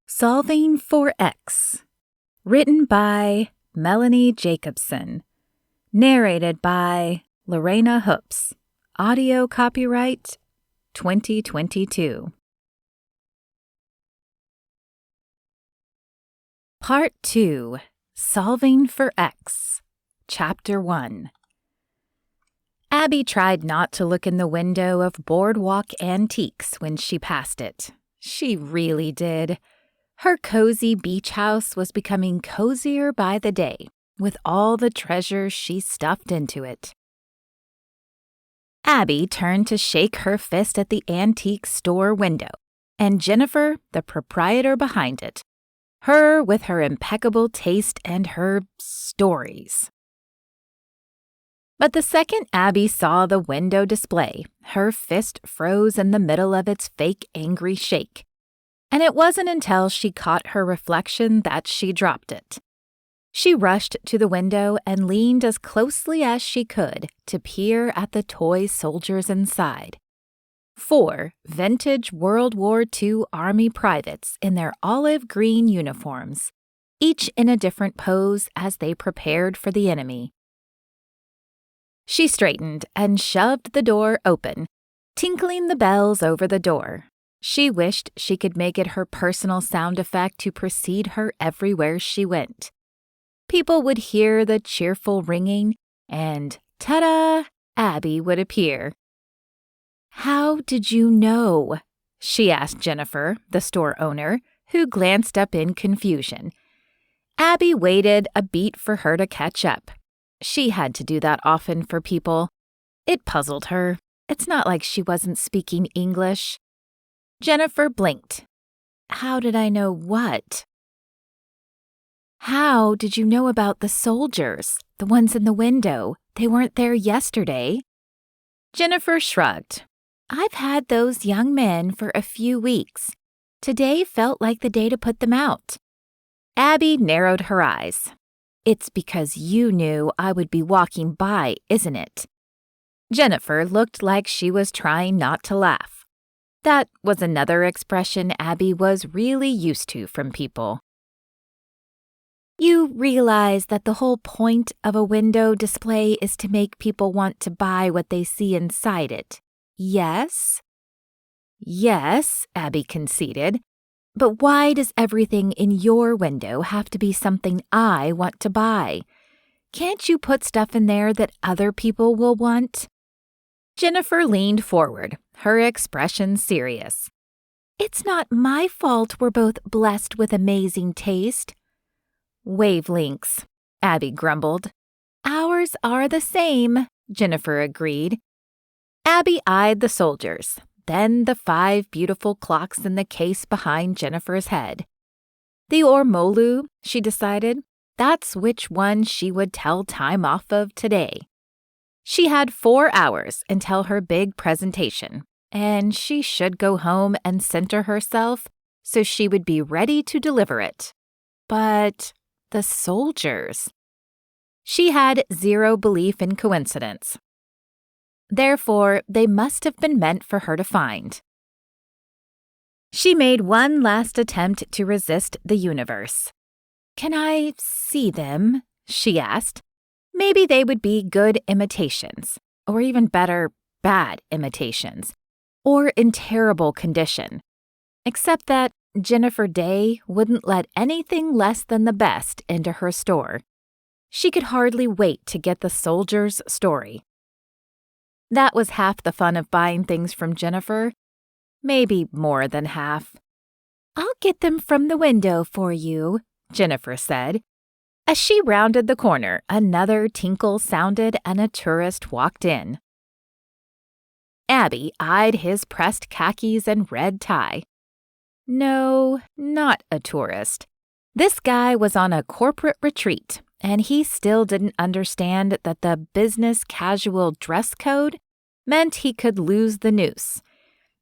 Solving for X. Written by Melanie Jacobson. Narrated by Lorena Hoops. Audio copyright 2022. Part 2. Solving for X. Chapter 1. Abbie tried not to look in the window of Boardwalk Antiques when she passed it. She really did. Her cozy beach house was becoming cozier by the day, with all the treasures she stuffed into it. Abbie turned to shake her fist at the antique store window, and Jennifer, the proprietor behind it, her with her impeccable taste and her stories. But the second Abbie saw the window display, her fist froze in the middle of its fake angry shake. And it wasn't until she caught her reflection that she dropped it. She rushed to the window and leaned as closely as she could to peer at the toy soldiers inside. 4 vintage World War II Army privates in their olive green uniforms, each in a different pose as they prepared for the enemy. She straightened and shoved the door open, tinkling the bells over the door. She wished she could make it her personal sound effect to precede her everywhere she went. People would hear the cheerful ringing, and ta-da! Abbie would appear. "How did you know?" she asked Jennifer, the store owner, who glanced up in confusion. Abbie waited a beat for her to catch up. She had to do that often for people. It puzzled her. It's not like she wasn't speaking English. Jennifer blinked. "How did I know what?" "How did you know about the soldiers, the ones in the window? They weren't there yesterday." Jennifer shrugged. "I've had those young men for a few weeks. Today felt like the day to put them out." Abbie narrowed her eyes. "It's because you knew I would be walking by, isn't it?" Jennifer looked like she was trying not to laugh. That was another expression Abbie was really used to from people. "You realize that the whole point of a window display is to make people want to buy what they see inside it, yes?" "Yes," Abbie conceded. "But why does everything in your window have to be something I want to buy? Can't you put stuff in there that other people will want?" Jennifer leaned forward, her expression serious. "It's not my fault we're both blessed with amazing taste." "Wavelengths," Abbie grumbled. "Ours are the same," Jennifer agreed. Abbie eyed the soldiers, then the 5 beautiful clocks in the case behind Jennifer's head. The ormolu, she decided, that's which one she would tell time off of today. She had 4 hours until her big presentation, and she should go home and center herself so she would be ready to deliver it. But the soldiers. She had zero belief in coincidence. Therefore, they must have been meant for her to find. She made one last attempt to resist the universe. "Can I see them?" she asked. Maybe they would be good imitations, or even better, bad imitations, or in terrible condition. Except that Jennifer Day wouldn't let anything less than the best into her store. She could hardly wait to get the soldier's story. That was half the fun of buying things from Jennifer. Maybe more than half. "I'll get them from the window for you," Jennifer said. As she rounded the corner, another tinkle sounded and a tourist walked in. Abbie eyed his pressed khakis and red tie. No, not a tourist. This guy was on a corporate retreat, and he still didn't understand that the business casual dress code meant he could lose the noose.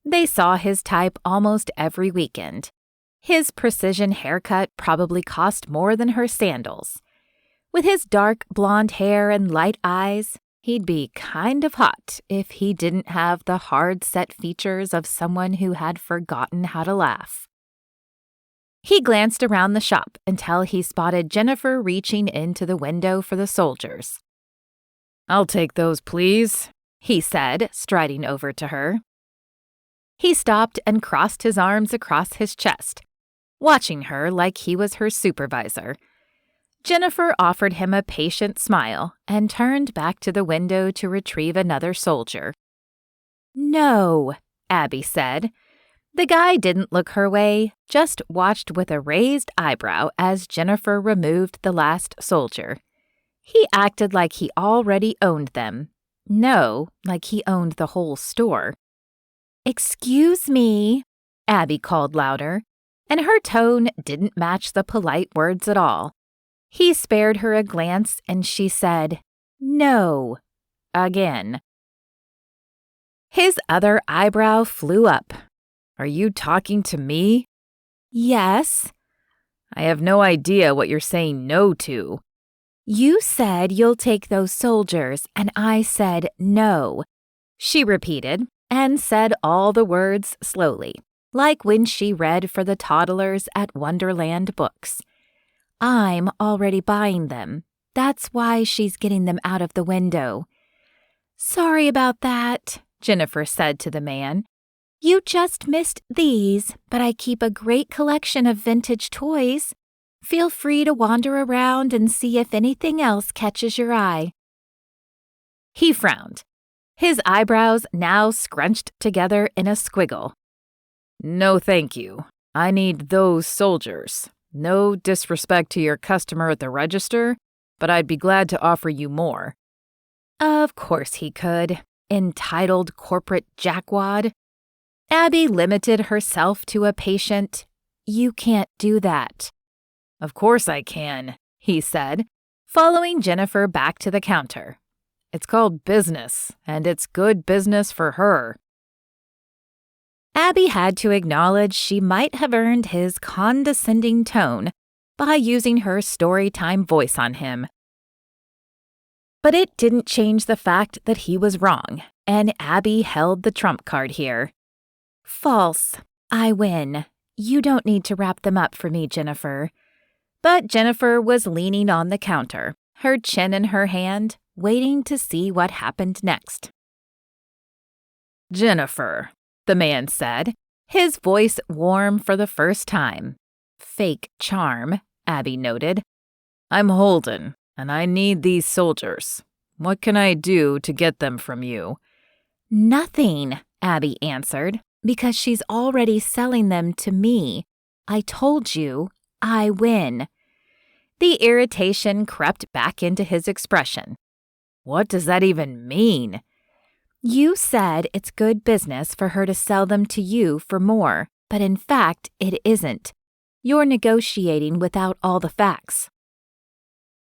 They saw his type almost every weekend. His precision haircut probably cost more than her sandals. With his dark blonde hair and light eyes, he'd be kind of hot if he didn't have the hard-set features of someone who had forgotten how to laugh. He glanced around the shop until he spotted Jennifer reaching into the window for the soldiers. "I'll take those, please," he said, striding over to her. He stopped and crossed his arms across his chest, watching her like he was her supervisor. Jennifer offered him a patient smile and turned back to the window to retrieve another soldier. "No," Abbie said. The guy didn't look her way, just watched with a raised eyebrow as Jennifer removed the last soldier. He acted like he already owned them. No, like he owned the whole store. "Excuse me," Abbie called louder, and her tone didn't match the polite words at all. He spared her a glance and she said, "No," again. His other eyebrow flew up. "Are you talking to me?" "Yes." "I have no idea what you're saying no to." "You said you'll take those soldiers, and I said no," she repeated, and said all the words slowly, like when she read for the toddlers at Wonderland books. "I'm already buying them. That's why she's getting them out of the window." "Sorry about that," Jennifer said to the man. "You just missed these, but I keep a great collection of vintage toys. Feel free to wander around and see if anything else catches your eye." He frowned, his eyebrows now scrunched together in a squiggle. "No, thank you. I need those soldiers. No disrespect to your customer at the register, but I'd be glad to offer you more." Of course he could. Entitled corporate jackwad. Abbie limited herself to a patient, "You can't do that." "Of course I can," he said, following Jennifer back to the counter. "It's called business, and it's good business for her." Abbie had to acknowledge she might have earned his condescending tone by using her storytime voice on him. But it didn't change the fact that he was wrong, and Abbie held the trump card here. "False. I win. You don't need to wrap them up for me, Jennifer." But Jennifer was leaning on the counter, her chin in her hand, waiting to see what happened next. "Jennifer," the man said, his voice warm for the first time. Fake charm, Abbie noted. "I'm Holden, and I need these soldiers. What can I do to get them from you?" "Nothing," Abbie answered, "because she's already selling them to me. I told you, I win." The irritation crept back into his expression. "What does that even mean?" "You said it's good business for her to sell them to you for more, but in fact, it isn't. You're negotiating without all the facts."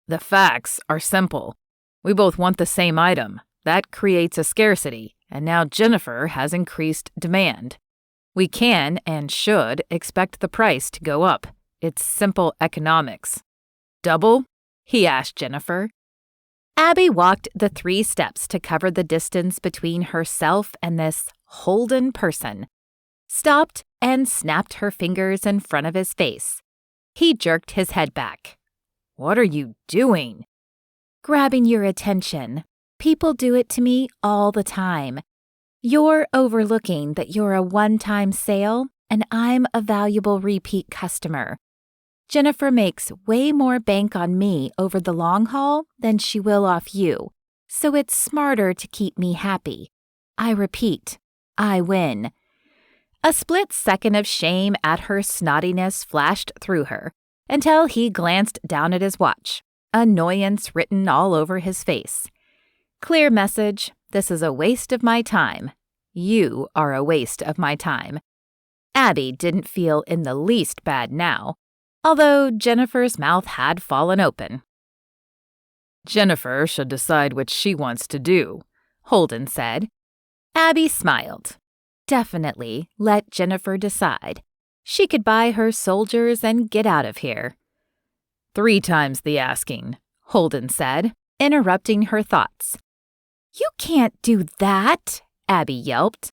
"The facts are simple. We both want the same item. That creates a scarcity, and now Jennifer has increased demand. We can and should expect the price to go up. It's simple economics." "Double?" he asked Jennifer. Abbie walked the 3 steps to cover the distance between herself and this Holden person, stopped and snapped her fingers in front of his face. He jerked his head back. "What are you doing?" "Grabbing your attention. People do it to me all the time. You're overlooking that you're a one-time sale, and I'm a valuable repeat customer. Jennifer makes way more bank on me over the long haul than she will off you, so it's smarter to keep me happy. I repeat, I win." A split second of shame at her snottiness flashed through her until he glanced down at his watch, annoyance written all over his face. Clear message, this is a waste of my time. You are a waste of my time. Abbie didn't feel in the least bad now, although Jennifer's mouth had fallen open. "Jennifer should decide what she wants to do," Holden said. Abbie smiled. Definitely let Jennifer decide. She could buy her soldiers and get out of here. 3 times the asking, Holden said, interrupting her thoughts. "You can't do that," Abbie yelped.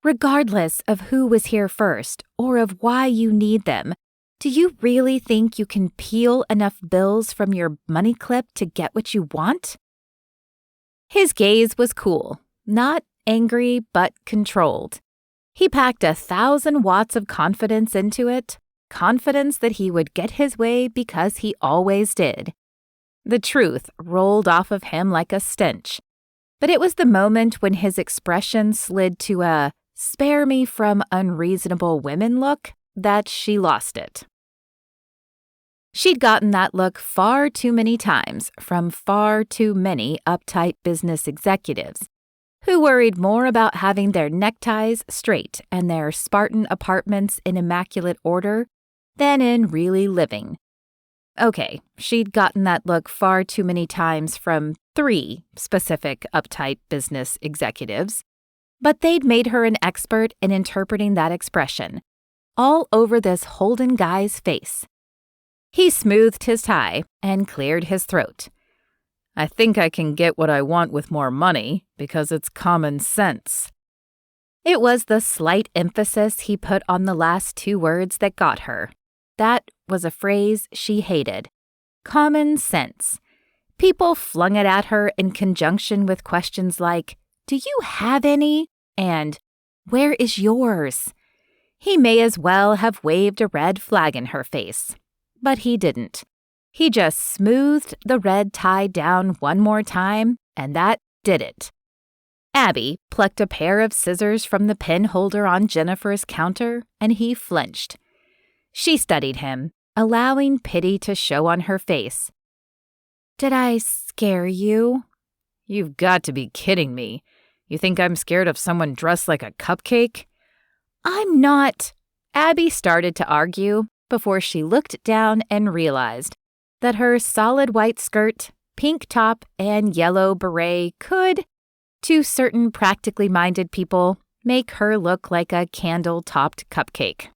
"Regardless of who was here first or of why you need them, Do you really think you can peel enough bills from your money clip to get what you want? His gaze was cool, not angry, but controlled. He packed 1,000 watts of confidence into it, confidence that he would get his way because he always did. The truth rolled off of him like a stench, but it was the moment when his expression slid to a "spare me from unreasonable women" look that she lost it. She'd gotten that look far too many times from far too many uptight business executives who worried more about having their neckties straight and their Spartan apartments in immaculate order than in really living. Okay, she'd gotten that look far too many times from 3 specific uptight business executives, but they'd made her an expert in interpreting that expression, all over this Holden guy's face. He smoothed his tie and cleared his throat. I think I can get what I want with more money because it's common sense. It was the slight emphasis he put on the last 2 words that got her. That was a phrase she hated. Common sense. People flung it at her in conjunction with questions like, "Do you have any?" and "Where is yours?" He may as well have waved a red flag in her face. But he didn't. He just smoothed the red tie down one more time, and that did it. Abbie plucked a pair of scissors from the pen holder on Jennifer's counter, and he flinched. She studied him, allowing pity to show on her face. "Did I scare you?" "You've got to be kidding me. You think I'm scared of someone dressed like a cupcake?" "I'm not." Abbie started to argue before she looked down and realized that her solid white skirt, pink top, and yellow beret could, to certain practically minded people, make her look like a candle-topped cupcake.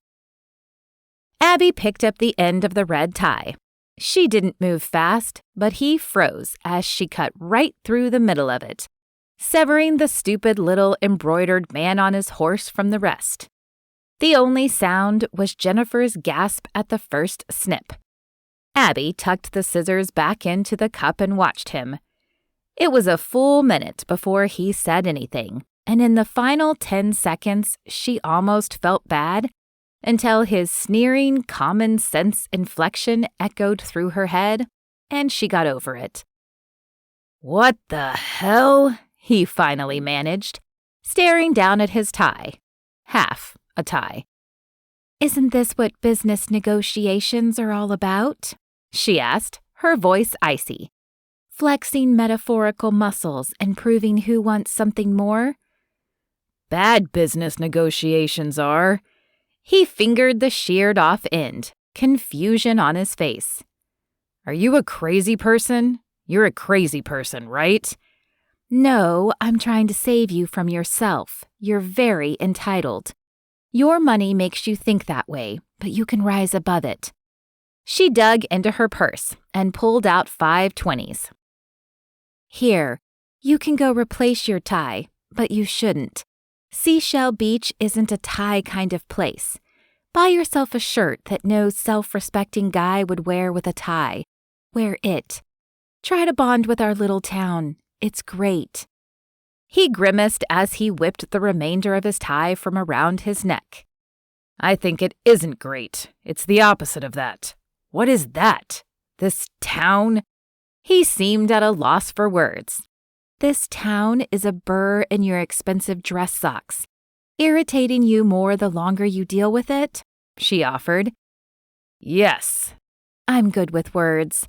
Abbie picked up the end of the red tie. She didn't move fast, but he froze as she cut right through the middle of it, severing the stupid little embroidered man on his horse from the rest. The only sound was Jennifer's gasp at the first snip. Abbie tucked the scissors back into the cup and watched him. It was a full minute before he said anything, and in the final 10 seconds, she almost felt bad until his sneering common sense inflection echoed through her head, and she got over it. "What the hell?" he finally managed, staring down at his tie. Half a tie. "Isn't this what business negotiations are all about?" she asked, her voice icy. "Flexing metaphorical muscles and proving who wants something more?" "Bad business negotiations are." He fingered the sheared-off end, confusion on his face. "Are you a crazy person? You're a crazy person, right?" "No, I'm trying to save you from yourself. You're very entitled. Your money makes you think that way, but you can rise above it." She dug into her purse and pulled out 5 20s. "Here, you can go replace your tie, but you shouldn't. Seashell Beach isn't a tie kind of place. Buy yourself a shirt that no self-respecting guy would wear with a tie. Wear it. Try to bond with our little town. It's great." He grimaced as he whipped the remainder of his tie from around his neck. "I think it isn't great. It's the opposite of that. What is that? This town?" He seemed at a loss for words. "This town is a burr in your expensive dress socks, irritating you more the longer you deal with it," she offered. "Yes." "I'm good with words."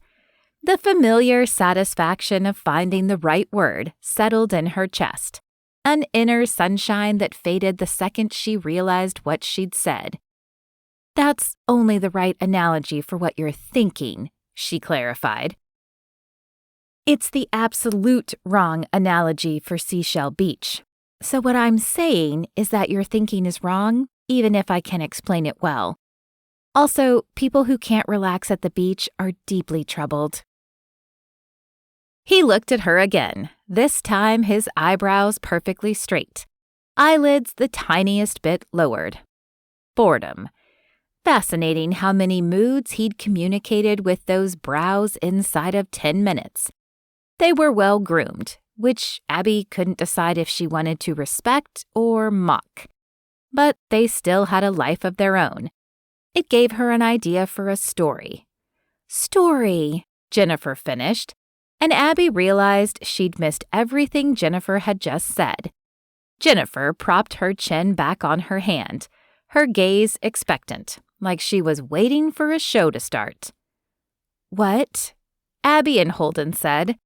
The familiar satisfaction of finding the right word settled in her chest, an inner sunshine that faded the second she realized what she'd said. "That's only the right analogy for what you're thinking," she clarified. "It's the absolute wrong analogy for Seashell Beach. So what I'm saying is that your thinking is wrong, even if I can explain it well. Also, people who can't relax at the beach are deeply troubled." He looked at her again, this time his eyebrows perfectly straight, eyelids the tiniest bit lowered. Boredom. Fascinating how many moods he'd communicated with those brows inside of 10 minutes. They were well groomed, which Abbie couldn't decide if she wanted to respect or mock. But they still had a life of their own. It gave her an idea for a story. "Story," Jennifer finished, and Abbie realized she'd missed everything Jennifer had just said. Jennifer propped her chin back on her hand, her gaze expectant, like she was waiting for a show to start. "What?" Abbie and Holden said.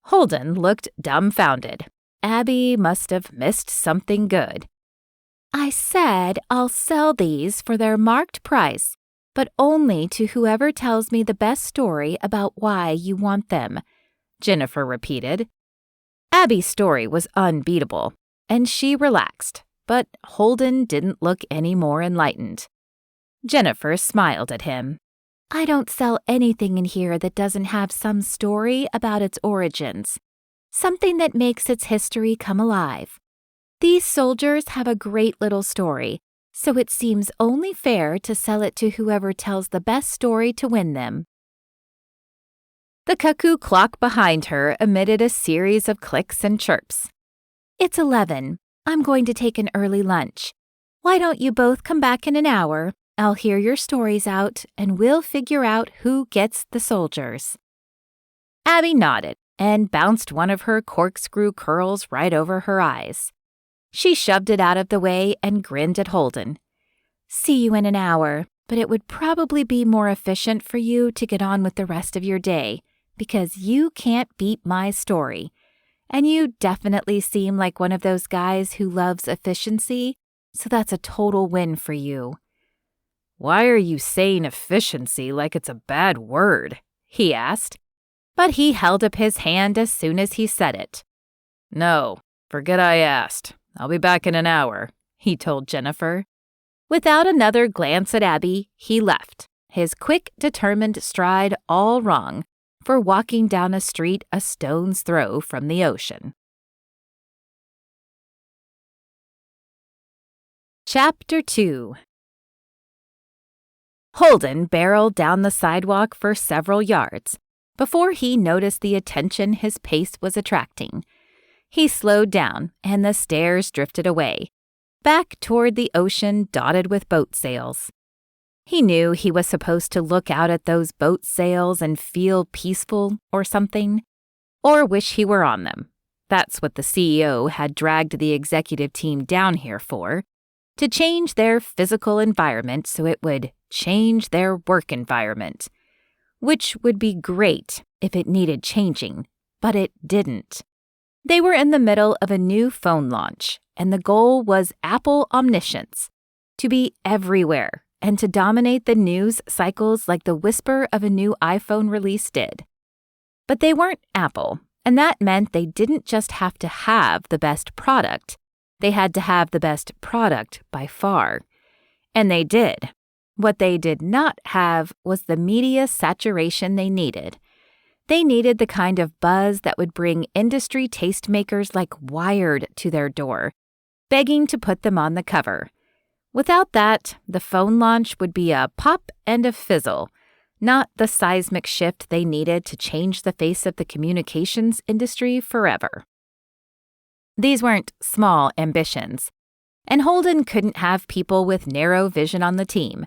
Holden looked dumbfounded. Abbie must have missed something good. "I said I'll sell these for their marked price, but only to whoever tells me the best story about why you want them," Jennifer repeated. Abbie's story was unbeatable, and she relaxed, but Holden didn't look any more enlightened. Jennifer smiled at him. "I don't sell anything in here that doesn't have some story about its origins, something that makes its history come alive. These soldiers have a great little story, so it seems only fair to sell it to whoever tells the best story to win them." The cuckoo clock behind her emitted a series of clicks and chirps. "It's 11. I'm going to take an early lunch. Why don't you both come back in an hour? I'll hear your stories out, and we'll figure out who gets the soldiers." Abbie nodded and bounced one of her corkscrew curls right over her eyes. She shoved it out of the way and grinned at Holden. "See you in an hour, but it would probably be more efficient for you to get on with the rest of your day, because you can't beat my story. And you definitely seem like one of those guys who loves efficiency, so that's a total win for you." "Why are you saying efficiency like it's a bad word?" he asked, but he held up his hand as soon as he said it. "No, forget I asked. I'll be back in an hour," he told Jennifer. Without another glance at Abbie, he left, his quick, determined stride all wrong for walking down a street a stone's throw from the ocean. Chapter 2. Holden barreled down the sidewalk for several yards before he noticed the attention his pace was attracting. He slowed down, and the stairs drifted away, back toward the ocean dotted with boat sails. He knew he was supposed to look out at those boat sails and feel peaceful or something, or wish he were on them. That's what the CEO had dragged the executive team down here for, to change their physical environment so it would change their work environment, which would be great if it needed changing, but it didn't. They were in the middle of a new phone launch, and the goal was Apple omniscience, to be everywhere and to dominate the news cycles like the whisper of a new iPhone release did. But they weren't Apple, and that meant they didn't just have to have the best product, they had to have the best product by far. And they did. What they did not have was the media saturation they needed. They needed the kind of buzz that would bring industry tastemakers like Wired to their door, begging to put them on the cover. Without that, the phone launch would be a pop and a fizzle, not the seismic shift they needed to change the face of the communications industry forever. These weren't small ambitions, and Holden couldn't have people with narrow vision on the team.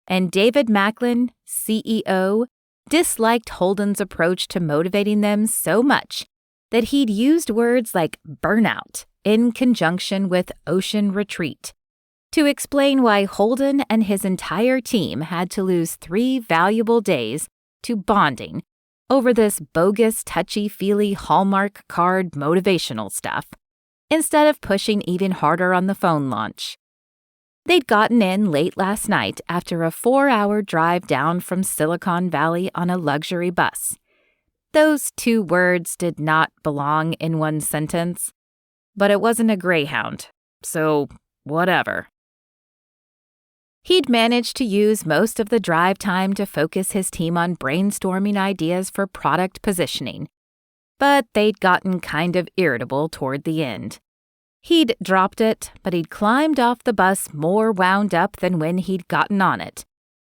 And David Macklin, CEO, disliked Holden's approach to motivating them so much that he'd used words like burnout in conjunction with ocean retreat to explain why Holden and his entire team had to lose 3 valuable days to bonding over this bogus touchy-feely Hallmark card motivational stuff, instead of pushing even harder on the phone launch. They'd gotten in late last night after a 4-hour drive down from Silicon Valley on a luxury bus. Those 2 words did not belong in one sentence, but it wasn't a Greyhound, so whatever. He'd managed to use most of the drive time to focus his team on brainstorming ideas for product positioning, but they'd gotten kind of irritable toward the end. He'd dropped it, but he'd climbed off the bus more wound up than when he'd gotten on it,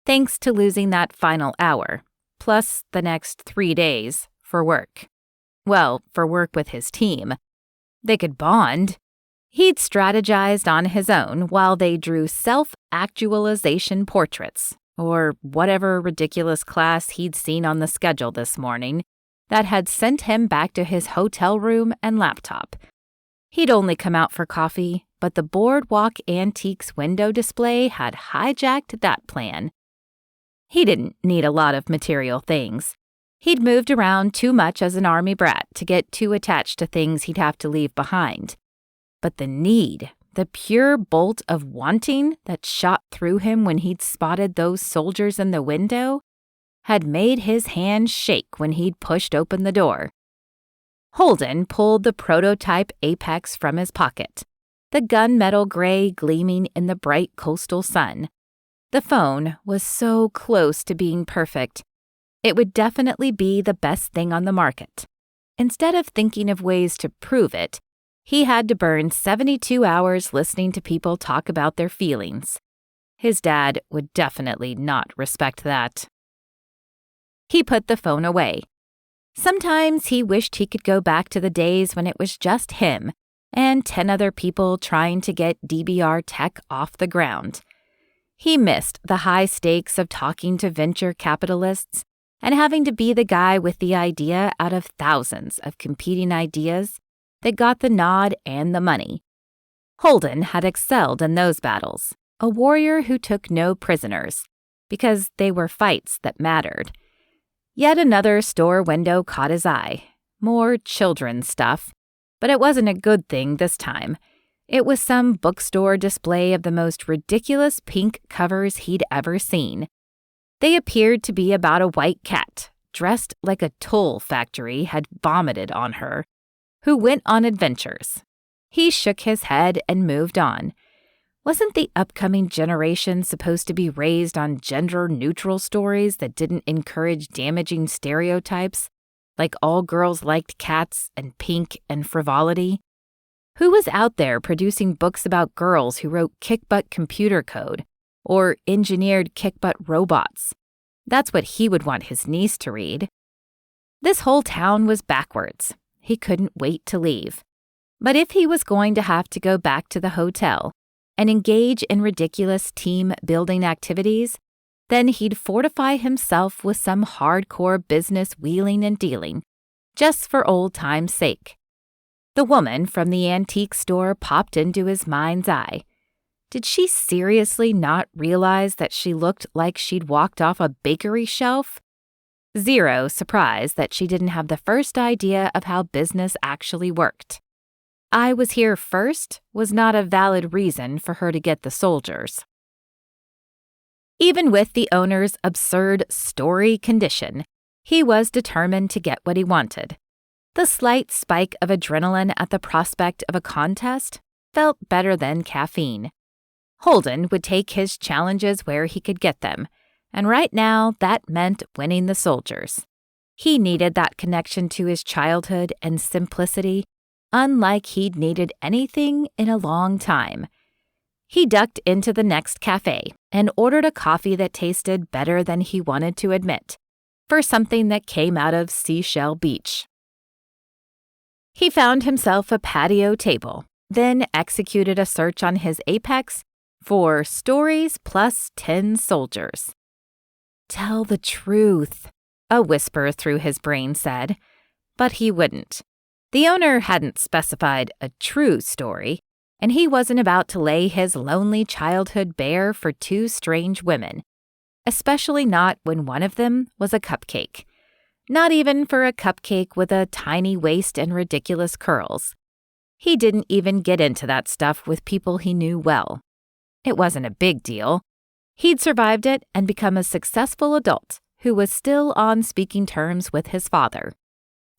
thanks to losing that final hour, plus the next 3 days for work. Well, for work with his team. They could bond. He'd strategized on his own while they drew self-actualization portraits, or whatever ridiculous class he'd seen on the schedule this morning that had sent him back to his hotel room and laptop. He'd only come out for coffee, but the Boardwalk Antiques window display had hijacked that plan. He didn't need a lot of material things. He'd moved around too much as an army brat to get too attached to things he'd have to leave behind. But the need, the pure bolt of wanting that shot through him when he'd spotted those soldiers in the window, had made his hand shake when he'd pushed open the door. Holden pulled the prototype Apex from his pocket, the gunmetal gray gleaming in the bright coastal sun. The phone was so close to being perfect. It would definitely be the best thing on the market. Instead of thinking of ways to prove it, he had to burn 72 hours listening to people talk about their feelings. His dad would definitely not respect that. He put the phone away. Sometimes he wished he could go back to the days when it was just him and 10 other people trying to get DBR tech off the ground. He missed the high stakes of talking to venture capitalists and having to be the guy with the idea out of thousands of competing ideas that got the nod and the money. Holden had excelled in those battles, a warrior who took no prisoners, because they were fights that mattered. Yet another store window caught his eye. More children's stuff. But it wasn't a good thing this time. It was some bookstore display of the most ridiculous pink covers he'd ever seen. They appeared to be about a white cat, dressed like a toll factory had vomited on her, who went on adventures. He shook his head and moved on. Wasn't the upcoming generation supposed to be raised on gender-neutral stories that didn't encourage damaging stereotypes, like all girls liked cats and pink and frivolity? Who was out there producing books about girls who wrote kick-butt computer code or engineered kick-butt robots? That's what he would want his niece to read. This whole town was backwards. He couldn't wait to leave. But if he was going to have to go back to the hotel and engage in ridiculous team-building activities, then he'd fortify himself with some hardcore business wheeling and dealing, just for old time's sake. The woman from the antique store popped into his mind's eye. Did she seriously not realize that she looked like she'd walked off a bakery shelf? Zero surprise that she didn't have the first idea of how business actually worked. I was here first was not a valid reason for her to get the soldiers. Even with the owner's absurd story condition, he was determined to get what he wanted. The slight spike of adrenaline at the prospect of a contest felt better than caffeine. Holden would take his challenges where he could get them, and right now that meant winning the soldiers. He needed that connection to his childhood and simplicity, unlike he'd needed anything in a long time. He ducked into the next cafe and ordered a coffee that tasted better than he wanted to admit, for something that came out of Seashell Beach. He found himself a patio table, then executed a search on his Apex for stories plus 10 soldiers. Tell the truth, a whisper through his brain said, but he wouldn't. The owner hadn't specified a true story, and he wasn't about to lay his lonely childhood bare for 2 strange women, especially not when one of them was a cupcake. Not even for a cupcake with a tiny waist and ridiculous curls. He didn't even get into that stuff with people he knew well. It wasn't a big deal. He'd survived it and become a successful adult who was still on speaking terms with his father.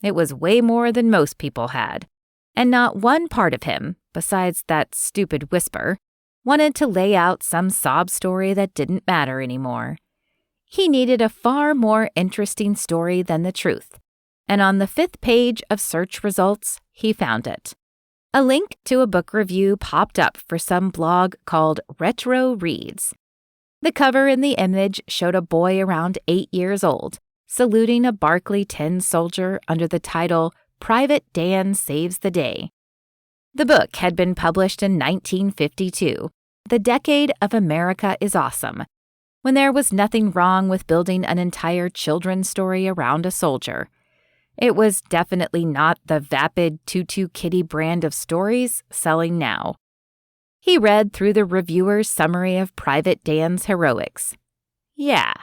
It was way more than most people had, and not one part of him, besides that stupid whisper, wanted to lay out some sob story that didn't matter anymore. He needed a far more interesting story than the truth, and on the 5th page of search results, he found it. A link to a book review popped up for some blog called Retro Reads. The cover in the image showed a boy around 8 years old, saluting a Barclay tin soldier under the title Private Dan Saves the Day. The book had been published in 1952, the decade of America is Awesome, when there was nothing wrong with building an entire children's story around a soldier. It was definitely not the vapid Tutu Kitty brand of stories selling now. He read through the reviewer's summary of Private Dan's heroics. Yeah,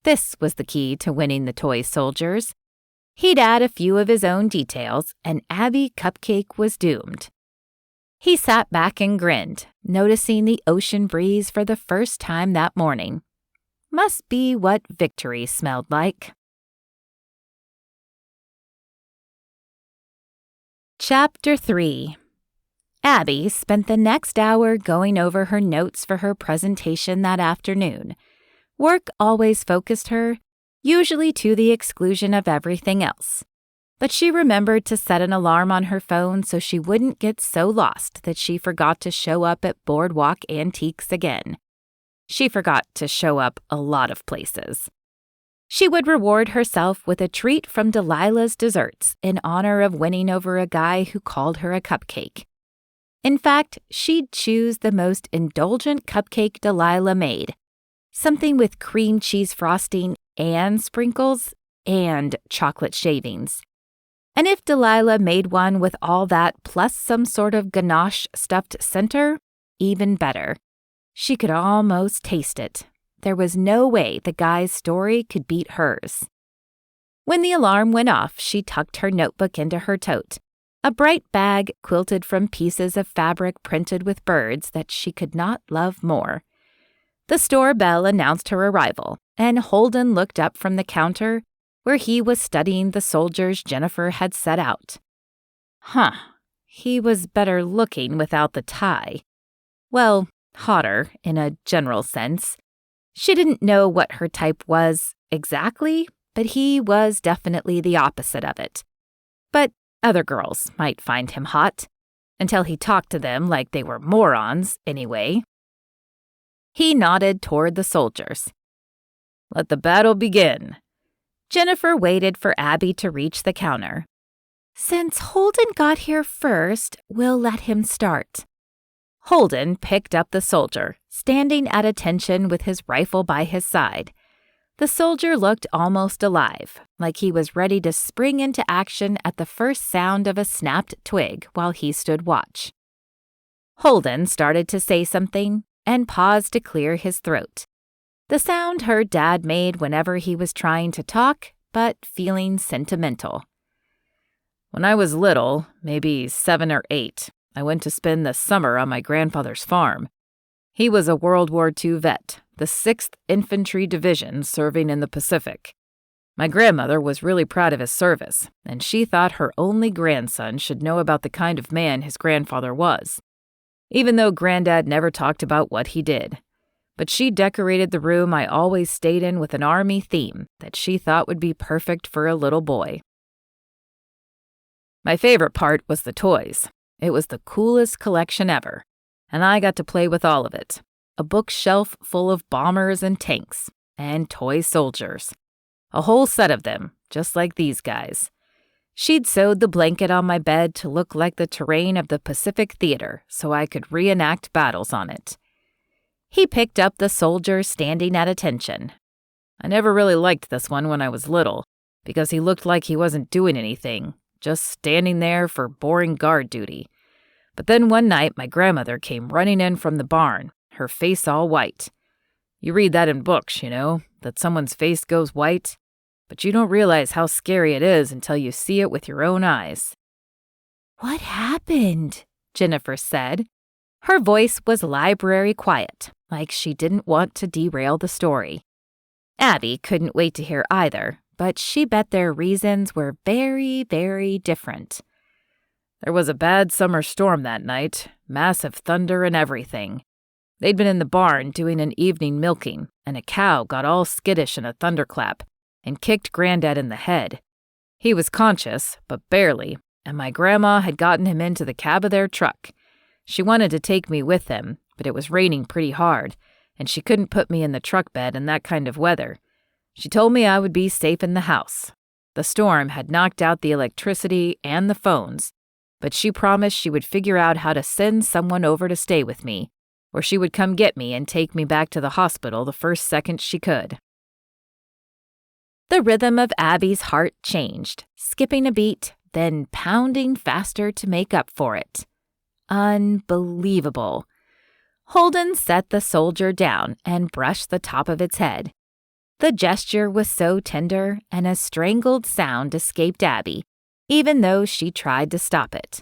this was the key to winning the toy soldiers. He'd add a few of his own details, and Abbie Cupcake was doomed. He sat back and grinned, noticing the ocean breeze for the first time that morning. Must be what victory smelled like. Chapter 3. Abbie spent the next hour going over her notes for her presentation that afternoon. Work always focused her, usually to the exclusion of everything else. But she remembered to set an alarm on her phone so she wouldn't get so lost that she forgot to show up at Boardwalk Antiques again. She forgot to show up a lot of places. She would reward herself with a treat from Delilah's Desserts in honor of winning over a guy who called her a cupcake. In fact, she'd choose the most indulgent cupcake Delilah made, something with cream cheese frosting and sprinkles and chocolate shavings. And if Delilah made one with all that plus some sort of ganache stuffed center, even better. She could almost taste it. There was no way the guy's story could beat hers. When the alarm went off, she tucked her notebook into her tote, a bright bag quilted from pieces of fabric printed with birds that she could not love more. The store bell announced her arrival, and Holden looked up from the counter where he was studying the soldiers Jennifer had set out. He was better looking without the tie. Well, hotter in a general sense. She didn't know what her type was exactly, but he was definitely the opposite of it. But other girls might find him hot, until he talked to them like they were morons, anyway. He nodded toward the soldiers. Let the battle begin. Jennifer waited for Abbie to reach the counter. Since Holden got here first, we'll let him start. Holden picked up the soldier, standing at attention with his rifle by his side. The soldier looked almost alive, like he was ready to spring into action at the first sound of a snapped twig while he stood watch. Holden started to say something and paused to clear his throat. The sound her dad made whenever he was trying to talk, but feeling sentimental. When I was little, maybe 7 or 8, I went to spend the summer on my grandfather's farm. He was a World War II vet, the 6th Infantry Division serving in the Pacific. My grandmother was really proud of his service, and she thought her only grandson should know about the kind of man his grandfather was, even though Granddad never talked about what he did. But she decorated the room I always stayed in with an army theme that she thought would be perfect for a little boy. My favorite part was the toys. It was the coolest collection ever, and I got to play with all of it. A bookshelf full of bombers and tanks, and toy soldiers. A whole set of them, just like these guys. She'd sewed the blanket on my bed to look like the terrain of the Pacific Theater so I could reenact battles on it. He picked up the soldier standing at attention. I never really liked this one when I was little, because he looked like he wasn't doing anything, just standing there for boring guard duty. But then one night my grandmother came running in from the barn, her face all white. You read that in books, you know, that someone's face goes white, but you don't realize how scary it is until you see it with your own eyes. What happened? Jennifer said. Her voice was library quiet, like she didn't want to derail the story. Abbie couldn't wait to hear either, but she bet their reasons were very, very different. There was a bad summer storm that night, massive thunder and everything. They'd been in the barn doing an evening milking, and a cow got all skittish in a thunderclap and kicked Granddad in the head. He was conscious, but barely, and my grandma had gotten him into the cab of their truck. She wanted to take me with them, but it was raining pretty hard, and she couldn't put me in the truck bed in that kind of weather. She told me I would be safe in the house. The storm had knocked out the electricity and the phones, but she promised she would figure out how to send someone over to stay with me, or she would come get me and take me back to the hospital the first second she could. The rhythm of Abbie's heart changed, skipping a beat, then pounding faster to make up for it. Unbelievable. Holden set the soldier down and brushed the top of its head. The gesture was so tender, and a strangled sound escaped Abbie, even though she tried to stop it.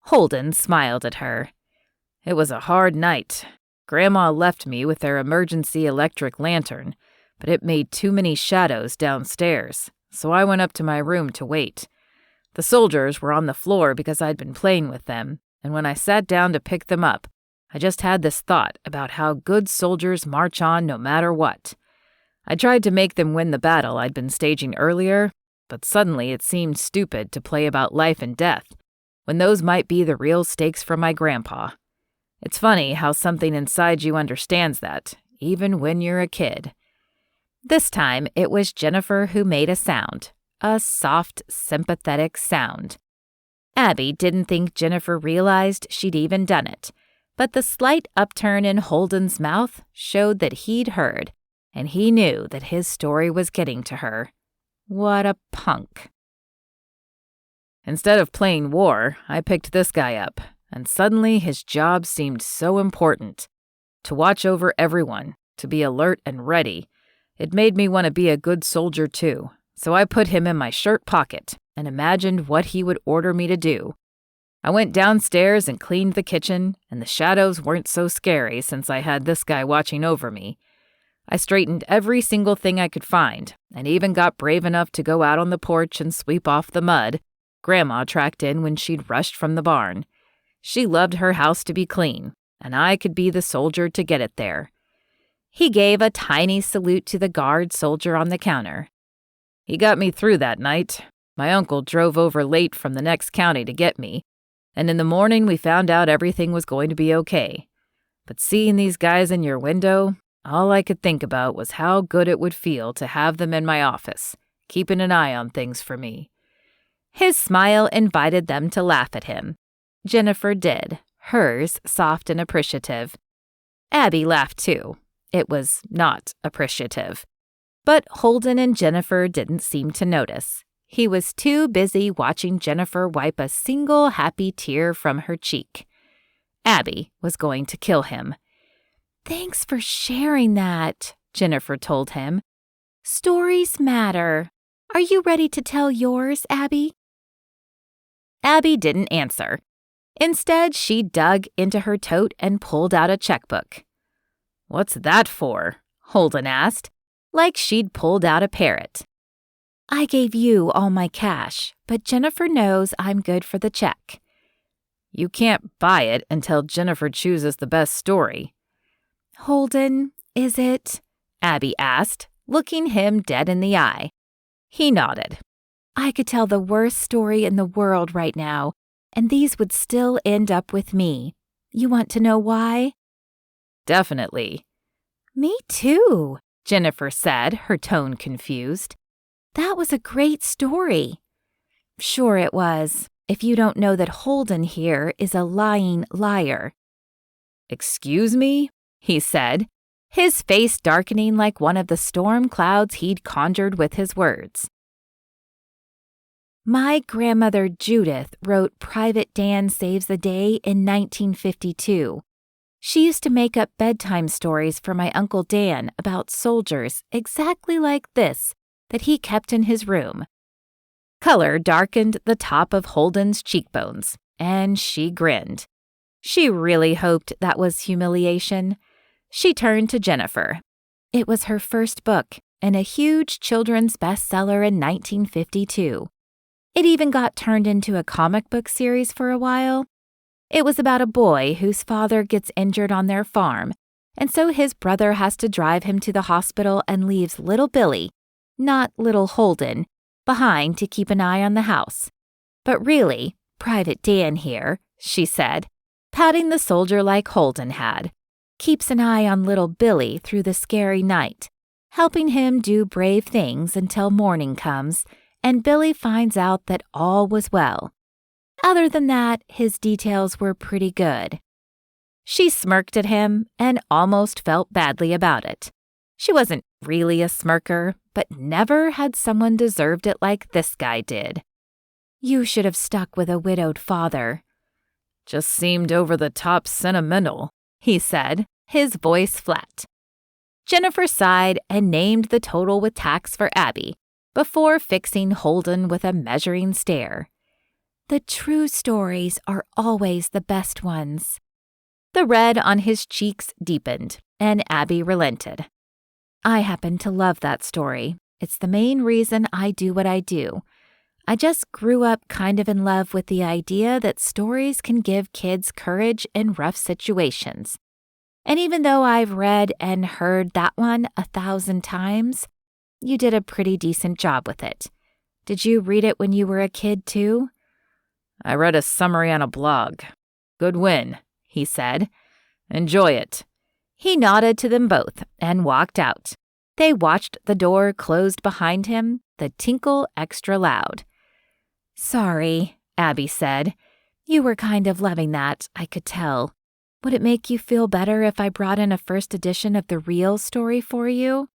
Holden smiled at her. It was a hard night. Grandma left me with their emergency electric lantern, but it made too many shadows downstairs, so I went up to my room to wait. The soldiers were on the floor because I'd been playing with them, and when I sat down to pick them up, I just had this thought about how good soldiers march on no matter what. I tried to make them win the battle I'd been staging earlier, but suddenly it seemed stupid to play about life and death, when those might be the real stakes for my grandpa. It's funny how something inside you understands that, even when you're a kid. This time it was Jennifer who made a sound, a soft, sympathetic sound. Abbie didn't think Jennifer realized she'd even done it, but the slight upturn in Holden's mouth showed that he'd heard, and he knew that his story was getting to her. What a punk. Instead of playing war, I picked this guy up, and suddenly his job seemed so important. To watch over everyone, to be alert and ready. It made me want to be a good soldier too, so I put him in my shirt pocket and imagined what he would order me to do. I went downstairs and cleaned the kitchen, and the shadows weren't so scary since I had this guy watching over me. I straightened every single thing I could find, and even got brave enough to go out on the porch and sweep off the mud Grandma tracked in when she'd rushed from the barn. She loved her house to be clean, and I could be the soldier to get it there. He gave a tiny salute to the guard soldier on the counter. He got me through that night. My uncle drove over late from the next county to get me, and in the morning we found out everything was going to be okay. But seeing these guys in your window, all I could think about was how good it would feel to have them in my office, keeping an eye on things for me. His smile invited them to laugh at him. Jennifer did, hers soft and appreciative. Abbie laughed too. It was not appreciative. But Holden and Jennifer didn't seem to notice. He was too busy watching Jennifer wipe a single happy tear from her cheek. Abbie was going to kill him. "Thanks for sharing that," Jennifer told him. "Stories matter. Are you ready to tell yours, Abbie?" Abbie didn't answer. Instead, she dug into her tote and pulled out a checkbook. "What's that for?" Holden asked, like she'd pulled out a parrot. "I gave you all my cash, but Jennifer knows I'm good for the check." "You can't buy it until Jennifer chooses the best story." "Holden, is it?" Abbie asked, looking him dead in the eye. He nodded. "I could tell the worst story in the world right now, and these would still end up with me. You want to know why?" "Definitely." "Me too," Jennifer said, her tone confused. "That was a great story." "Sure it was, if you don't know that Holden here is a lying liar." "Excuse me?" he said, his face darkening like one of the storm clouds he'd conjured with his words. "My grandmother Judith wrote Private Dan Saves the Day in 1952. She used to make up bedtime stories for my Uncle Dan about soldiers exactly like this that he kept in his room." Color darkened the top of Holden's cheekbones, and she grinned. She really hoped that was humiliation. She turned to Jennifer. It was her first book and a huge children's bestseller in 1952. It even got turned into a comic book series for a while. It was about a boy whose father gets injured on their farm, and so his brother has to drive him to the hospital and leaves little Billy, not little Holden, behind to keep an eye on the house. "But really, Private Dan here," she said, patting the soldier like Holden had. keeps an eye on little Billy through the scary night, helping him do brave things until morning comes and Billy finds out that all was well. Other than that, his details were pretty good. She smirked at him and almost felt badly about it. She wasn't really a smirker, but never had someone deserved it like this guy did. You should have stuck with a widowed father. Just seemed over the top sentimental, he said, his voice flat. Jennifer sighed and named the total with tax for Abbie, before fixing Holden with a measuring stare. The true stories are always the best ones. The red on his cheeks deepened, and Abbie relented. I happen to love that story. It's the main reason I do what I do. I just grew up kind of in love with the idea that stories can give kids courage in rough situations. And even though I've read and heard that one 1,000 times, you did a pretty decent job with it. Did you read it when you were a kid, too? I read a summary on a blog. Good win, he said. Enjoy it. He nodded to them both and walked out. They watched the door closed behind him, the tinkle extra loud. Sorry, Abbie said. You were kind of loving that, I could tell. Would it make you feel better if I brought in a first edition of the real story for you?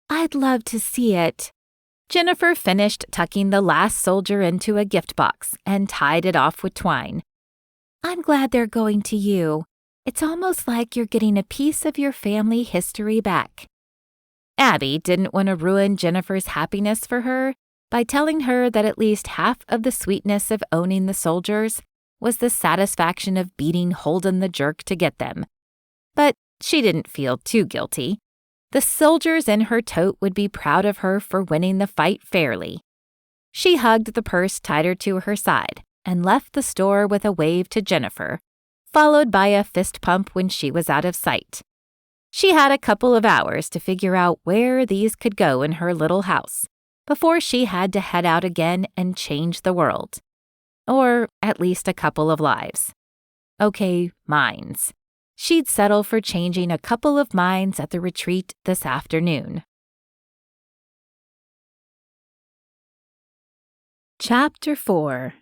I'd love to see it. Jennifer finished tucking the last soldier into a gift box and tied it off with twine. I'm glad they're going to you. It's almost like you're getting a piece of your family history back. Abbie didn't want to ruin Jennifer's happiness for her by telling her that at least half of the sweetness of owning the soldiers was the satisfaction of beating Holden the jerk to get them. But she didn't feel too guilty. The soldiers in her tote would be proud of her for winning the fight fairly. She hugged the purse tighter to her side and left the store with a wave to Jennifer, followed by a fist pump when she was out of sight. She had a couple of hours to figure out where these could go in her little house before she had to head out again and change the world. Or at least a couple of lives. Okay, minds. She'd settle for changing a couple of minds at the retreat this afternoon. Chapter 4.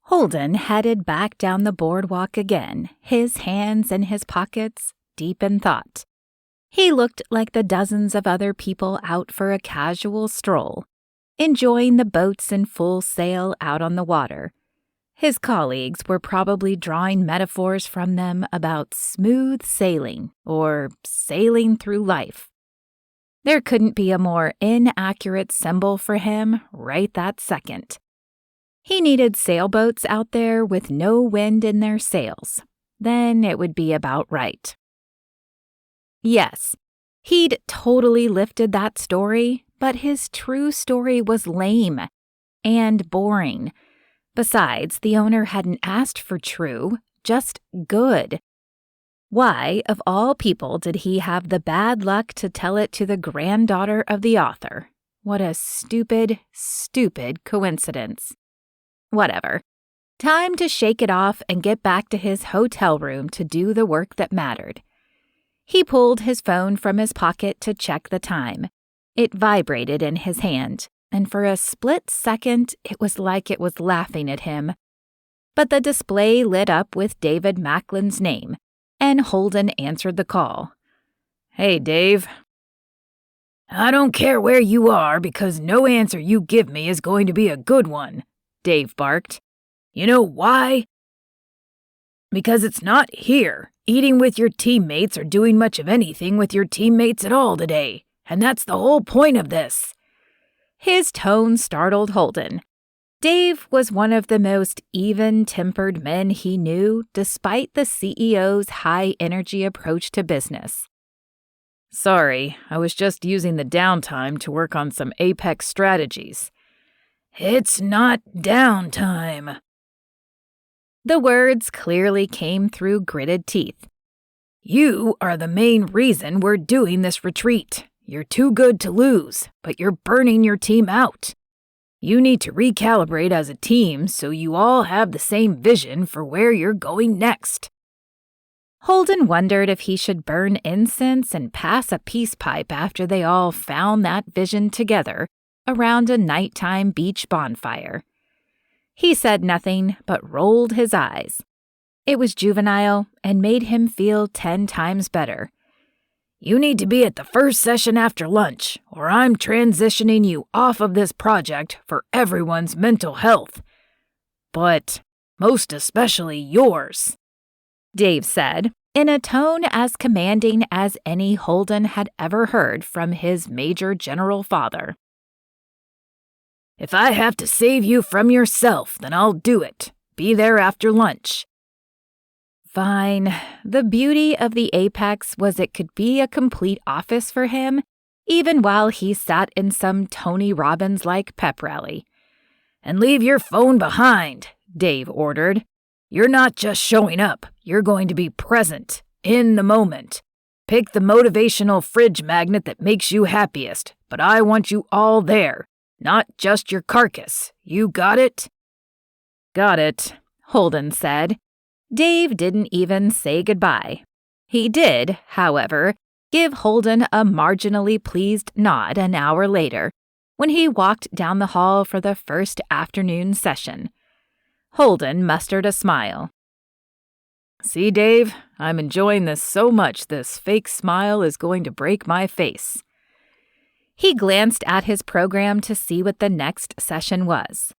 Holden headed back down the boardwalk again, his hands in his pockets, deep in thought. He looked like the dozens of other people out for a casual stroll, enjoying the boats in full sail out on the water. His colleagues were probably drawing metaphors from them about smooth sailing or sailing through life. There couldn't be a more inaccurate symbol for him right that second. He needed sailboats out there with no wind in their sails. Then it would be about right. Yes, he'd totally lifted that story, but his true story was lame and boring. Besides, the owner hadn't asked for true, just good. Why, of all people, did he have the bad luck to tell it to the granddaughter of the author? What a stupid, stupid coincidence. Whatever. Time to shake it off and get back to his hotel room to do the work that mattered. He pulled his phone from his pocket to check the time. It vibrated in his hand, and for a split second it was like it was laughing at him. But the display lit up with David Macklin's name, and Holden answered the call. Hey, Dave. I don't care where you are because no answer you give me is going to be a good one, Dave barked. You know why? Because it's not here, eating with your teammates or doing much of anything with your teammates at all today, and that's the whole point of this. His tone startled Holden. Dave was one of the most even-tempered men he knew, despite the CEO's high-energy approach to business. Sorry, I was just using the downtime to work on some Apex strategies. It's not downtime. The words clearly came through gritted teeth. You are the main reason we're doing this retreat. You're too good to lose, but you're burning your team out. You need to recalibrate as a team so you all have the same vision for where you're going next. Holden wondered if he should burn incense and pass a peace pipe after they all found that vision together around a nighttime beach bonfire. He said nothing but rolled his eyes. It was juvenile and made him feel 10 times better. You need to be at the first session after lunch, or I'm transitioning you off of this project for everyone's mental health. But most especially yours, Dave said, in a tone as commanding as any Holden had ever heard from his Major General father. If I have to save you from yourself, then I'll do it. Be there after lunch. Fine. The beauty of the Apex was it could be a complete office for him, even while he sat in some Tony Robbins-like pep rally. And leave your phone behind, Dave ordered. You're not just showing up, you're going to be present, in the moment. Pick the motivational fridge magnet that makes you happiest, but I want you all there, not just your carcass. You got it? Got it, Holden said. Dave didn't even say goodbye. He did, however, give Holden a marginally pleased nod an hour later, when he walked down the hall for the first afternoon session. Holden mustered a smile. See, Dave, I'm enjoying this so much this fake smile is going to break my face. He glanced at his program to see what the next session was.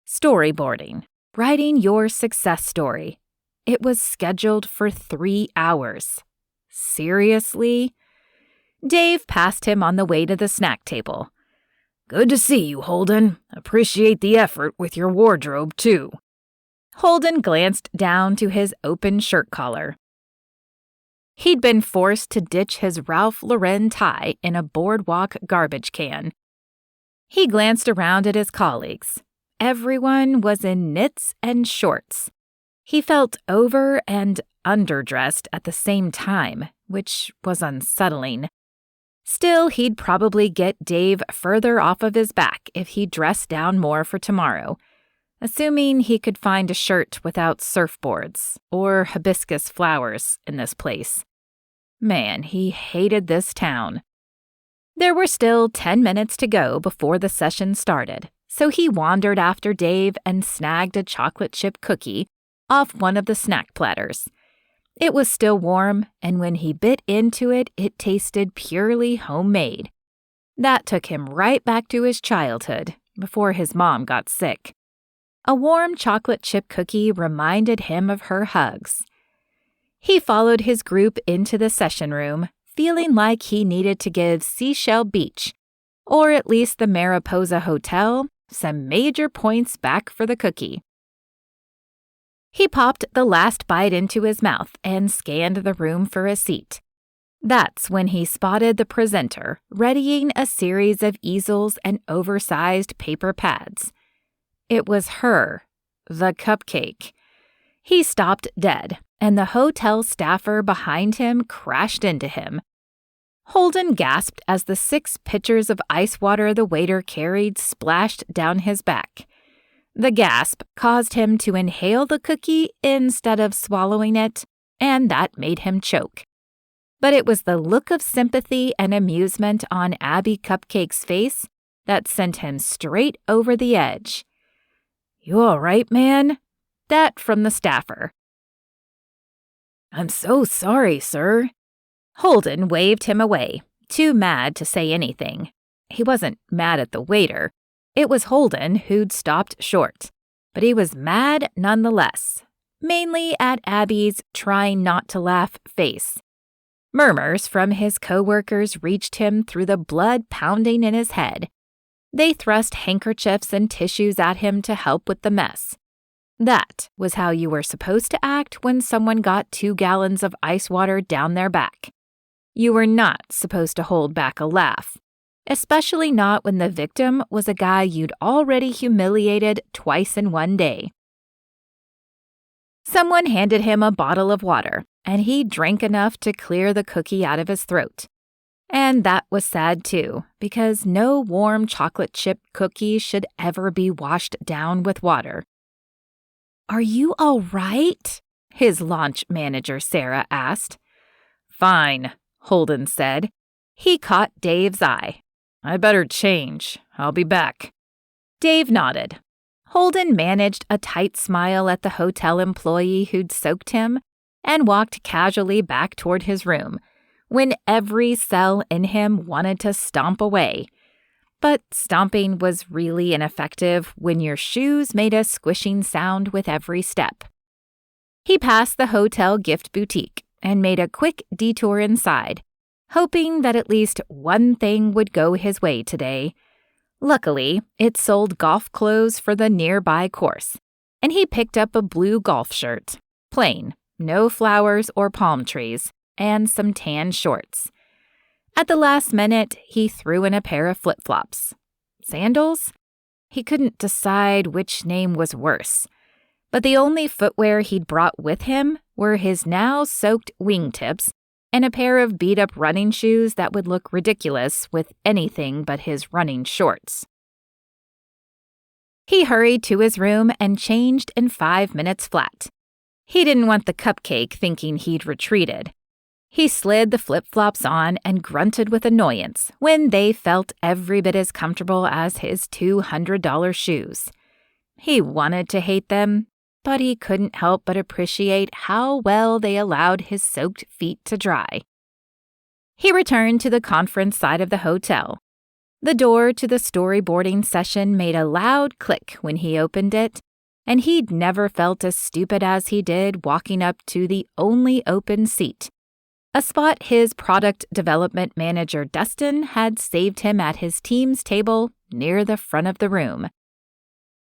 Storyboarding, writing your success story. It was scheduled for 3 hours. Seriously? Dave passed him on the way to the snack table. Good to see you, Holden. Appreciate the effort with your wardrobe, too. Holden glanced down to his open shirt collar. He'd been forced to ditch his Ralph Lauren tie in a Boardwalk garbage can. He glanced around at his colleagues. Everyone was in knits and shorts. He felt over and underdressed at the same time, which was unsettling. Still, he'd probably get Dave further off of his back if he dressed down more for tomorrow, assuming he could find a shirt without surfboards or hibiscus flowers in this place. Man, he hated this town. There were still 10 minutes to go before the session started, so he wandered after Dave and snagged a chocolate chip cookie off one of the snack platters. It was still warm, and when he bit into it, it tasted purely homemade. That took him right back to his childhood, before his mom got sick. A warm chocolate chip cookie reminded him of her hugs. He followed his group into the session room, feeling like he needed to give Seashell Beach, or at least the Mariposa Hotel, some major points back for the cookie. He popped the last bite into his mouth and scanned the room for a seat. That's when he spotted the presenter readying a series of easels and oversized paper pads. It was her, the cupcake. He stopped dead, and the hotel staffer behind him crashed into him. Holden gasped as the 6 pitchers of ice water the waiter carried splashed down his back. The gasp caused him to inhale the cookie instead of swallowing it, and that made him choke. But it was the look of sympathy and amusement on Abbie Cupcake's face that sent him straight over the edge. "You all right, man?" That from the staffer. "I'm so sorry, sir." Holden waved him away, too mad to say anything. He wasn't mad at the waiter. It was Holden who'd stopped short, but he was mad nonetheless, mainly at Abbie's trying not to laugh face. Murmurs from his co-workers reached him through the blood pounding in his head. They thrust handkerchiefs and tissues at him to help with the mess. That was how you were supposed to act when someone got 2 gallons of ice water down their back. You were not supposed to hold back a laugh. Especially not when the victim was a guy you'd already humiliated twice in one day. Someone handed him a bottle of water, and he drank enough to clear the cookie out of his throat. And that was sad too, because no warm chocolate chip cookie should ever be washed down with water. "Are you all right?" his launch manager Sarah asked. Fine, Holden said. He caught Dave's eye. I better change. I'll be back. Dave nodded. Holden managed a tight smile at the hotel employee who'd soaked him and walked casually back toward his room when every cell in him wanted to stomp away. But stomping was really ineffective when your shoes made a squishing sound with every step. He passed the hotel gift boutique and made a quick detour inside, hoping that at least one thing would go his way today. Luckily, it sold golf clothes for the nearby course, and he picked up a blue golf shirt, plain, no flowers or palm trees, and some tan shorts. At the last minute, he threw in a pair of flip-flops. Sandals? He couldn't decide which name was worse, but the only footwear he'd brought with him were his now soaked wingtips and a pair of beat-up running shoes that would look ridiculous with anything but his running shorts. He hurried to his room and changed in 5 minutes flat. He didn't want the cupcake thinking he'd retreated. He slid the flip-flops on and grunted with annoyance when they felt every bit as comfortable as his $200 shoes. He wanted to hate them, but he couldn't help but appreciate how well they allowed his soaked feet to dry. He returned to the conference side of the hotel. The door to the storyboarding session made a loud click when he opened it, and he'd never felt as stupid as he did walking up to the only open seat, a spot his product development manager Dustin had saved him at his team's table near the front of the room.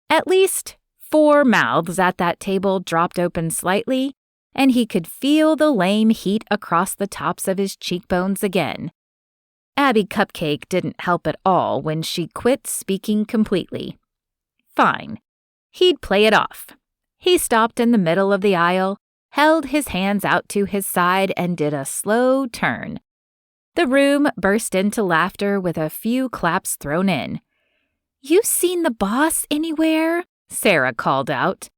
At least 4 mouths at that table dropped open slightly, and he could feel the lame heat across the tops of his cheekbones again. Abbie Cupcake didn't help at all when she quit speaking completely. Fine. He'd play it off. He stopped in the middle of the aisle, held his hands out to his side, and did a slow turn. The room burst into laughter with a few claps thrown in. "You seen the boss anywhere?" Sarah called out.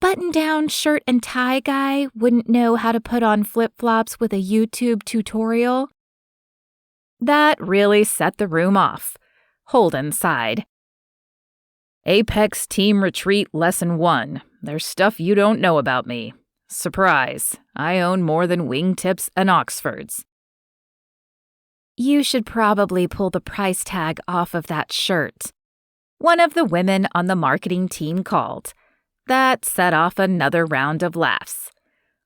"Button-down shirt and tie guy wouldn't know how to put on flip-flops with a YouTube tutorial." That really set the room off. Holden sighed. Apex Team Retreat Lesson 1. There's stuff you don't know about me. Surprise, I own more than wingtips and Oxfords. "You should probably pull the price tag off of that shirt," one of the women on the marketing team called. That set off another round of laughs.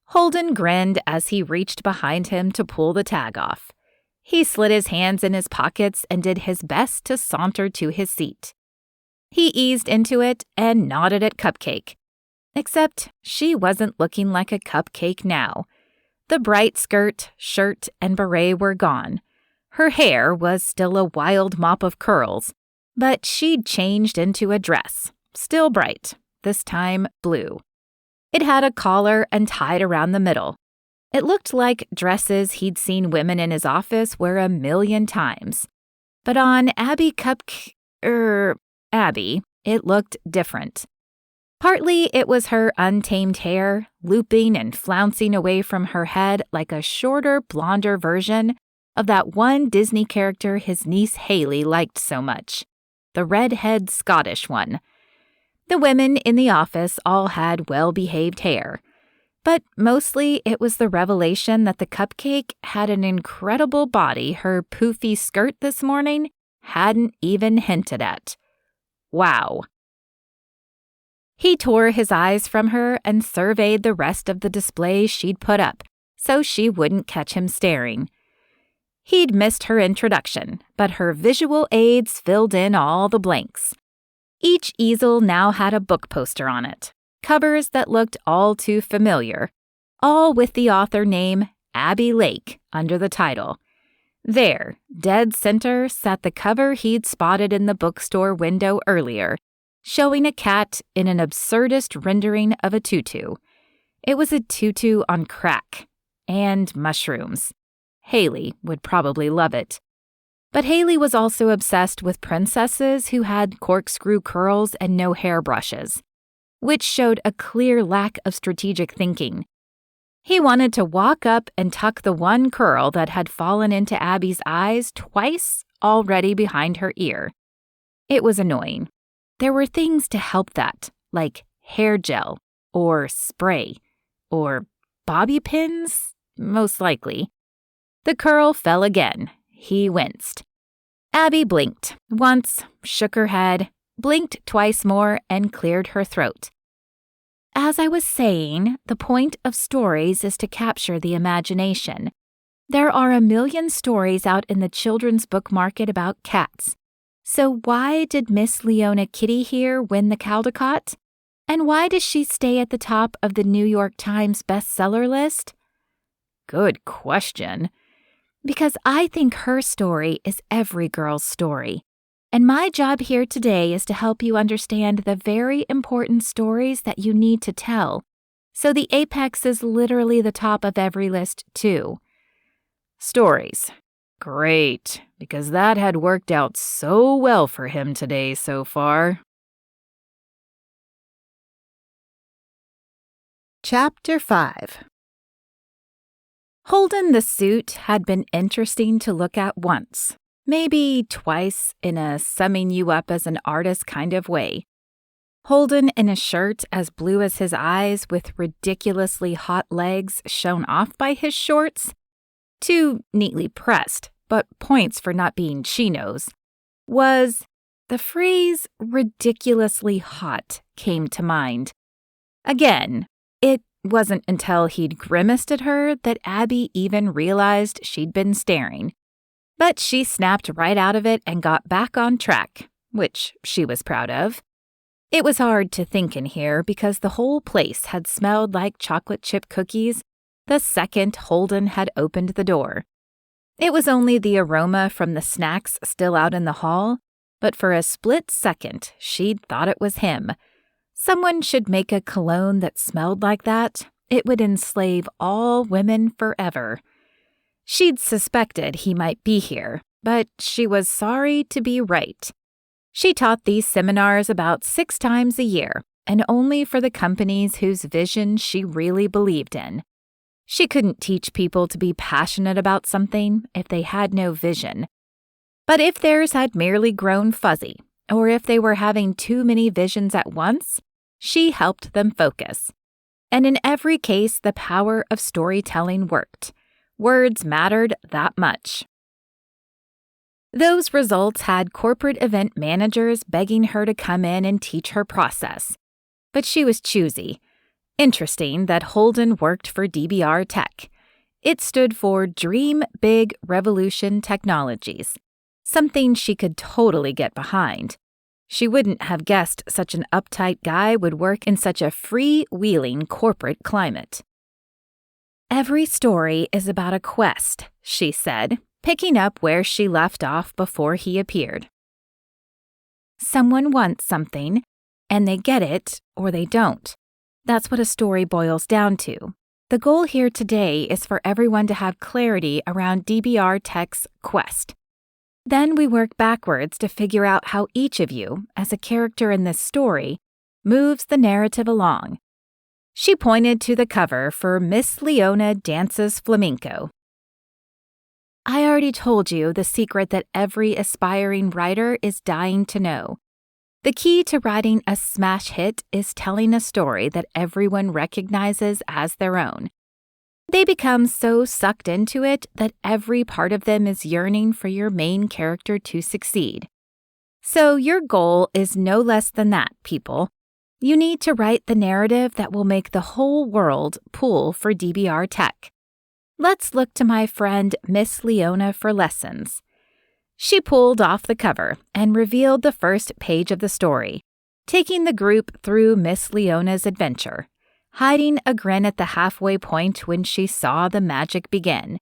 Holden grinned as he reached behind him to pull the tag off. He slid his hands in his pockets and did his best to saunter to his seat. He eased into it and nodded at Cupcake. Except she wasn't looking like a cupcake now. The bright skirt, shirt, and beret were gone. Her hair was still a wild mop of curls, but she'd changed into a dress, still bright, this time blue. It had a collar and tied around the middle. It looked like dresses he'd seen women in his office wear a million times. But on Abbie, it looked different. Partly it was her untamed hair, looping and flouncing away from her head like a shorter, blonder version of that one Disney character his niece Haley liked so much, the redhead Scottish one. The women in the office all had well-behaved hair, but mostly it was the revelation that the cupcake had an incredible body her poofy skirt this morning hadn't even hinted at. Wow. He tore his eyes from her and surveyed the rest of the display she'd put up, so she wouldn't catch him staring. He'd missed her introduction, but her visual aids filled in all the blanks. Each easel now had a book poster on it, covers that looked all too familiar, all with the author name Abbie Lake under the title. There, dead center, sat the cover he'd spotted in the bookstore window earlier, showing a cat in an absurdist rendering of a tutu. It was a tutu on crack and mushrooms. Haley would probably love it. But Haley was also obsessed with princesses who had corkscrew curls and no hairbrushes, which showed a clear lack of strategic thinking, He wanted to walk up and tuck the one curl that had fallen into Abbie's eyes twice already behind her ear. It was annoying. There were things to help that, like hair gel, or spray, or bobby pins, most likely. The curl fell again. He winced. Abbie blinked once, shook her head, blinked twice more, and cleared her throat. As I was saying, the point of stories is to capture the imagination. There are a million stories out in the children's book market about cats. So why did Miss Leona Kitty here win the Caldecott? And why does she stay at the top of the New York Times bestseller list? Good question. Because I think her story is every girl's story. And my job here today is to help you understand the very important stories that you need to tell. So the apex is literally the top of every list, too. Stories. Great, because that had worked out so well for him today so far. Chapter 5. Holden the suit had been interesting to look at once. Maybe twice in a summing you up as an artist kind of way. Holden in a shirt as blue as his eyes with ridiculously hot legs shown off by his shorts. Too neatly pressed, but points for not being chinos. Was the phrase ridiculously hot came to mind. Again, it wasn't until he'd grimaced at her that Abbie even realized she'd been staring. But she snapped right out of it and got back on track, which she was proud of. It was hard to think in here because the whole place had smelled like chocolate chip cookies the second Holden had opened the door. It was only the aroma from the snacks still out in the hall, but for a split second she'd thought it was him. Someone should make a cologne that smelled like that. It would enslave all women forever. She'd suspected he might be here, but she was sorry to be right. She taught these seminars about 6 times a year, and only for the companies whose vision she really believed in. She couldn't teach people to be passionate about something if they had no vision. But if theirs had merely grown fuzzy, or if they were having too many visions at once, she helped them focus. And in every case, the power of storytelling worked. Words mattered that much. Those results had corporate event managers begging her to come in and teach her process. But she was choosy. Interesting that Holden worked for DBR Tech. It stood for Dream Big Revolution Technologies, something she could totally get behind. She wouldn't have guessed such an uptight guy would work in such a free-wheeling corporate climate. Every story is about a quest, she said, picking up where she left off before he appeared. Someone wants something, and they get it or they don't. That's what a story boils down to. The goal here today is for everyone to have clarity around DBR Tech's quest. Then we work backwards to figure out how each of you, as a character in this story, moves the narrative along. She pointed to the cover for Miss Leona Dances Flamenco. I already told you the secret that every aspiring writer is dying to know. The key to writing a smash hit is telling a story that everyone recognizes as their own. They become so sucked into it that every part of them is yearning for your main character to succeed. So your goal is no less than that, people. You need to write the narrative that will make the whole world pull for DBR Tech. Let's look to my friend Miss Leona for lessons. She pulled off the cover and revealed the first page of the story, taking the group through Miss Leona's adventure, hiding a grin at the halfway point when she saw the magic begin.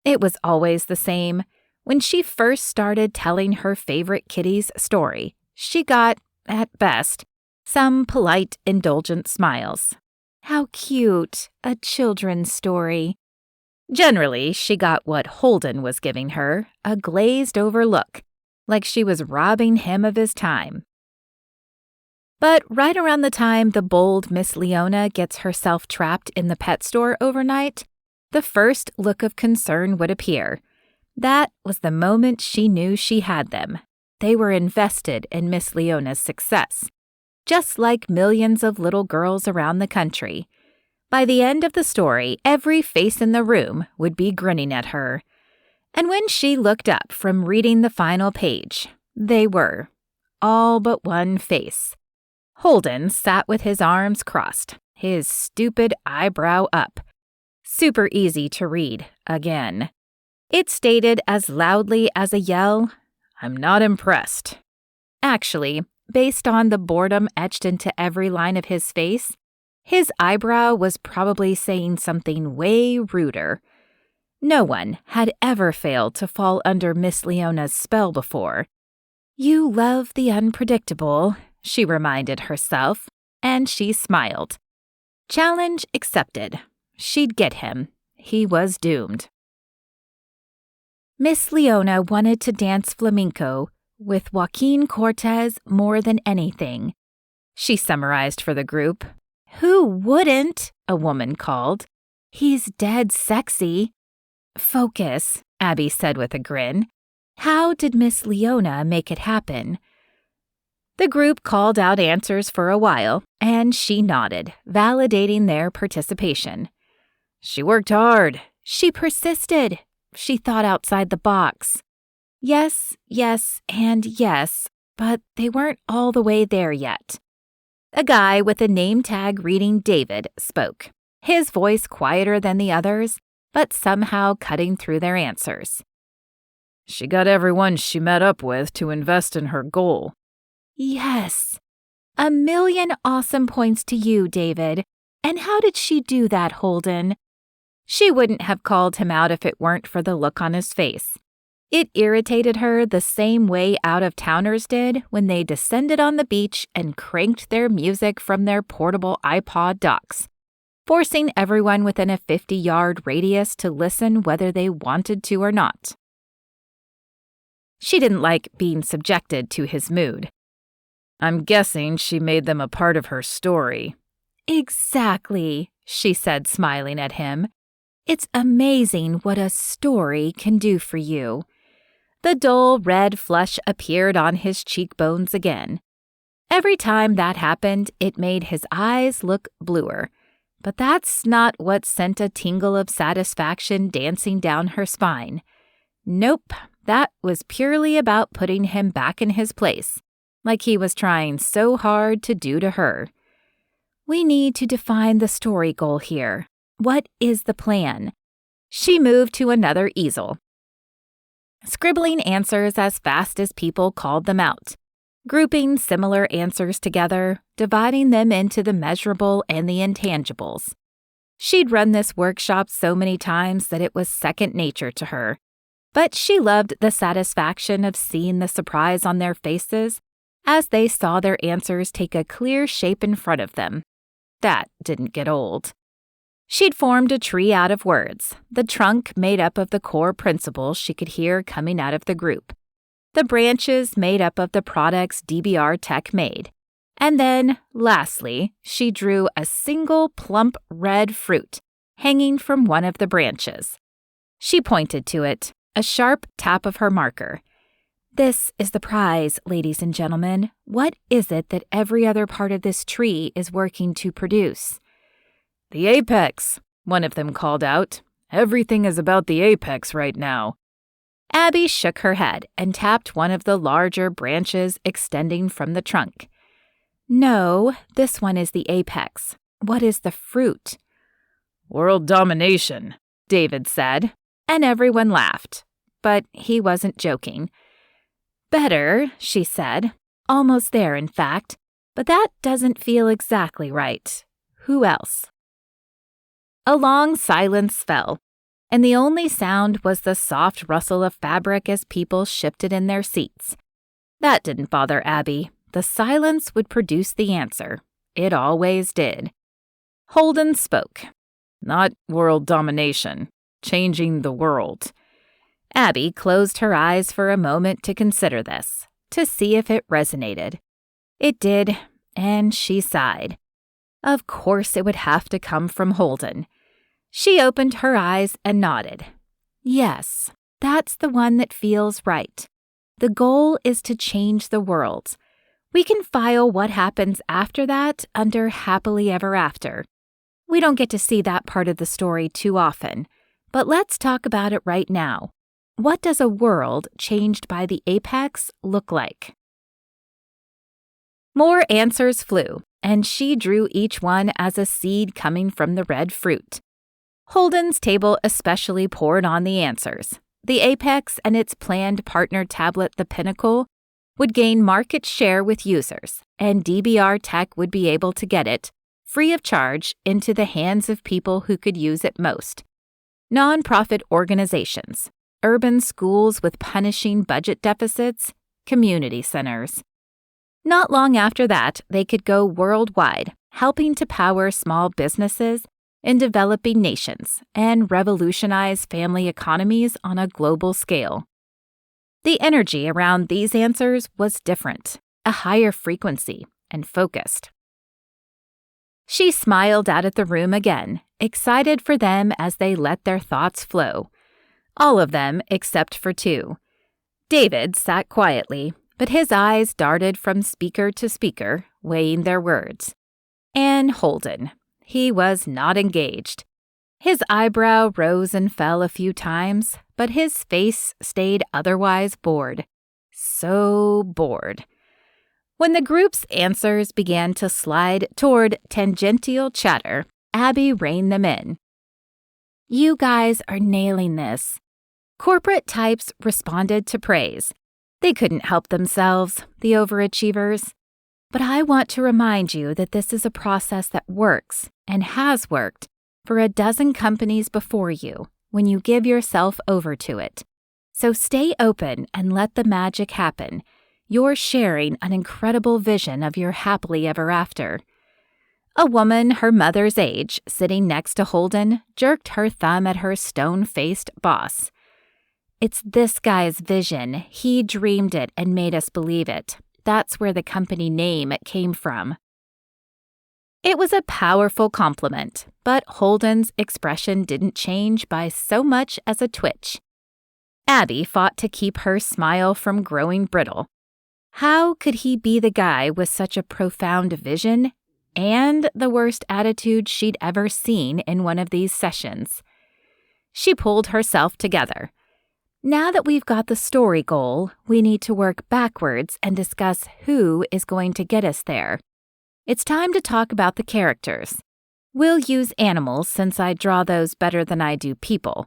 It was always the same. When she first started telling her favorite kitty's story, she got, at best, some polite, indulgent smiles. How cute, a children's story. Generally, she got what Holden was giving her, a glazed-over look, like she was robbing him of his time. But right around the time the bold Miss Leona gets herself trapped in the pet store overnight, the first look of concern would appear. That was the moment she knew she had them. They were invested in Miss Leona's success, just like millions of little girls around the country. By the end of the story, every face in the room would be grinning at her. And when she looked up from reading the final page, they were, all but one face. Holden sat with his arms crossed, his stupid eyebrow up. Super easy to read, again. It stated as loudly as a yell, "I'm not impressed." Actually, based on the boredom etched into every line of his face, his eyebrow was probably saying something way ruder. No one had ever failed to fall under Miss Leona's spell before. "You love the unpredictable," she reminded herself, and she smiled. Challenge accepted. She'd get him. He was doomed. Miss Leona wanted to dance flamenco with Joaquin Cortez more than anything. She summarized for the group. "Who wouldn't?" a woman called. "He's dead sexy." "Focus," Abbie said with a grin. "How did Miss Leona make it happen?" The group called out answers for a while, and she nodded, validating their participation. "She worked hard." "She persisted." She thought outside the box. Yes, and yes, but they weren't all the way there yet. A guy with a name tag reading David spoke, his voice quieter than the others, but somehow cutting through their answers. "She got everyone she met up with to invest in her goal." Yes. 1,000,000 awesome points to you, David. And how did she do that, Holden? She wouldn't have called him out if it weren't for the look on his face. It irritated her the same way out-of-towners did when they descended on the beach and cranked their music from their portable iPod docks, forcing everyone within a 50-yard radius to listen whether they wanted to or not. She didn't like being subjected to his mood. "I'm guessing she made them a part of her story." "Exactly," she said, smiling at him. "It's amazing what a story can do for you." The dull red flush appeared on his cheekbones again. Every time that happened, it made his eyes look bluer. But that's not what sent a tingle of satisfaction dancing down her spine. Nope, that was purely about putting him back in his place, like he was trying so hard to do to her. We need to define the story goal here. What is the plan? She moved to another easel, scribbling answers as fast as people called them out, grouping similar answers together, dividing them into the measurable and the intangibles. She'd run this workshop so many times that it was second nature to her, but she loved the satisfaction of seeing the surprise on their faces as they saw their answers take a clear shape in front of them. That didn't get old. She'd formed a tree out of words, the trunk made up of the core principles she could hear coming out of the group, the branches made up of the products DBR Tech made, and then, lastly, she drew a single plump red fruit hanging from one of the branches. She pointed to it, a sharp tap of her marker. "This is the prize, ladies and gentlemen. What is it that every other part of this tree is working to produce?" "The apex," one of them called out. "Everything is about the apex right now." Abbie shook her head and tapped one of the larger branches extending from the trunk. "No, this one is the apex. What is the fruit?" "World domination," David said, and everyone laughed. But he wasn't joking. "Better," she said. "Almost there, in fact. But that doesn't feel exactly right. Who else?" A long silence fell, and the only sound was the soft rustle of fabric as people shifted in their seats. That didn't bother Abbie. The silence would produce the answer. It always did. Holden spoke. "Not world domination. Changing the world." Abbie closed her eyes for a moment to consider this, to see if it resonated. It did, and she sighed. Of course it would have to come from Holden. She opened her eyes and nodded. Yes, that's the one that feels right. The goal is to change the world. We can file what happens after that under happily ever after. We don't get to see that part of the story too often, but let's talk about it right now. What does a world changed by the apex look like? More answers flew, and she drew each one as a seed coming from the red fruit. Holden's table especially poured on the answers. The apex and its planned partner tablet, the Pinnacle, would gain market share with users, and DBR Tech would be able to get it, free of charge, into the hands of people who could use it most. Nonprofit organizations, urban schools with punishing budget deficits, community centers. Not long after that, they could go worldwide, helping to power small businesses in developing nations and revolutionize family economies on a global scale. The energy around these answers was different, a higher frequency, and focused. She smiled out at the room again, excited for them as they let their thoughts flow. All of them except for two. David sat quietly, but his eyes darted from speaker to speaker, weighing their words. And Holden. He was not engaged. His eyebrow rose and fell a few times, but his face stayed otherwise bored. So bored. When the group's answers began to slide toward tangential chatter, Abbie reined them in. You guys are nailing this. Corporate types responded to praise. They couldn't help themselves, the overachievers. But I want to remind you that this is a process that works and has worked for a dozen companies before you when you give yourself over to it. So stay open and let the magic happen. You're sharing an incredible vision of your happily ever after. A woman her mother's age, sitting next to Holden, jerked her thumb at her stone-faced boss. It's this guy's vision. He dreamed it and made us believe it. That's where the company name came from. It was a powerful compliment, but Holden's expression didn't change by so much as a twitch. Abbie fought to keep her smile from growing brittle. How could he be the guy with such a profound vision and the worst attitude she'd ever seen in one of these sessions? She pulled herself together. Now that we've got the story goal, we need to work backwards and discuss who is going to get us there. It's time to talk about the characters. We'll use animals since I draw those better than I do people.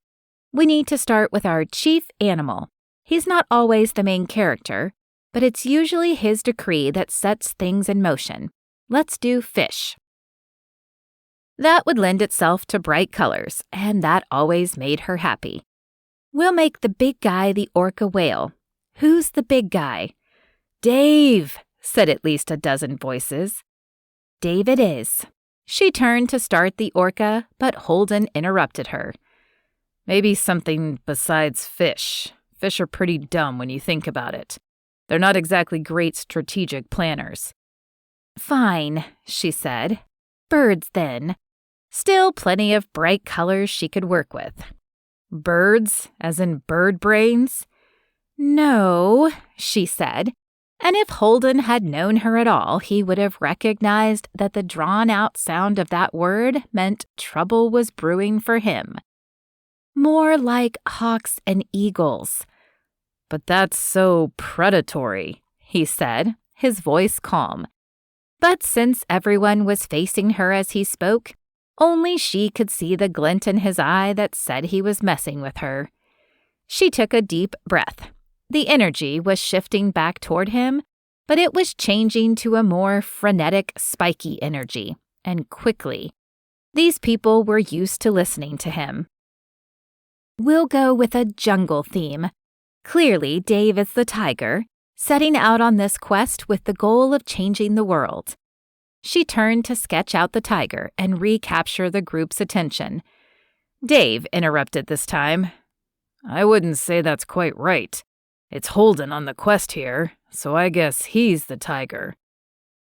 We need to start with our chief animal. He's not always the main character, but it's usually his decree that sets things in motion. Let's do fish. That would lend itself to bright colors, and that always made her happy. We'll make the big guy the orca whale. Who's the big guy? Dave, said at least a dozen voices. Dave it is. She turned to start the orca, but Holden interrupted her. Maybe something besides fish. Fish are pretty dumb when you think about it. They're not exactly great strategic planners. Fine, she said. Birds, then. Still plenty of bright colors she could work with. Birds, as in bird brains? No, she said, and if Holden had known her at all, he would have recognized that the drawn-out sound of that word meant trouble was brewing for him. More like hawks and eagles. But that's so predatory, he said, his voice calm. But since everyone was facing her as he spoke, only she could see the glint in his eye that said he was messing with her. She took a deep breath. The energy was shifting back toward him, but it was changing to a more frenetic, spiky energy, and quickly. These people were used to listening to him. We'll go with a jungle theme. Clearly, Dave is the tiger, setting out on this quest with the goal of changing the world. She turned to sketch out the tiger and recapture the group's attention. Dave interrupted this time. I wouldn't say that's quite right. It's Holden on the quest here, so I guess he's the tiger.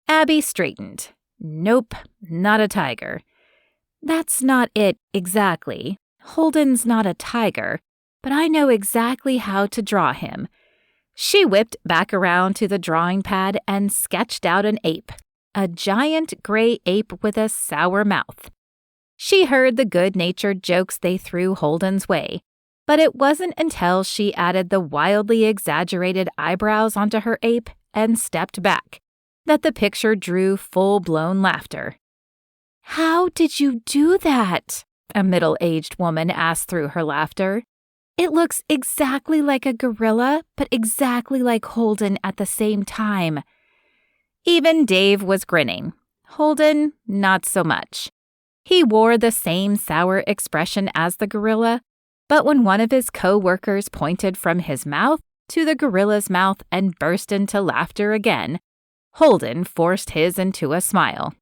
Abbie straightened. Nope, not a tiger. That's not it exactly. Holden's not a tiger, but I know exactly how to draw him. She whipped back around to the drawing pad and sketched out an ape, a giant gray ape with a sour mouth. She heard the good-natured jokes they threw Holden's way, but it wasn't until she added the wildly exaggerated eyebrows onto her ape and stepped back that the picture drew full-blown laughter. "How did you do that?" a middle-aged woman asked through her laughter. "It looks exactly like a gorilla, but exactly like Holden at the same time." Even Dave was grinning. Holden, not so much. He wore the same sour expression as the gorilla, but when one of his co-workers pointed from his mouth to the gorilla's mouth and burst into laughter again, Holden forced his into a smile.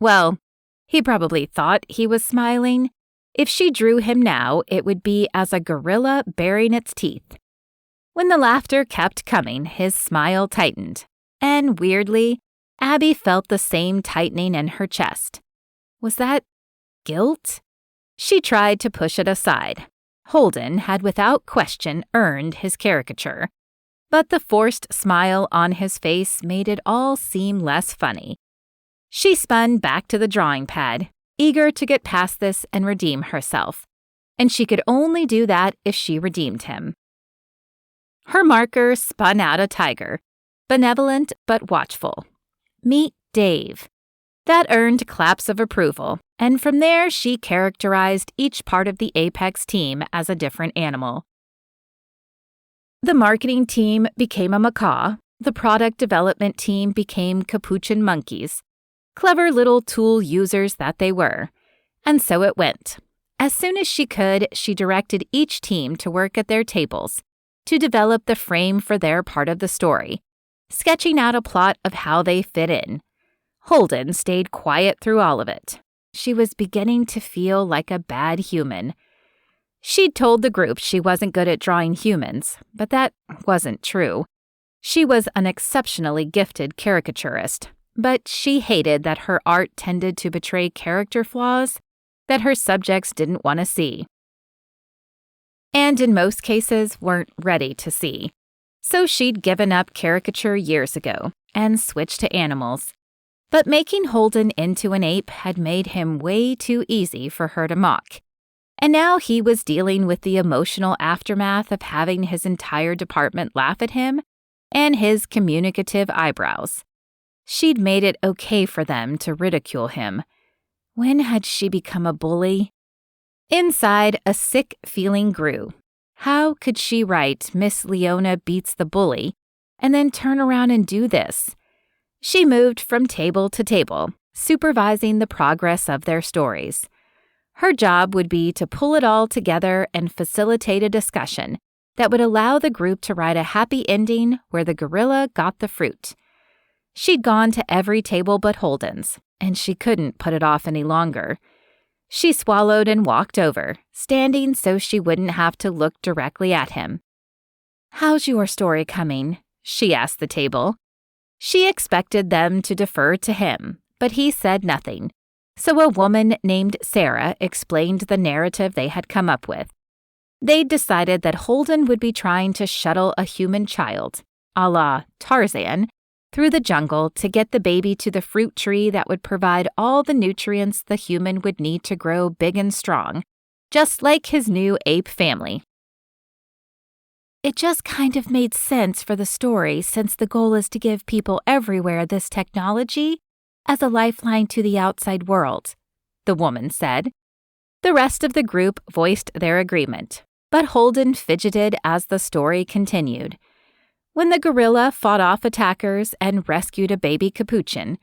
Well, he probably thought he was smiling. If she drew him now, it would be as a gorilla baring its teeth. When the laughter kept coming, his smile tightened. And weirdly, Abbie felt the same tightening in her chest. Was that guilt? She tried to push it aside. Holden had without question earned his caricature. But the forced smile on his face made it all seem less funny. She spun back to the drawing pad, eager to get past this and redeem herself. And she could only do that if she redeemed him. Her marker spun out a tiger, benevolent but watchful. Meet Dave. That earned claps of approval, and from there she characterized each part of the Apex team as a different animal. The marketing team became a macaw, the product development team became capuchin monkeys, clever little tool users that they were. And so it went. As soon as she could, she directed each team to work at their tables, to develop the frame for their part of the story, sketching out a plot of how they fit in. Holden stayed quiet through all of it. She was beginning to feel like a bad human. She'd told the group she wasn't good at drawing humans, but that wasn't true. She was an exceptionally gifted caricaturist, but she hated that her art tended to betray character flaws that her subjects didn't want to see. And in most cases, weren't ready to see. So she'd given up caricature years ago and switched to animals. But making Holden into an ape had made him way too easy for her to mock. And now he was dealing with the emotional aftermath of having his entire department laugh at him and his communicative eyebrows. She'd made it okay for them to ridicule him. When had she become a bully? Inside, a sick feeling grew. How could she write Miss Leona beats the bully and then turn around and do this? She moved from table to table, supervising the progress of their stories. Her job would be to pull it all together and facilitate a discussion that would allow the group to write a happy ending where the gorilla got the fruit. She'd gone to every table but Holden's, and she couldn't put it off any longer. She swallowed and walked over, standing so she wouldn't have to look directly at him. "How's your story coming?" she asked the table. She expected them to defer to him, but he said nothing. So a woman named Sarah explained the narrative they had come up with. They'd decided that Holden would be trying to shuttle a human child, a la Tarzan, through the jungle to get the baby to the fruit tree that would provide all the nutrients the human would need to grow big and strong, just like his new ape family. It just kind of made sense for the story since the goal is to give people everywhere this technology as a lifeline to the outside world, the woman said. The rest of the group voiced their agreement, but Holden fidgeted as the story continued. When the gorilla fought off attackers and rescued a baby capuchin,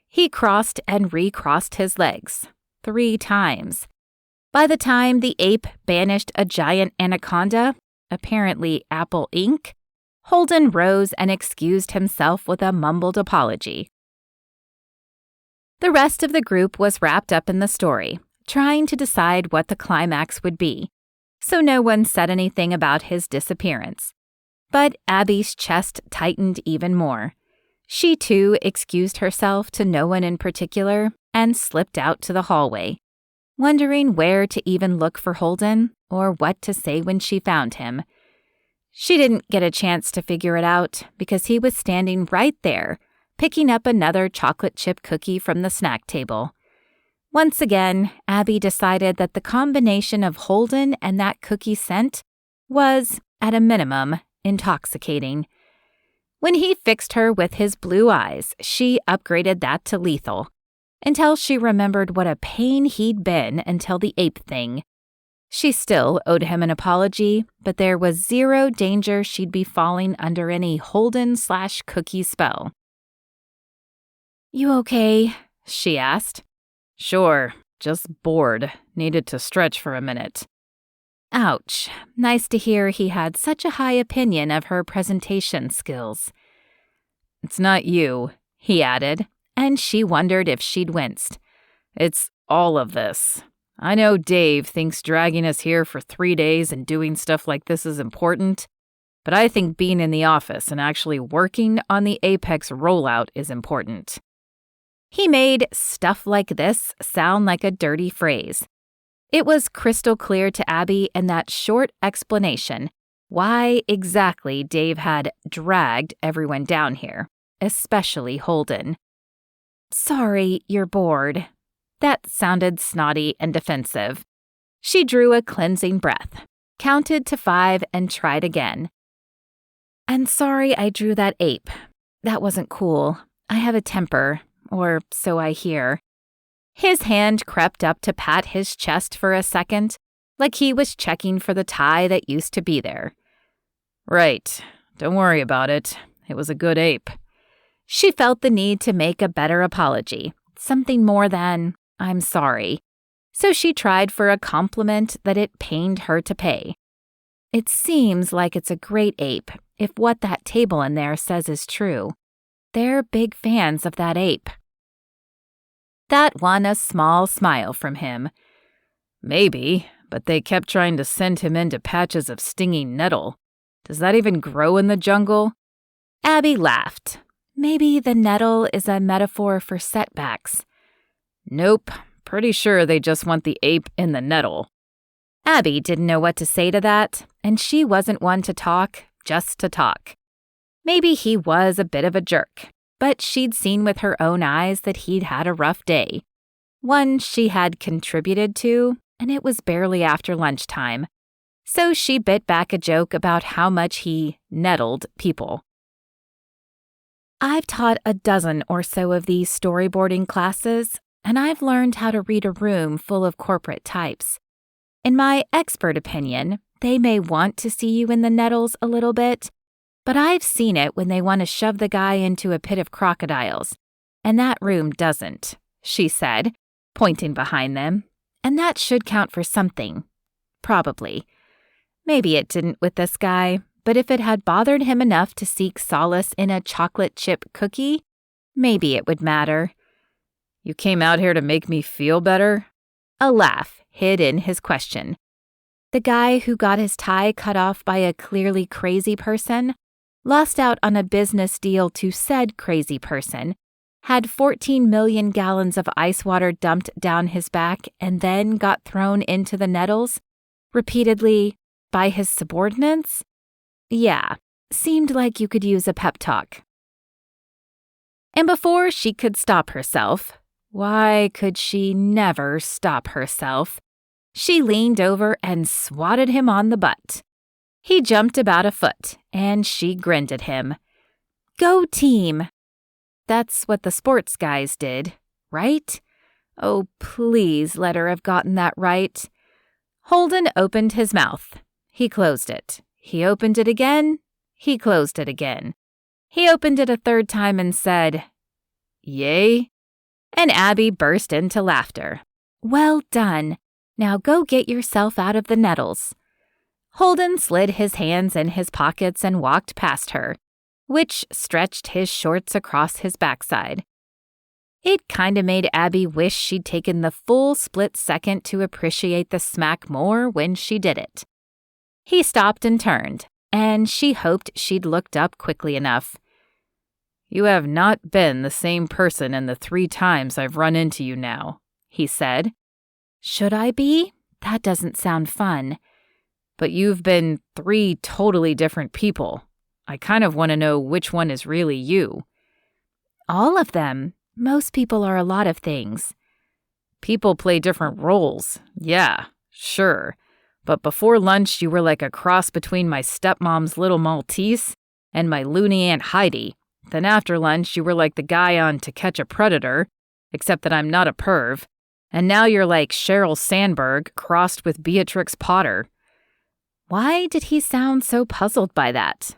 he crossed and recrossed his legs 3 times. By the time the ape banished a giant anaconda, apparently apple ink, Holden rose and excused himself with a mumbled apology. The rest of the group was wrapped up in the story, trying to decide what the climax would be, so no one said anything about his disappearance. But Abbie's chest tightened even more. She too excused herself to no one in particular and slipped out to the hallway, wondering where to even look for Holden or what to say when she found him. She didn't get a chance to figure it out because he was standing right there, picking up another chocolate chip cookie from the snack table. Once again, Abbie decided that the combination of Holden and that cookie scent was, at a minimum, intoxicating. When he fixed her with his blue eyes, she upgraded that to lethal, until she remembered what a pain he'd been until the ape thing. She still owed him an apology, but there was zero danger she'd be falling under any Holden/cookie spell. "You okay?" she asked. Sure, just bored. Needed to stretch for a minute. Ouch. Nice to hear he had such a high opinion of her presentation skills. It's not you, he added, and she wondered if she'd winced. It's all of this. I know Dave thinks dragging us here for 3 days and doing stuff like this is important, but I think being in the office and actually working on the Apex rollout is important. He made stuff like this sound like a dirty phrase. It was crystal clear to Abbie in that short explanation why exactly Dave had dragged everyone down here, especially Holden. "Sorry, you're bored." That sounded snotty and defensive. She drew a cleansing breath, counted to 5, and tried again. "And sorry I drew that ape. That wasn't cool. I have a temper, or so I hear." His hand crept up to pat his chest for a second, like he was checking for the tie that used to be there. "Right. Don't worry about it. It was a good ape." She felt the need to make a better apology, something more than, "I'm sorry." So she tried for a compliment that it pained her to pay. "It seems like it's a great ape, if what that table in there says is true. They're big fans of that ape." That won a small smile from him. "Maybe, but they kept trying to send him into patches of stinging nettle. Does that even grow in the jungle?" Abbie laughed. Maybe the nettle is a metaphor for setbacks. "Nope. Pretty sure they just want the ape in the nettle." Abbie didn't know what to say to that, and she wasn't one to talk, just to talk. Maybe he was a bit of a jerk, but she'd seen with her own eyes that he'd had a rough day. One she had contributed to, and it was barely after lunchtime. So she bit back a joke about how much he nettled people. "I've taught a dozen or so of these storyboarding classes, and I've learned how to read a room full of corporate types. In my expert opinion, they may want to see you in the nettles a little bit, but I've seen it when they want to shove the guy into a pit of crocodiles, and that room doesn't," she said, pointing behind them, "and that should count for something. Probably. Maybe it didn't with this guy, but if it had bothered him enough to seek solace in a chocolate chip cookie, maybe it would matter." "You came out here to make me feel better?" A laugh hid in his question. The guy who got his tie cut off by a clearly crazy person, lost out on a business deal to said crazy person, had 14 million gallons of ice water dumped down his back, and then got thrown into the nettles, repeatedly, by his subordinates? Yeah, seemed like you could use a pep talk. And before she could stop herself, why could she never stop herself? She leaned over and swatted him on the butt. He jumped about a foot, and she grinned at him. "Go team!" That's what the sports guys did, right? Oh, please let her have gotten that right. Holden opened his mouth. He closed it. He opened it again. He closed it again. He opened it a third time and said, "Yay?" And Abbie burst into laughter. "Well done. Now go get yourself out of the nettles." Holden slid his hands in his pockets and walked past her, which stretched his shorts across his backside. It kinda made Abbie wish she'd taken the full split second to appreciate the smack more when she did it. He stopped and turned, and she hoped she'd looked up quickly enough. You have not been the same person in the 3 times I've run into you now," he said. Should I be? That doesn't sound fun. But you've been 3 totally different people. I kind of want to know which one is really you. All of them. Most people are a lot of things. People play different roles. Yeah, sure. But before lunch, you were like a cross between my stepmom's little Maltese and my loony Aunt Heidi. Then after lunch, you were like the guy on To Catch a Predator, except that I'm not a perv. And now you're like Sheryl Sandberg crossed with Beatrix Potter. Why did he sound so puzzled by that?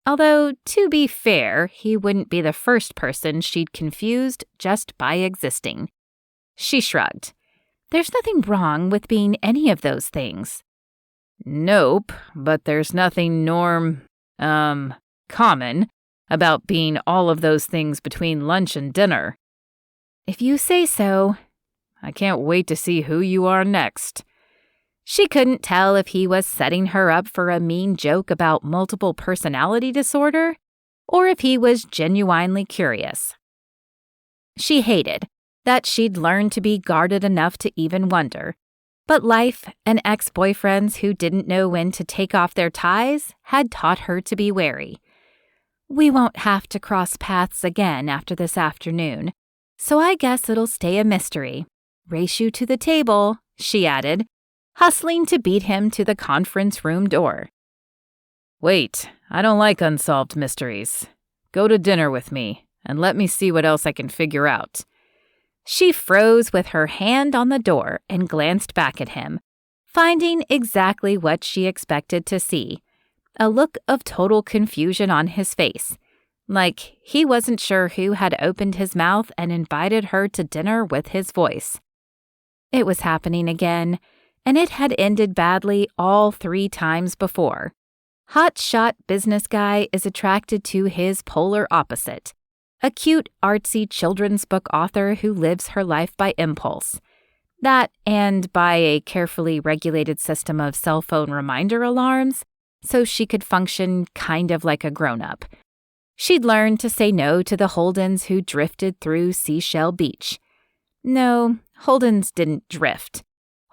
Although, to be fair, he wouldn't be the first person she'd confused just by existing. She shrugged. There's nothing wrong with being any of those things. Nope, but there's nothing common about being all of those things between lunch and dinner. If you say so. I can't wait to see who you are next. She couldn't tell if he was setting her up for a mean joke about multiple personality disorder, or if he was genuinely curious. She hated that she'd learned to be guarded enough to even wonder, but life and ex-boyfriends who didn't know when to take off their ties had taught her to be wary. We won't have to cross paths again after this afternoon, so I guess it'll stay a mystery. Race you to the table, she added, hustling to beat him to the conference room door. Wait, I don't like unsolved mysteries. Go to dinner with me, and let me see what else I can figure out. She froze with her hand on the door and glanced back at him, finding exactly what she expected to see, a look of total confusion on his face, like he wasn't sure who had opened his mouth and invited her to dinner with his voice. It was happening again, and it had ended badly all 3 times before. Hotshot business guy is attracted to his polar opposite, a cute, artsy children's book author who lives her life by impulse. That and by a carefully regulated system of cell phone reminder alarms, so she could function kind of like a grown-up. She'd learned to say no to the Holdens who drifted through Seashell Beach. No, Holdens didn't drift.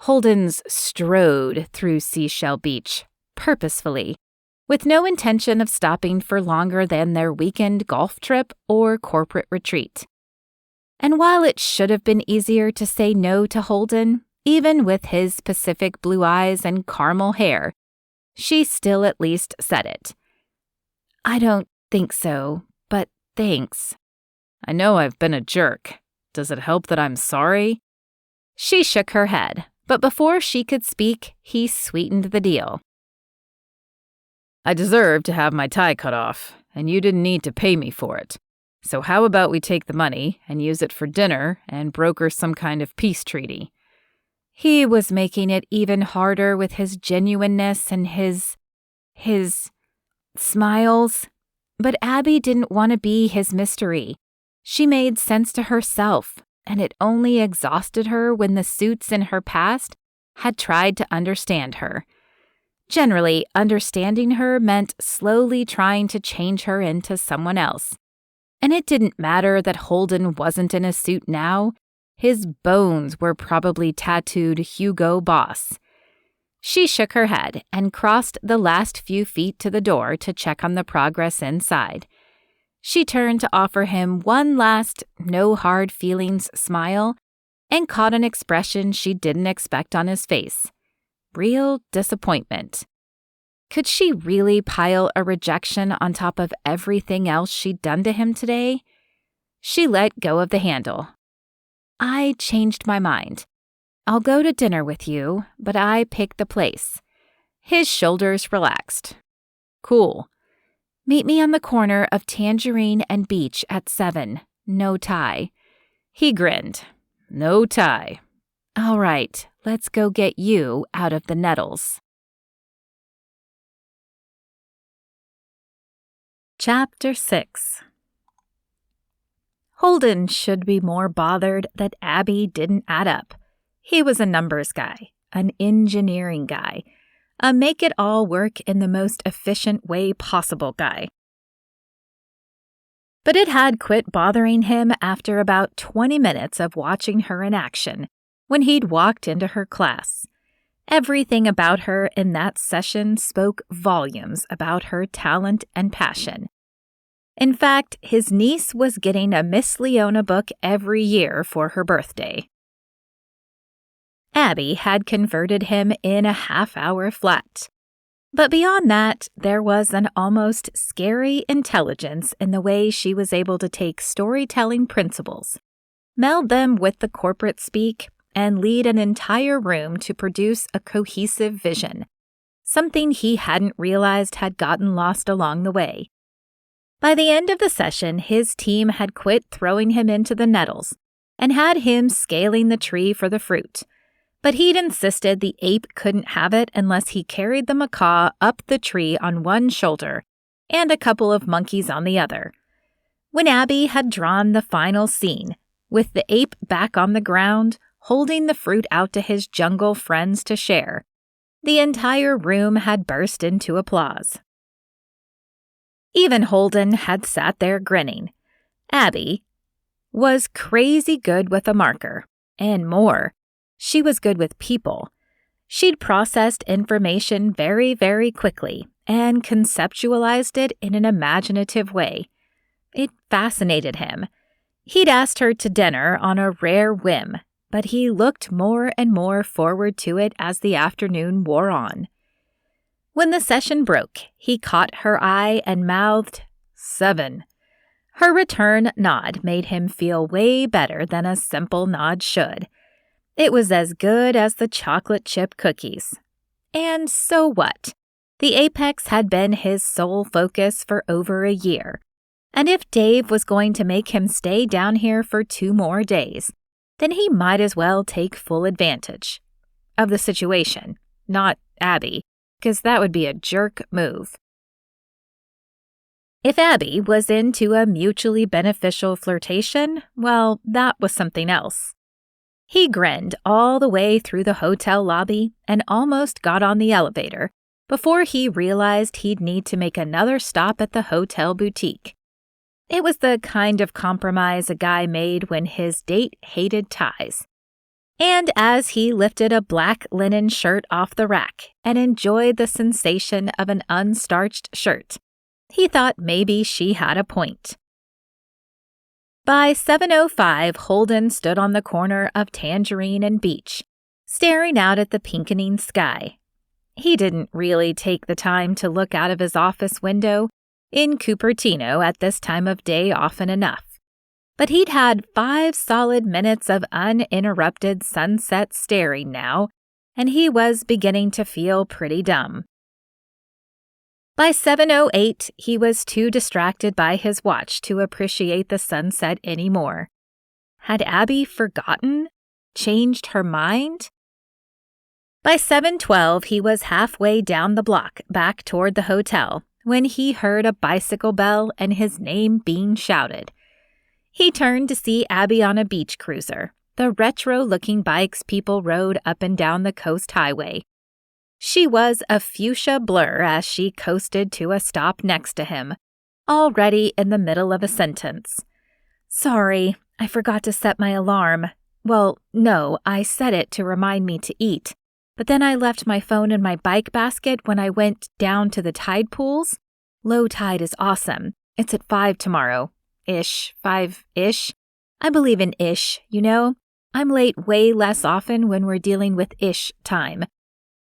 Holdens strode through Seashell Beach, purposefully, with no intention of stopping for longer than their weekend golf trip or corporate retreat. And while it should have been easier to say no to Holden, even with his Pacific blue eyes and caramel hair, she still at least said it. I don't think so, but thanks. I know I've been a jerk. Does it help that I'm sorry? She shook her head, but before she could speak, he sweetened the deal. I deserve to have my tie cut off, and you didn't need to pay me for it. So how about we take the money and use it for dinner and broker some kind of peace treaty? He was making it even harder with his genuineness and his smiles. But Abbie didn't want to be his mystery. She made sense to herself, and it only exhausted her when the suits in her past had tried to understand her. Generally, understanding her meant slowly trying to change her into someone else. And it didn't matter that Holden wasn't in a suit now. His bones were probably tattooed Hugo Boss. She shook her head and crossed the last few feet to the door to check on the progress inside. She turned to offer him one last no hard feelings smile and caught an expression she didn't expect on his face. Real disappointment. Could she really pile a rejection on top of everything else she'd done to him today? She let go of the handle. I changed my mind. I'll go to dinner with you, but I picked the place. His shoulders relaxed. Cool. Meet me on the corner of Tangerine and Beach at 7. No tie. He grinned. No tie. All right, let's go get you out of the nettles. Chapter 6. Holden should be more bothered that Abbie didn't add up. He was a numbers guy, an engineering guy, a make-it-all-work in the most efficient way possible guy. But it had quit bothering him after about 20 minutes of watching her in action when he'd walked into her class. Everything about her in that session spoke volumes about her talent and passion. In fact, his niece was getting a Miss Leona book every year for her birthday. Abbie had converted him in a half-hour flat. But beyond that, there was an almost scary intelligence in the way she was able to take storytelling principles, meld them with the corporate speak, and lead an entire room to produce a cohesive vision, something he hadn't realized had gotten lost along the way. By the end of the session, his team had quit throwing him into the nettles and had him scaling the tree for the fruit. But he'd insisted the ape couldn't have it unless he carried the macaw up the tree on one shoulder and a couple of monkeys on the other. When Abbie had drawn the final scene, with the ape back on the ground, holding the fruit out to his jungle friends to share, the entire room had burst into applause. Even Holden had sat there grinning. Abbie was crazy good with a marker, and more, she was good with people. She'd processed information very, very quickly and conceptualized it in an imaginative way. It fascinated him. He'd asked her to dinner on a rare whim, but he looked more and more forward to it as the afternoon wore on. When the session broke, he caught her eye and mouthed, 7. Her return nod made him feel way better than a simple nod should. It was as good as the chocolate chip cookies. And so what? The apex had been his sole focus for over a year. And if Dave was going to make him stay down here for 2 more days, then he might as well take full advantage of the situation, not Abbie, because that would be a jerk move. If Abbie was into a mutually beneficial flirtation, well, that was something else. He grinned all the way through the hotel lobby and almost got on the elevator before he realized he'd need to make another stop at the hotel boutique. It was the kind of compromise a guy made when his date hated ties. And as he lifted a black linen shirt off the rack and enjoyed the sensation of an unstarched shirt, he thought maybe she had a point. By 7:05, Holden stood on the corner of Tangerine and Beach, staring out at the pinkening sky. He didn't really take the time to look out of his office window in Cupertino at this time of day often enough. But he'd had 5 solid minutes of uninterrupted sunset staring now, and he was beginning to feel pretty dumb. By 7:08, he was too distracted by his watch to appreciate the sunset anymore. Had Abbie forgotten? Changed her mind? By 7:12, he was halfway down the block back toward the hotel when he heard a bicycle bell and his name being shouted. He turned to see Abbie on a beach cruiser, the retro-looking bikes people rode up and down the coast highway. She was a fuchsia blur as she coasted to a stop next to him, already in the middle of a sentence. "Sorry, I forgot to set my alarm. Well, no, I set it to remind me to eat. But then I left my phone in my bike basket when I went down to the tide pools. Low tide is awesome. It's at 5 tomorrow. Ish. 5-ish. I believe in ish, you know? I'm late way less often when we're dealing with ish time.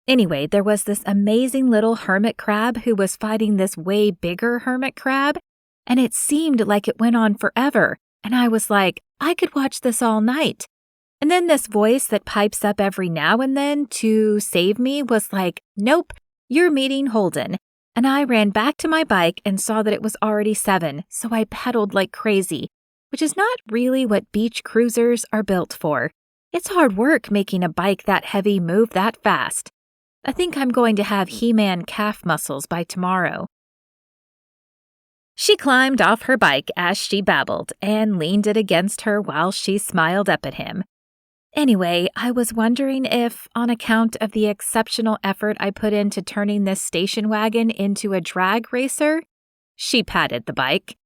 Anyway, there was this amazing little hermit crab who was fighting this way bigger hermit crab, and it seemed like it went on forever, and I was like, I could watch this all night. And then this voice that pipes up every now and then to save me was like, nope, you're meeting Holden. And I ran back to my bike and saw that it was already 7, so I pedaled like crazy, which is not really what beach cruisers are built for. It's hard work making a bike that heavy move that fast. I think I'm going to have He-Man calf muscles by tomorrow. She climbed off her bike as she babbled and leaned it against her while she smiled up at him. Anyway, I was wondering if, on account of the exceptional effort I put into turning this station wagon into a drag racer, she patted the bike,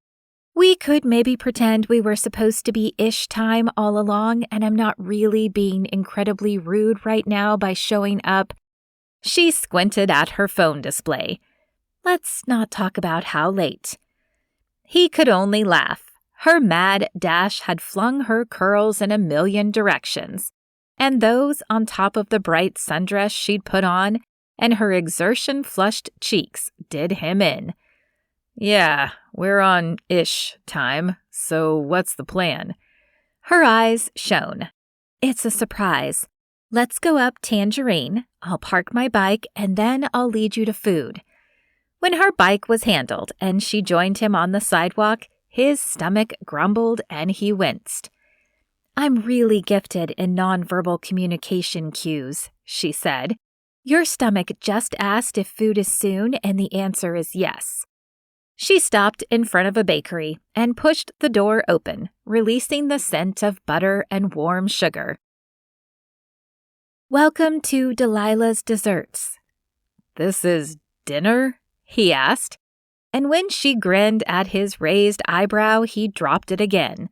We could maybe pretend we were supposed to be ish time all along, and I'm not really being incredibly rude right now by showing up. She squinted at her phone display. Let's not talk about how late. He could only laugh. Her mad dash had flung her curls in a million directions, and those on top of the bright sundress she'd put on and her exertion-flushed cheeks did him in. Yeah, we're on ish time, so what's the plan? Her eyes shone. It's a surprise. Let's go up Tangerine. I'll park my bike, and then I'll lead you to food. When her bike was handled and she joined him on the sidewalk, his stomach grumbled and he winced. I'm really gifted in nonverbal communication cues, she said. Your stomach just asked if food is soon, and the answer is yes. She stopped in front of a bakery and pushed the door open, releasing the scent of butter and warm sugar. Welcome to Delilah's Desserts. This is dinner? He asked, and when she grinned at his raised eyebrow, he dropped it again.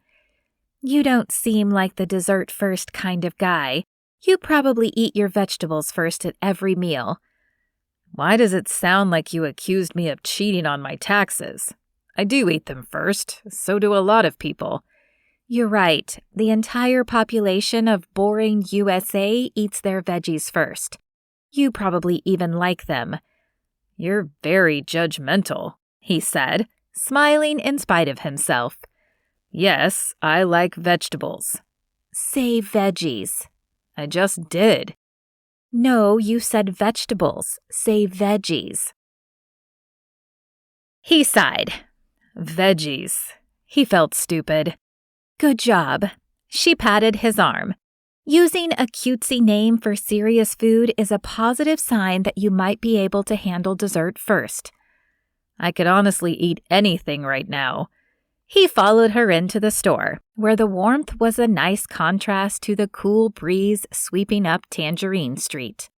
You don't seem like the dessert first kind of guy. You probably eat your vegetables first at every meal. Why does it sound like you accused me of cheating on my taxes? I do eat them first, so do a lot of people. You're right. The entire population of boring USA eats their veggies first. You probably even like them. You're very judgmental, he said, smiling in spite of himself. Yes, I like vegetables. Say veggies. I just did. No, you said vegetables. Say veggies. He sighed. Veggies. He felt stupid. Good job. She patted his arm. Using a cutesy name for serious food is a positive sign that you might be able to handle dessert first. I could honestly eat anything right now. He followed her into the store, where the warmth was a nice contrast to the cool breeze sweeping up Tangerine Street.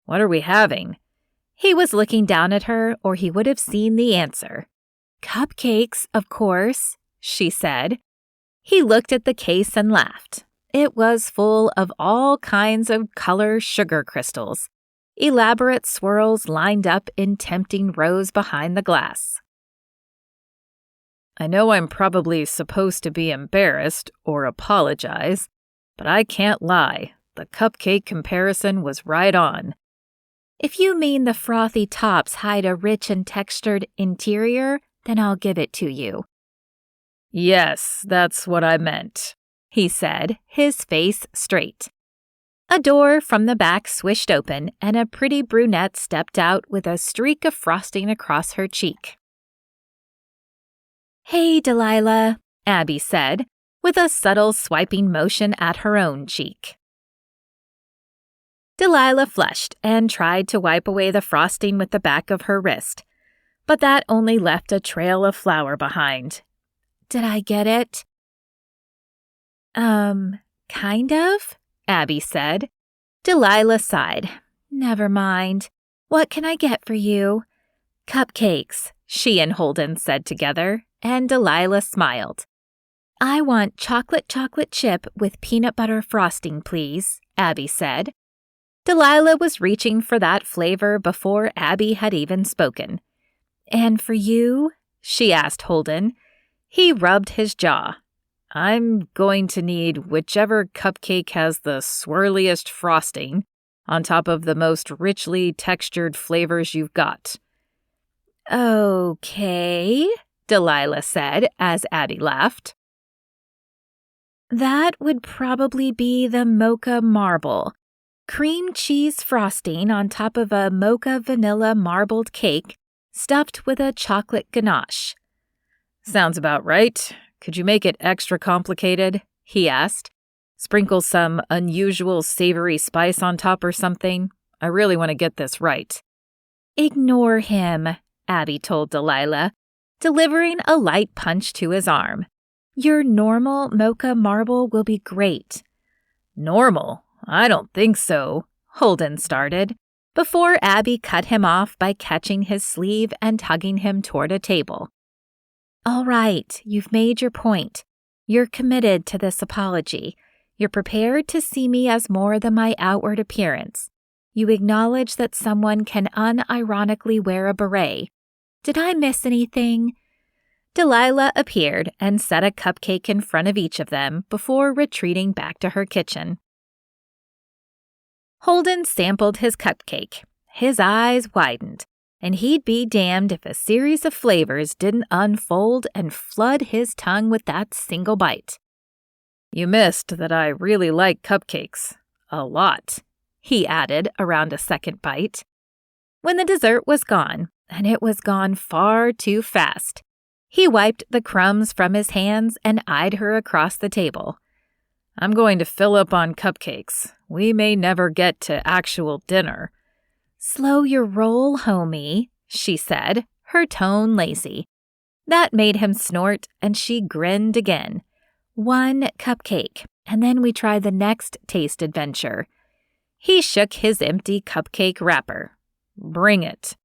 What are we having? He was looking down at her, or he would have seen the answer. Cupcakes, of course, she said. He looked at the case and laughed. It was full of all kinds of color sugar crystals. Elaborate swirls lined up in tempting rows behind the glass. I know I'm probably supposed to be embarrassed or apologize, but I can't lie. The cupcake comparison was right on. If you mean the frothy tops hide a rich and textured interior, then I'll give it to you. Yes, that's what I meant, he said, his face straight. A door from the back swished open, and a pretty brunette stepped out with a streak of frosting across her cheek. Hey, Delilah, Abbie said, with a subtle swiping motion at her own cheek. Delilah flushed and tried to wipe away the frosting with the back of her wrist, but that only left a trail of flour behind. Did I get it? Kind of, Abbie said. Delilah sighed. Never mind. What can I get for you? Cupcakes, she and Holden said together, and Delilah smiled. I want chocolate chip with peanut butter frosting, please, Abbie said. Delilah was reaching for that flavor before Abbie had even spoken. And for you? She asked Holden. He rubbed his jaw. I'm going to need whichever cupcake has the swirliest frosting on top of the most richly textured flavors you've got. Okay, Delilah said as Abbie laughed. That would probably be the mocha marble. Cream cheese frosting on top of a mocha vanilla marbled cake stuffed with a chocolate ganache. Sounds about right. Could you make it extra complicated? He asked. Sprinkle some unusual savory spice on top or something. I really want to get this right. Ignore him, Abbie told Delilah, delivering a light punch to his arm. Your normal mocha marble will be great. Normal? I don't think so, Holden started, before Abbie cut him off by catching his sleeve and tugging him toward a table. All right, you've made your point. You're committed to this apology. You're prepared to see me as more than my outward appearance. You acknowledge that someone can unironically wear a beret. Did I miss anything? Delilah appeared and set a cupcake in front of each of them before retreating back to her kitchen. Holden sampled his cupcake. His eyes widened, and he'd be damned if a series of flavors didn't unfold and flood his tongue with that single bite. You missed that I really like cupcakes. A lot, he added around a second bite. When the dessert was gone, and it was gone far too fast, he wiped the crumbs from his hands and eyed her across the table. I'm going to fill up on cupcakes. We may never get to actual dinner. Slow your roll, homie, she said, her tone lazy. That made him snort, and she grinned again. One cupcake, and then we try the next taste adventure. He shook his empty cupcake wrapper. Bring it.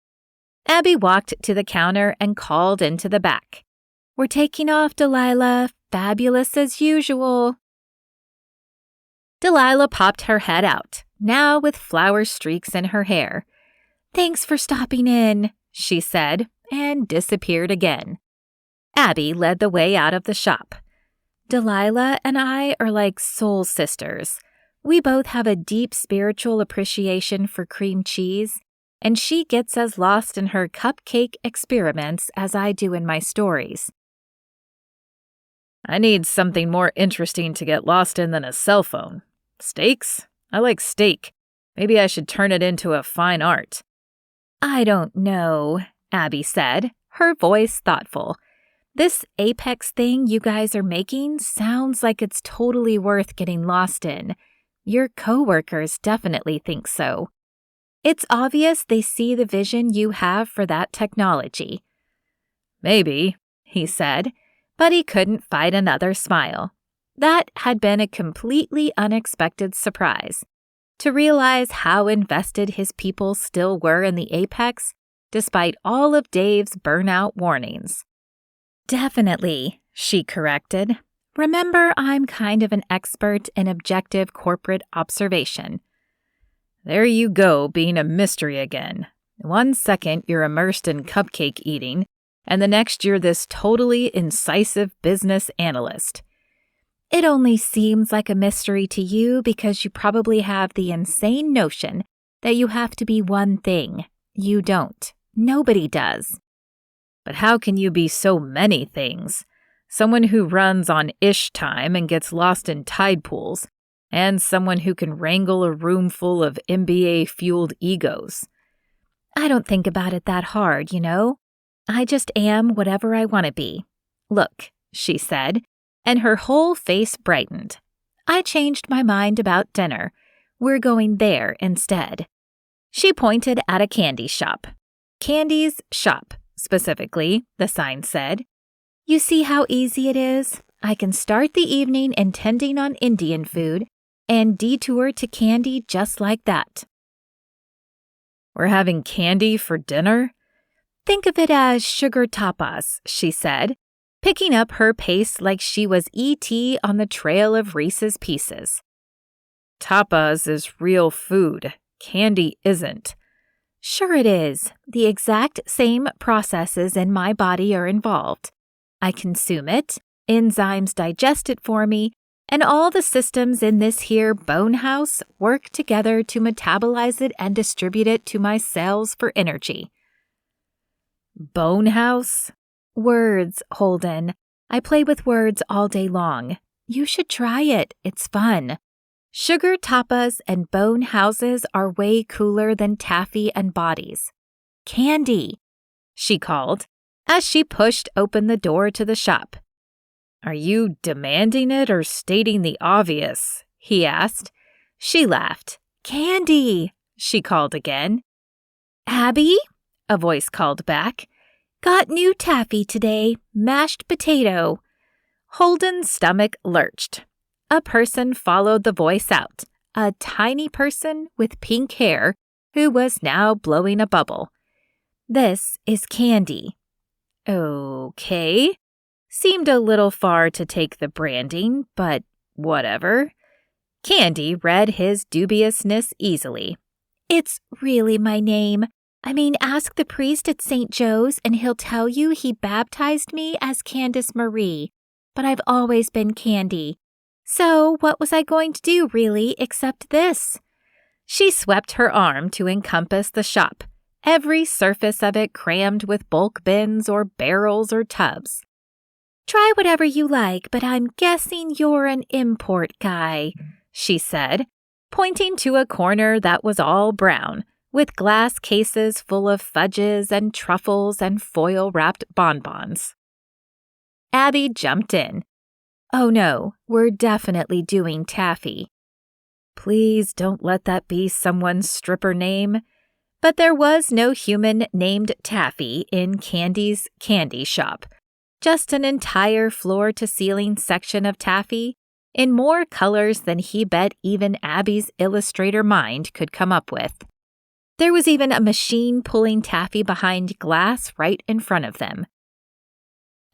Abbie walked to the counter and called into the back. We're taking off, Delilah. Fabulous as usual. Delilah popped her head out, now with flower streaks in her hair. Thanks for stopping in, she said, and disappeared again. Abbie led the way out of the shop. Delilah and I are like soul sisters. We both have a deep spiritual appreciation for cream cheese, and she gets as lost in her cupcake experiments as I do in my stories. I need something more interesting to get lost in than a cell phone. Steaks? I like steak. Maybe I should turn it into a fine art. I don't know, Abbie said, her voice thoughtful. This Apex thing you guys are making sounds like it's totally worth getting lost in. Your coworkers definitely think so. It's obvious they see the vision you have for that technology. Maybe, he said, but he couldn't fight another smile. That had been a completely unexpected surprise. To realize how invested his people still were in the Apex, despite all of Dave's burnout warnings. Definitely, she corrected. Remember, I'm kind of an expert in objective corporate observation. There you go, being a mystery again. 1 second you're immersed in cupcake eating, and the next you're this totally incisive business analyst. It only seems like a mystery to you because you probably have the insane notion that you have to be one thing. You don't. Nobody does. But how can you be so many things? Someone who runs on ish time and gets lost in tide pools, and someone who can wrangle a room full of MBA-fueled egos. I don't think about it that hard, you know? I just am whatever I want to be. Look, she said, and her whole face brightened. I changed my mind about dinner. We're going there instead. She pointed at a candy shop. Candy's shop, specifically, the sign said. You see how easy it is? I can start the evening intending on Indian food and detour to candy just like that. We're having candy for dinner? Think of it as sugar tapas, she said, picking up her pace like she was E.T. on the trail of Reese's Pieces. Tapas is real food. Candy isn't. Sure it is. The exact same processes in my body are involved. I consume it, enzymes digest it for me, and all the systems in this here bone house work together to metabolize it and distribute it to my cells for energy. Bone house? Words, Holden. I play with words all day long. You should try it. It's fun. Sugar tapas and bone houses are way cooler than taffy and bodies. Candy, she called, as she pushed open the door to the shop. Are you demanding it or stating the obvious? He asked. She laughed. Candy, she called again. Abbie, a voice called back. Got new taffy today, mashed potato. Holden's stomach lurched. A person followed the voice out, a tiny person with pink hair who was now blowing a bubble. This is Candy. Okay, Seemed a little far to take the branding, but whatever. Candy read his dubiousness easily. It's really my name. I mean, ask the priest at St. Joe's and he'll tell you he baptized me as Candace Marie, but I've always been Candy. So what was I going to do, really, except this? She swept her arm to encompass the shop, every surface of it crammed with bulk bins or barrels or tubs. Try whatever you like, but I'm guessing you're an import guy, she said, pointing to a corner that was all brown, with glass cases full of fudges and truffles and foil-wrapped bonbons. Abbie jumped in. Oh no, we're definitely doing taffy. Please don't let that be someone's stripper name. But there was no human named Taffy in Candy's candy shop. Just an entire floor-to-ceiling section of taffy, in more colors than he bet even Abbie's illustrator mind could come up with. There was even a machine pulling taffy behind glass right in front of them.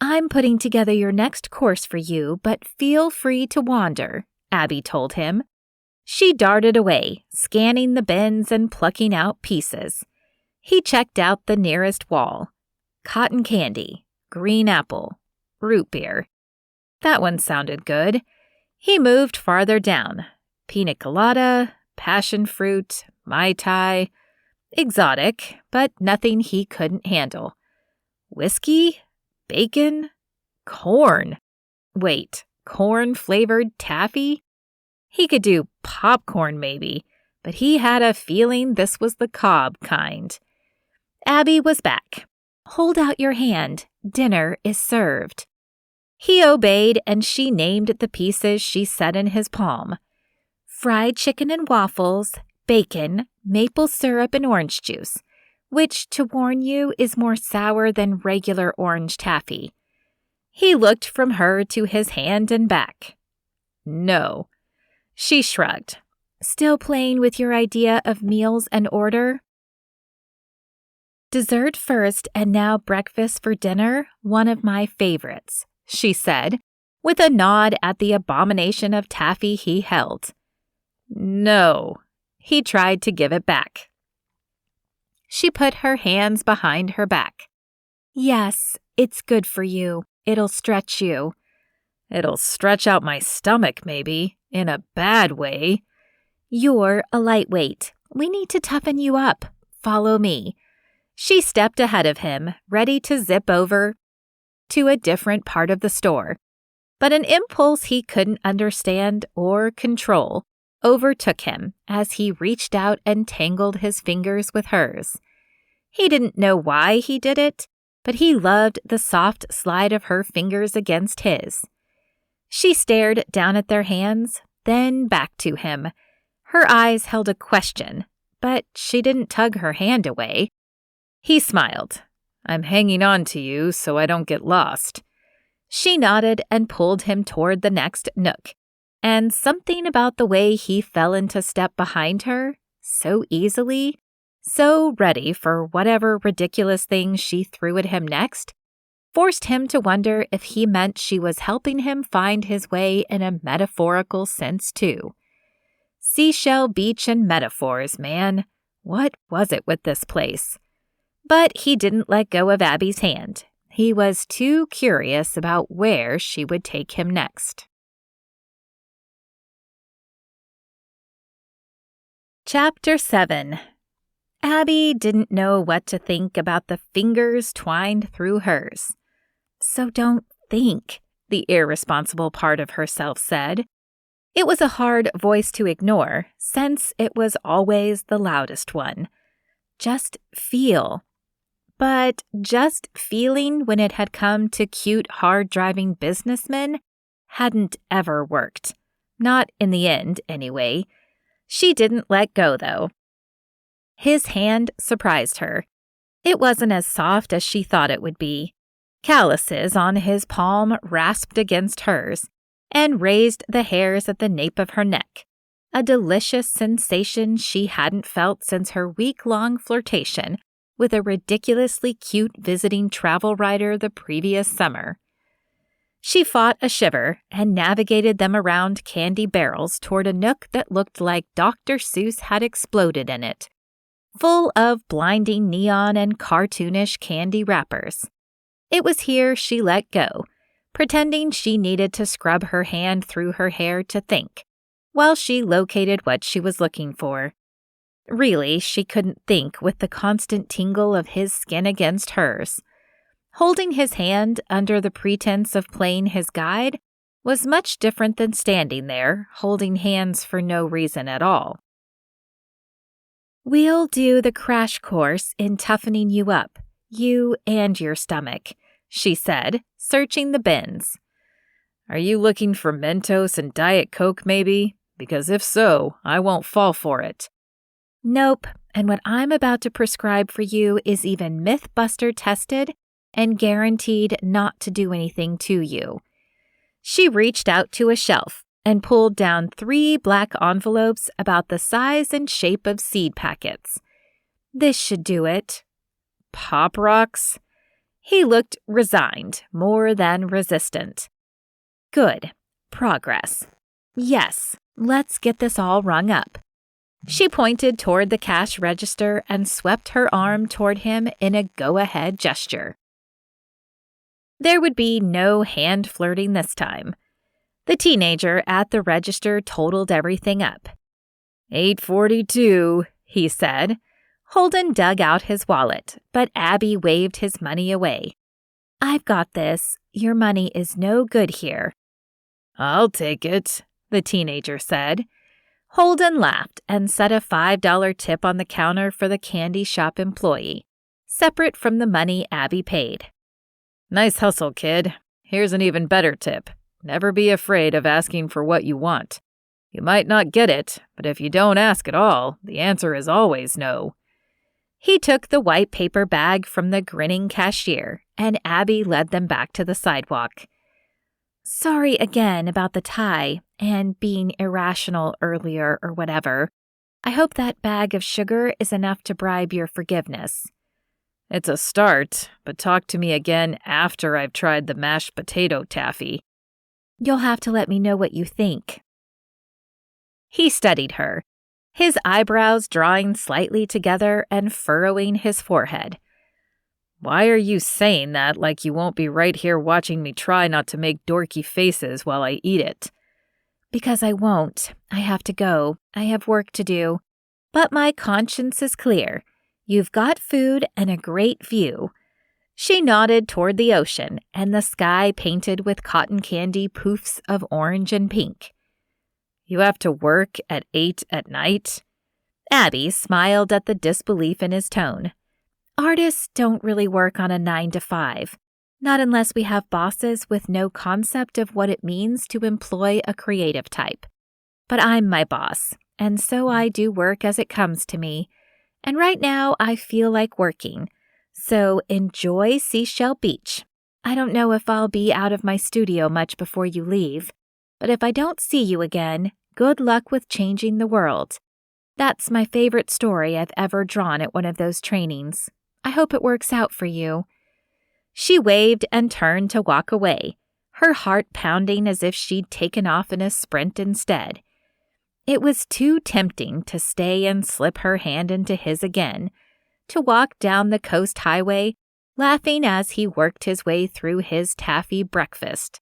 I'm putting together your next course for you, but feel free to wander, Abbie told him. She darted away, scanning the bins and plucking out pieces. He checked out the nearest wall. Cotton candy, green apple, root beer. That one sounded good. He moved farther down. Pina colada, passion fruit, Mai Tai. Exotic, but nothing he couldn't handle. Whiskey? Bacon? Corn. Wait, corn-flavored taffy? He could do popcorn maybe, but he had a feeling this was the cob kind. Abbie was back. Hold out your hand. Dinner is served. He obeyed, and she named the pieces she set in his palm. Fried chicken and waffles, bacon, maple syrup and orange juice, which, to warn you, is more sour than regular orange taffy. He looked from her to his hand and back. No. She shrugged. Still playing with your idea of meals and order? Dessert first and now breakfast for dinner, one of my favorites, she said, with a nod at the abomination of taffy he held. No. He tried to give it back. She put her hands behind her back. Yes, it's good for you. It'll stretch you. It'll stretch out my stomach, maybe, in a bad way. You're a lightweight. We need to toughen you up. Follow me. She stepped ahead of him, ready to zip over to a different part of the store. But an impulse he couldn't understand or control overtook him as he reached out and tangled his fingers with hers. He didn't know why he did it, but he loved the soft slide of her fingers against his. She stared down at their hands, then back to him. Her eyes held a question, but she didn't tug her hand away. He smiled. I'm hanging on to you so I don't get lost. She nodded and pulled him toward the next nook. And something about the way he fell into step behind her, so easily, so ready for whatever ridiculous thing she threw at him next, forced him to wonder if he meant she was helping him find his way in a metaphorical sense too. Seashell Beach and metaphors, man. What was it with this place? But he didn't let go of Abbie's hand. He was too curious about where she would take him next. Chapter 7. Abbie didn't know what to think about the fingers twined through hers. So don't think, the irresponsible part of herself said. It was a hard voice to ignore, since it was always the loudest one. Just feel. But just feeling when it had come to cute, hard-driving businessmen hadn't ever worked. Not in the end, anyway. She didn't let go, though. His hand surprised her. It wasn't as soft as she thought it would be. Calluses on his palm rasped against hers and raised the hairs at the nape of her neck, a delicious sensation she hadn't felt since her week-long flirtation with a ridiculously cute visiting travel writer the previous summer. She fought a shiver and navigated them around candy barrels toward a nook that looked like Dr. Seuss had exploded in it, full of blinding neon and cartoonish candy wrappers. It was here she let go, pretending she needed to scrub her hand through her hair to think, while she located what she was looking for. Really, she couldn't think with the constant tingle of his skin against hers. Holding his hand under the pretense of playing his guide was much different than standing there, holding hands for no reason at all. "We'll do the crash course in toughening you up, you and your stomach," she said, searching the bins. "Are you looking for Mentos and Diet Coke, maybe? Because if so, I won't fall for it." "Nope, and what I'm about to prescribe for you is even Mythbuster tested and guaranteed not to do anything to you." She reached out to a shelf and pulled down 3 black envelopes about the size and shape of seed packets. "This should do it." "Pop Rocks?" He looked resigned, more than resistant. "Good. Progress. Yes, let's get this all rung up." She pointed toward the cash register and swept her arm toward him in a go-ahead gesture. There would be no hand flirting this time. The teenager at the register totaled everything up. $8.42, he said. Holden dug out his wallet, but Abbie waved his money away. "I've got this. Your money is no good here." "I'll take it," the teenager said. Holden laughed and set a $5 tip on the counter for the candy shop employee, separate from the money Abbie paid. "Nice hustle, kid. Here's an even better tip. Never be afraid of asking for what you want. You might not get it, but if you don't ask at all, the answer is always no." He took the white paper bag from the grinning cashier, and Abbie led them back to the sidewalk. "Sorry again about the tie and being irrational earlier or whatever. I hope that bag of sugar is enough to bribe your forgiveness." "It's a start, but talk to me again after I've tried the mashed potato taffy." "You'll have to let me know what you think." He studied her, his eyebrows drawing slightly together and furrowing his forehead. "Why are you saying that like you won't be right here watching me try not to make dorky faces while I eat it?" "Because I won't. I have to go. I have work to do. But my conscience is clear. You've got food and a great view." She nodded toward the ocean and the sky painted with cotton candy poofs of orange and pink. "You have to work at 8 at night?" Abbie smiled at the disbelief in his tone. "Artists don't really work on a 9 to 5, not unless we have bosses with no concept of what it means to employ a creative type. But I'm my boss, and so I do work as it comes to me. And right now I feel like working. So enjoy Seashell Beach. I don't know if I'll be out of my studio much before you leave, but if I don't see you again, good luck with changing the world. That's my favorite story I've ever drawn at one of those trainings. I hope it works out for you." She waved and turned to walk away, her heart pounding as if she'd taken off in a sprint instead. It was too tempting to stay and slip her hand into his again, to walk down the coast highway, laughing as he worked his way through his taffy breakfast.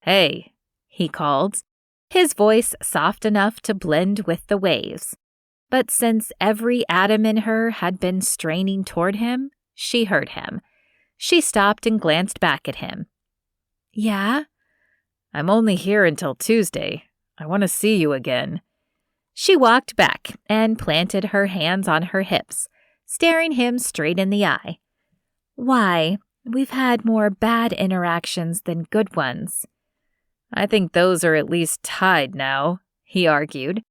"Hey," he called, his voice soft enough to blend with the waves. But since every atom in her had been straining toward him, she heard him. She stopped and glanced back at him. "Yeah?" "I'm only here until Tuesday. I want to see you again." She walked back and planted her hands on her hips, staring him straight in the eye. "Why? We've had more bad interactions than good ones." "I think those are at least tied now," he argued.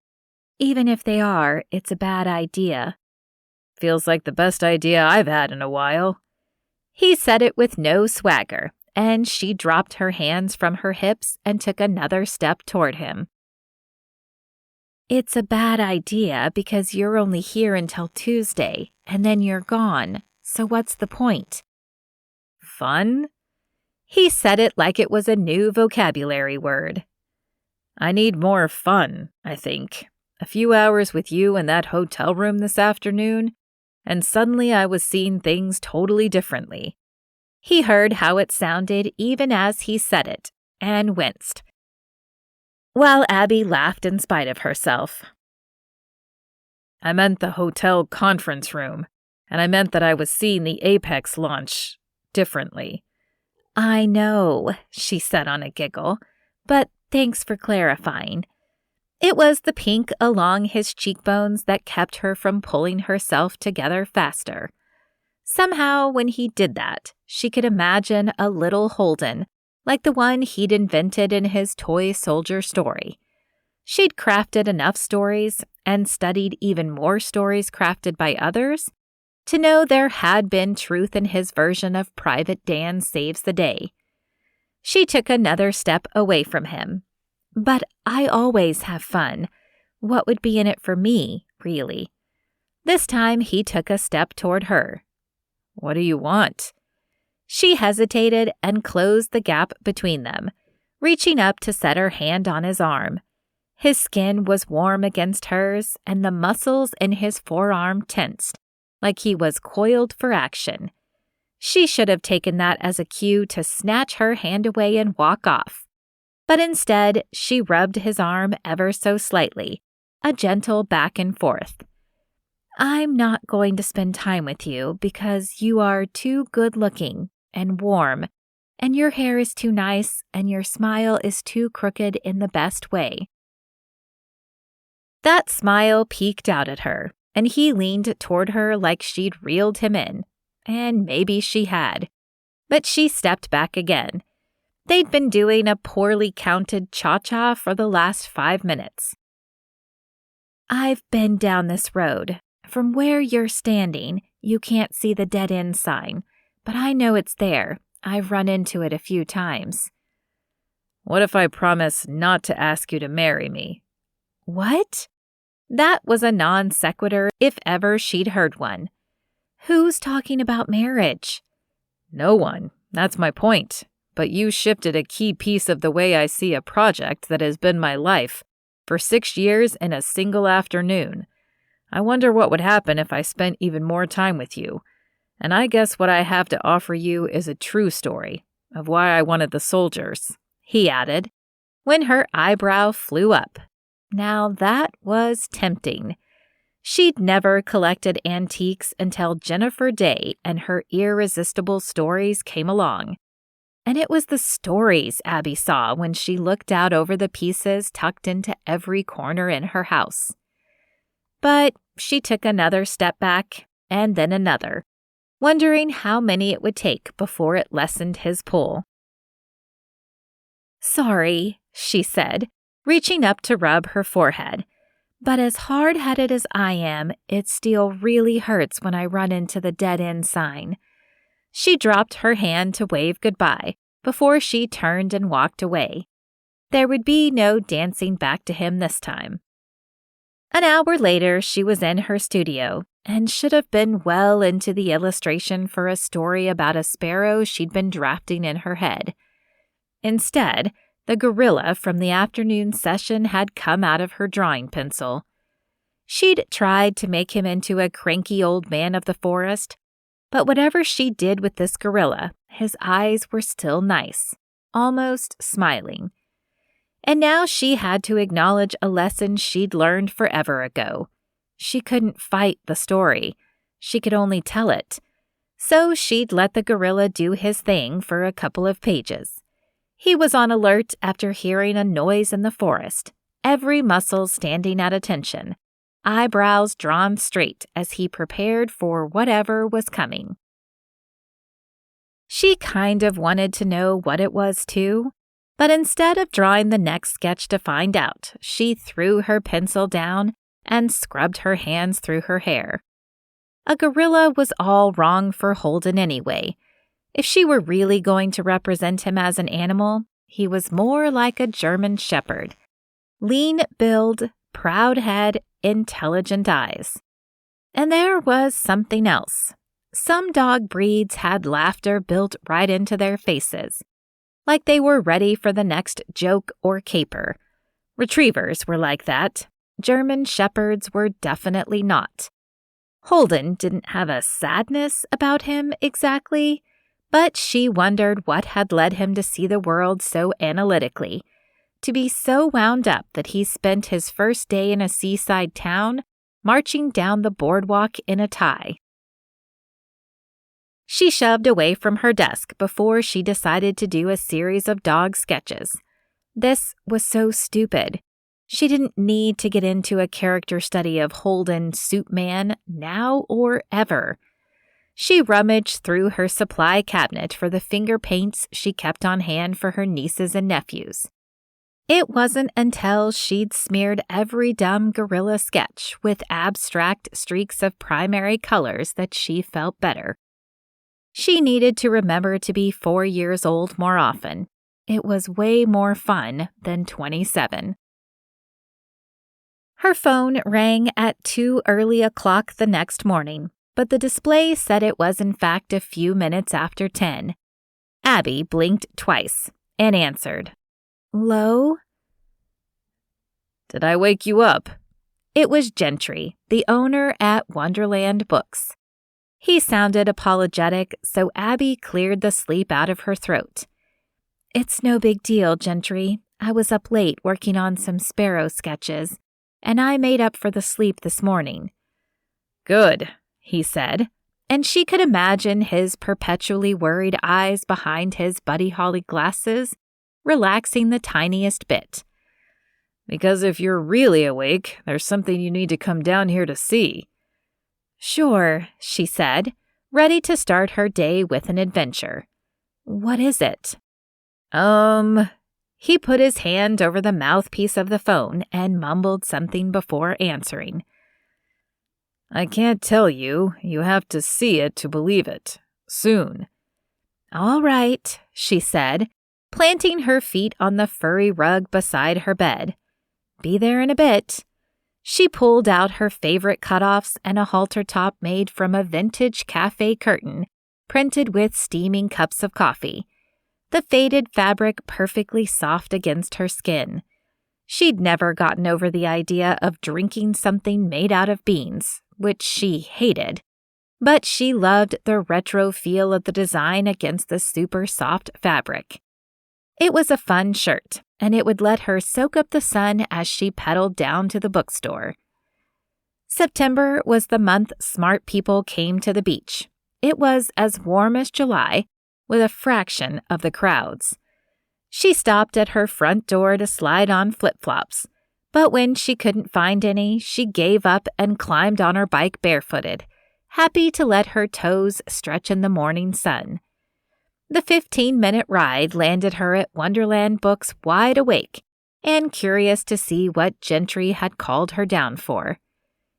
"Even if they are, it's a bad idea." "Feels like the best idea I've had in a while." He said it with no swagger, and she dropped her hands from her hips and took another step toward him. "It's a bad idea because you're only here until Tuesday, and then you're gone. So what's the point?" "Fun?" He said it like it was a new vocabulary word. I need more fun, I think. A few hours with you in that hotel room this afternoon, and suddenly I was seeing things totally differently. He heard how it sounded even as he said it, and winced, while Abbie laughed in spite of herself. I meant the hotel conference room, and I meant that I was seeing the Apex launch differently. I know, she said on a giggle, but thanks for clarifying. It was the pink along his cheekbones that kept her from pulling herself together faster. Somehow, when he did that, she could imagine a little Holden, like the one he'd invented in his toy soldier story. She'd crafted enough stories and studied even more stories crafted by others to know there had been truth in his version of Private Dan Saves the Day. She took another step away from him. But I always have fun. What would be in it for me, really? This time he took a step toward her. What do you want? She hesitated and closed the gap between them, reaching up to set her hand on his arm. His skin was warm against hers, and the muscles in his forearm tensed, like he was coiled for action. She should have taken that as a cue to snatch her hand away and walk off. But instead, she rubbed his arm ever so slightly, a gentle back and forth. I'm not going to spend time with you because you are too good-looking and warm, and your hair is too nice, and your smile is too crooked in the best way. That smile peeked out at her, and he leaned toward her like she'd reeled him in, and maybe she had. But she stepped back again. They'd been doing a poorly counted cha-cha for the last 5 minutes. I've been down this road. From where you're standing, you can't see the dead-end sign, but I know it's there. I've run into it a few times. What if I promise not to ask you to marry me? What? That was a non sequitur if ever she'd heard one. Who's talking about marriage? No one. That's my point. But you shifted a key piece of the way I see a project that has been my life for 6 years in a single afternoon. I wonder what would happen if I spent even more time with you. And I guess what I have to offer you is a true story of why I wanted the soldiers, he added, when her eyebrow flew up. Now that was tempting. She'd never collected antiques until Jennifer Day and her irresistible stories came along. And it was the stories Abbie saw when she looked out over the pieces tucked into every corner in her house. But she took another step back, and then another, wondering how many it would take before it lessened his pull. Sorry, she said, reaching up to rub her forehead. But as hard-headed as I am, it still really hurts when I run into the dead-end sign. She dropped her hand to wave goodbye before she turned and walked away. There would be no dancing back to him this time. An hour later, she was in her studio and should have been well into the illustration for a story about a sparrow she'd been drafting in her head. Instead, the gorilla from the afternoon session had come out of her drawing pencil. She'd tried to make him into a cranky old man of the forest, but whatever she did with this gorilla, his eyes were still nice, almost smiling. And now she had to acknowledge a lesson she'd learned forever ago. She couldn't fight the story. She could only tell it. So she'd let the gorilla do his thing for a couple of pages. He was on alert after hearing a noise in the forest, every muscle standing at attention, eyebrows drawn straight as he prepared for whatever was coming. She kind of wanted to know what it was, too, but instead of drawing the next sketch to find out, she threw her pencil down and scrubbed her hands through her hair. A gorilla was all wrong for Holden anyway. If she were really going to represent him as an animal, he was more like a German shepherd. Lean build, proud head, intelligent eyes. And there was something else. Some dog breeds had laughter built right into their faces, like they were ready for the next joke or caper. Retrievers were like that. German shepherds were definitely not. Holden didn't have a sadness about him exactly, but she wondered what had led him to see the world so analytically, to be so wound up that he spent his first day in a seaside town marching down the boardwalk in a tie. She shoved away from her desk before she decided to do a series of dog sketches. This was so stupid. She didn't need to get into a character study of Holden Soup Man now or ever. She rummaged through her supply cabinet for the finger paints she kept on hand for her nieces and nephews. It wasn't until she'd smeared every dumb gorilla sketch with abstract streaks of primary colors that she felt better. She needed to remember to be 4 years old more often. It was way more fun than 27. Her phone rang at too early a clock the next morning, but the display said it was in fact a few minutes after 10. Abbie blinked twice and answered. "Lo?" "Did I wake you up?" It was Gentry, the owner at Wonderland Books. He sounded apologetic, so Abbie cleared the sleep out of her throat. "It's no big deal, Gentry. I was up late working on some sparrow sketches, and I made up for the sleep this morning." "Good," he said, and she could imagine his perpetually worried eyes behind his Buddy Holly glasses, relaxing the tiniest bit. "Because if you're really awake, there's something you need to come down here to see." "Sure," she said, ready to start her day with an adventure. "What is it?" He put his hand over the mouthpiece of the phone and mumbled something before answering. "I can't tell you. You have to see it to believe it. Soon." "All right," she said, planting her feet on the furry rug beside her bed. "Be there in a bit." She pulled out her favorite cutoffs and a halter top made from a vintage cafe curtain, printed with steaming cups of coffee. The faded fabric perfectly soft against her skin. She'd never gotten over the idea of drinking something made out of beans, which she hated. But she loved the retro feel of the design against the super soft fabric. It was a fun shirt, and it would let her soak up the sun as she pedaled down to the bookstore. September was the month smart people came to the beach. It was as warm as July, with a fraction of the crowds. She stopped at her front door to slide on flip-flops, but when she couldn't find any, she gave up and climbed on her bike barefooted, happy to let her toes stretch in the morning sun. The 15-minute ride landed her at Wonderland Books wide awake and curious to see what Gentry had called her down for.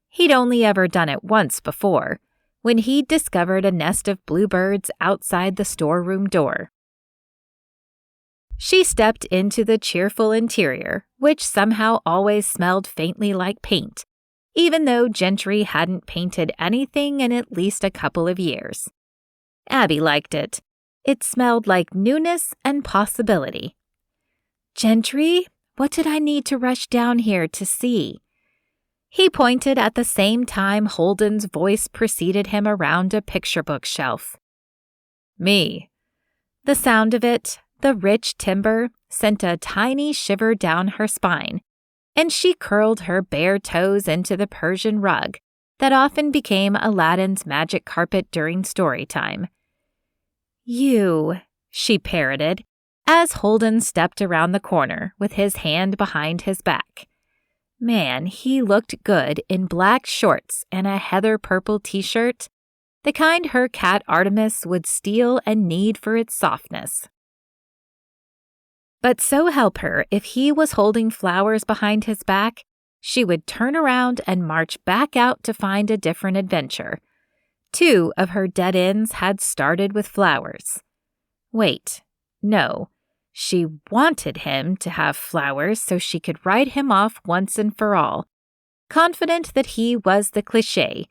He'd only ever done it once before, when he'd discovered a nest of bluebirds outside the storeroom door. She stepped into the cheerful interior, which somehow always smelled faintly like paint, even though Gentry hadn't painted anything in at least a couple of years. Abbie liked it. It smelled like newness and possibility. "Gentry, what did I need to rush down here to see?" He pointed at the same time Holden's voice preceded him around a picture book shelf. "Me." The sound of it, the rich timbre, sent a tiny shiver down her spine, and she curled her bare toes into the Persian rug that often became Aladdin's magic carpet during story time. "You," she parroted, as Holden stepped around the corner with his hand behind his back. Man, he looked good in black shorts and a heather purple t-shirt, the kind her cat Artemis would steal and knead for its softness. But so help her, if he was holding flowers behind his back, she would turn around and march back out to find a different adventure. 2 of her dead ends had started with flowers. Wait, no. She wanted him to have flowers so she could write him off once and for all, confident that he was the cliché,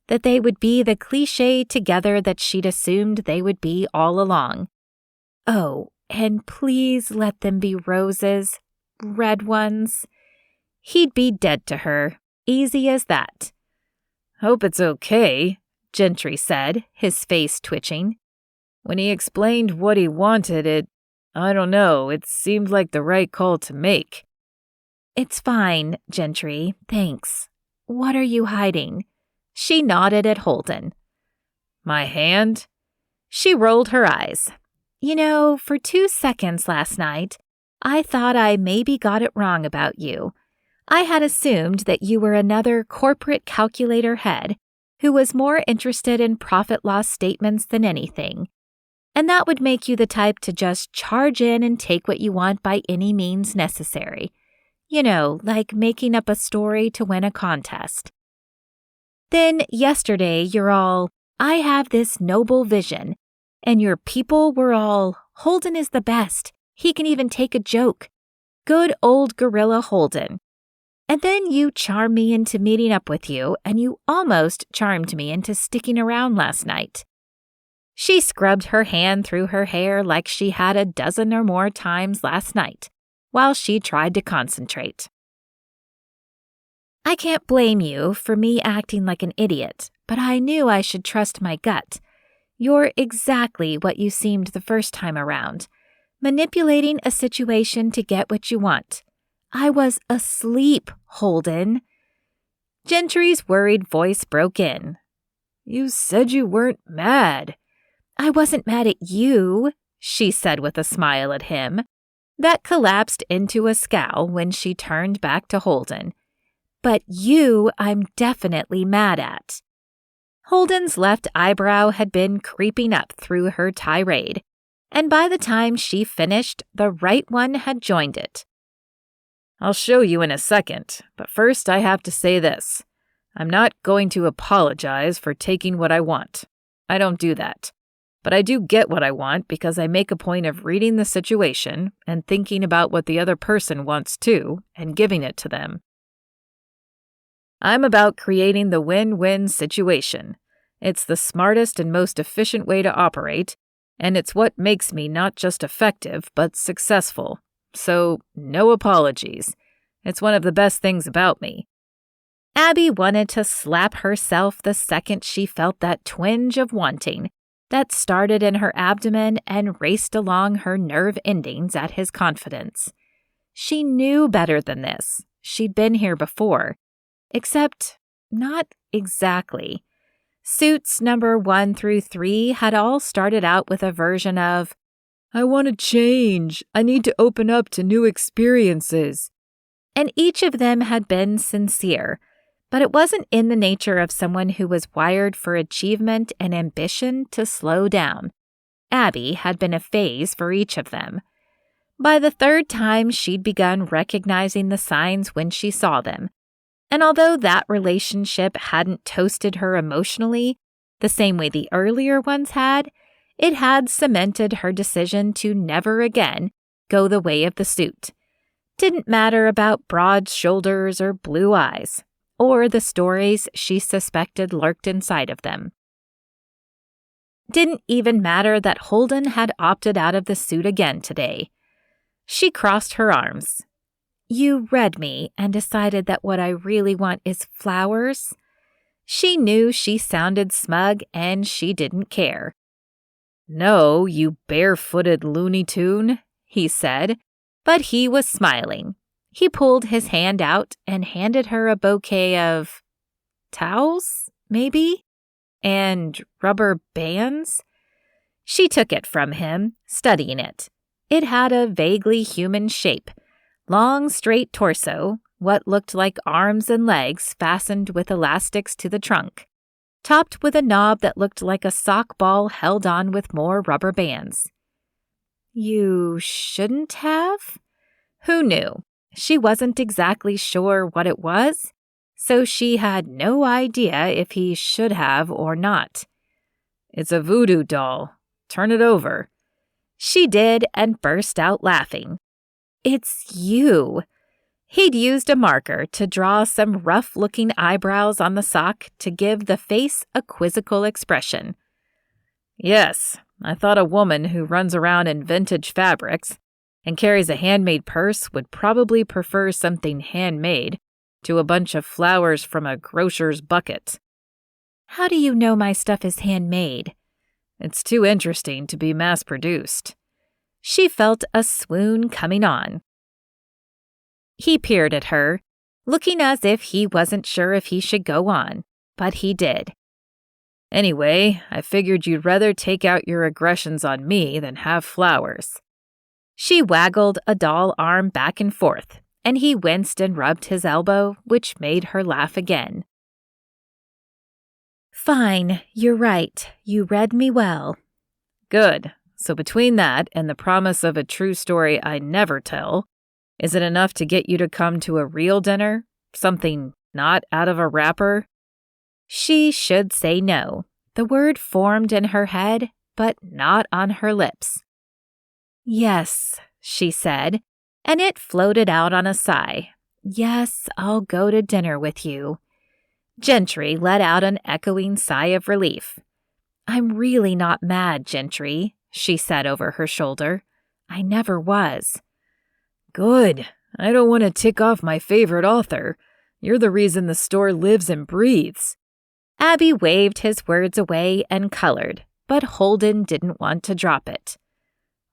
that they would be the cliché together that she'd assumed they would be all along. Oh, and please let them be roses, red ones. He'd be dead to her, easy as that. Hope it's okay, Gentry said, his face twitching. When he explained what he wanted, I don't know, it seemed like the right call to make. It's fine, Gentry, thanks. What are you hiding? She nodded at Holden. My hand? She rolled her eyes. You know, for 2 seconds last night, I thought I maybe got it wrong about you. I had assumed that you were another corporate calculator head who was more interested in profit-loss statements than anything. And that would make you the type to just charge in and take what you want by any means necessary. You know, like making up a story to win a contest. Then yesterday you're all, I have this noble vision, and your people were all, Holden is the best. He can even take a joke. Good old gorilla Holden. And then you charm me into meeting up with you, and you almost charmed me into sticking around last night. She scrubbed her hand through her hair like she had a dozen or more times last night, while she tried to concentrate. I can't blame you for me acting like an idiot, but I knew I should trust my gut. You're exactly what you seemed the first time around, manipulating a situation to get what you want. I was asleep, Holden. Gentry's worried voice broke in. You said you weren't mad. I wasn't mad at you, she said with a smile at him. That collapsed into a scowl when she turned back to Holden. But you I'm definitely mad at. Holden's left eyebrow had been creeping up through her tirade, and by the time she finished, the right one had joined it. I'll show you in a second, but first I have to say this. I'm not going to apologize for taking what I want. I don't do that. But I do get what I want because I make a point of reading the situation and thinking about what the other person wants too and giving it to them. I'm about creating the win-win situation. It's the smartest and most efficient way to operate, and it's what makes me not just effective, but successful. So, no apologies. It's one of the best things about me. Abbie wanted to slap herself the second she felt that twinge of wanting that started in her abdomen and raced along her nerve endings at his confidence. She knew better than this. She'd been here before. Except, not exactly. Suits number 1 through 3 had all started out with a version of, I want to change. I need to open up to new experiences. And each of them had been sincere, but it wasn't in the nature of someone who was wired for achievement and ambition to slow down. Abbie had been a phase for each of them. By the third time, she'd begun recognizing the signs when she saw them. And although that relationship hadn't toasted her emotionally, the same way the earlier ones had, it had cemented her decision to never again go the way of the suit. Didn't matter about broad shoulders or blue eyes, or the stories she suspected lurked inside of them. Didn't even matter that Holden had opted out of the suit again today. She crossed her arms. You read me and decided that what I really want is flowers? She knew she sounded smug and she didn't care. No, you barefooted Looney Tune, he said, but he was smiling. He pulled his hand out and handed her a bouquet of towels, maybe? And rubber bands? She took it from him, studying it. It had a vaguely human shape. Long, straight torso, what looked like arms and legs fastened with elastics to the trunk, topped with a knob that looked like a sock ball held on with more rubber bands. You shouldn't have? Who knew? She wasn't exactly sure what it was, so she had no idea if he should have or not. It's a voodoo doll. Turn it over. She did and burst out laughing. It's you. He'd used a marker to draw some rough-looking eyebrows on the sock to give the face a quizzical expression. Yes, I thought a woman who runs around in vintage fabrics and carries a handmade purse would probably prefer something handmade to a bunch of flowers from a grocer's bucket. How do you know my stuff is handmade? It's too interesting to be mass-produced. She felt a swoon coming on. He peered at her, looking as if he wasn't sure if he should go on, but he did. Anyway, I figured you'd rather take out your aggressions on me than have flowers. She waggled a doll arm back and forth, and he winced and rubbed his elbow, which made her laugh again. Fine, you're right. You read me well. Good. So between that and the promise of a true story I never tell, is it enough to get you to come to a real dinner? Something not out of a wrapper? She should say no. The word formed in her head, but not on her lips. Yes, she said, and it floated out on a sigh. Yes, I'll go to dinner with you. Gentry let out an echoing sigh of relief. I'm really not mad, Gentry, she said over her shoulder. I never was. Good. I don't want to tick off my favorite author. You're the reason the store lives and breathes. Abbie waved his words away and colored, but Holden didn't want to drop it.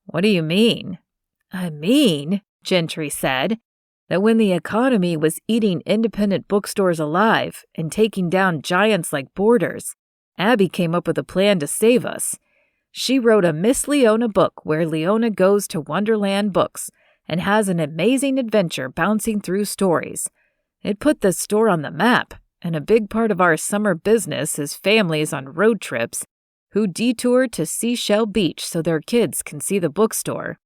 What do you mean? I mean, Gentry said, that when the economy was eating independent bookstores alive and taking down giants like Borders, Abbie came up with a plan to save us. She wrote a Miss Leona book where Leona goes to Wonderland Books and has an amazing adventure bouncing through stories. It put the store on the map, and a big part of our summer business is families on road trips who detour to Seashell Beach so their kids can see the bookstore.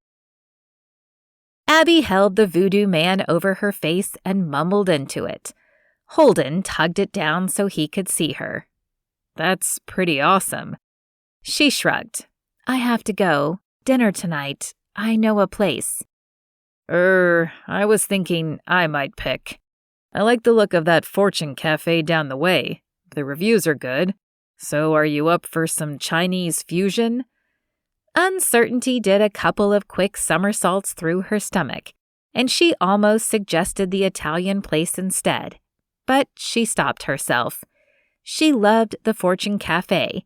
Abbie held the voodoo man over her face and mumbled into it. Holden tugged it down so he could see her. That's pretty awesome. She shrugged. I have to go. Dinner tonight. I know a place. I was thinking I might pick. I like the look of that Fortune Cafe down the way. The reviews are good. So are you up for some Chinese fusion? Uncertainty did a couple of quick somersaults through her stomach, and she almost suggested the Italian place instead. But she stopped herself. She loved the Fortune Cafe,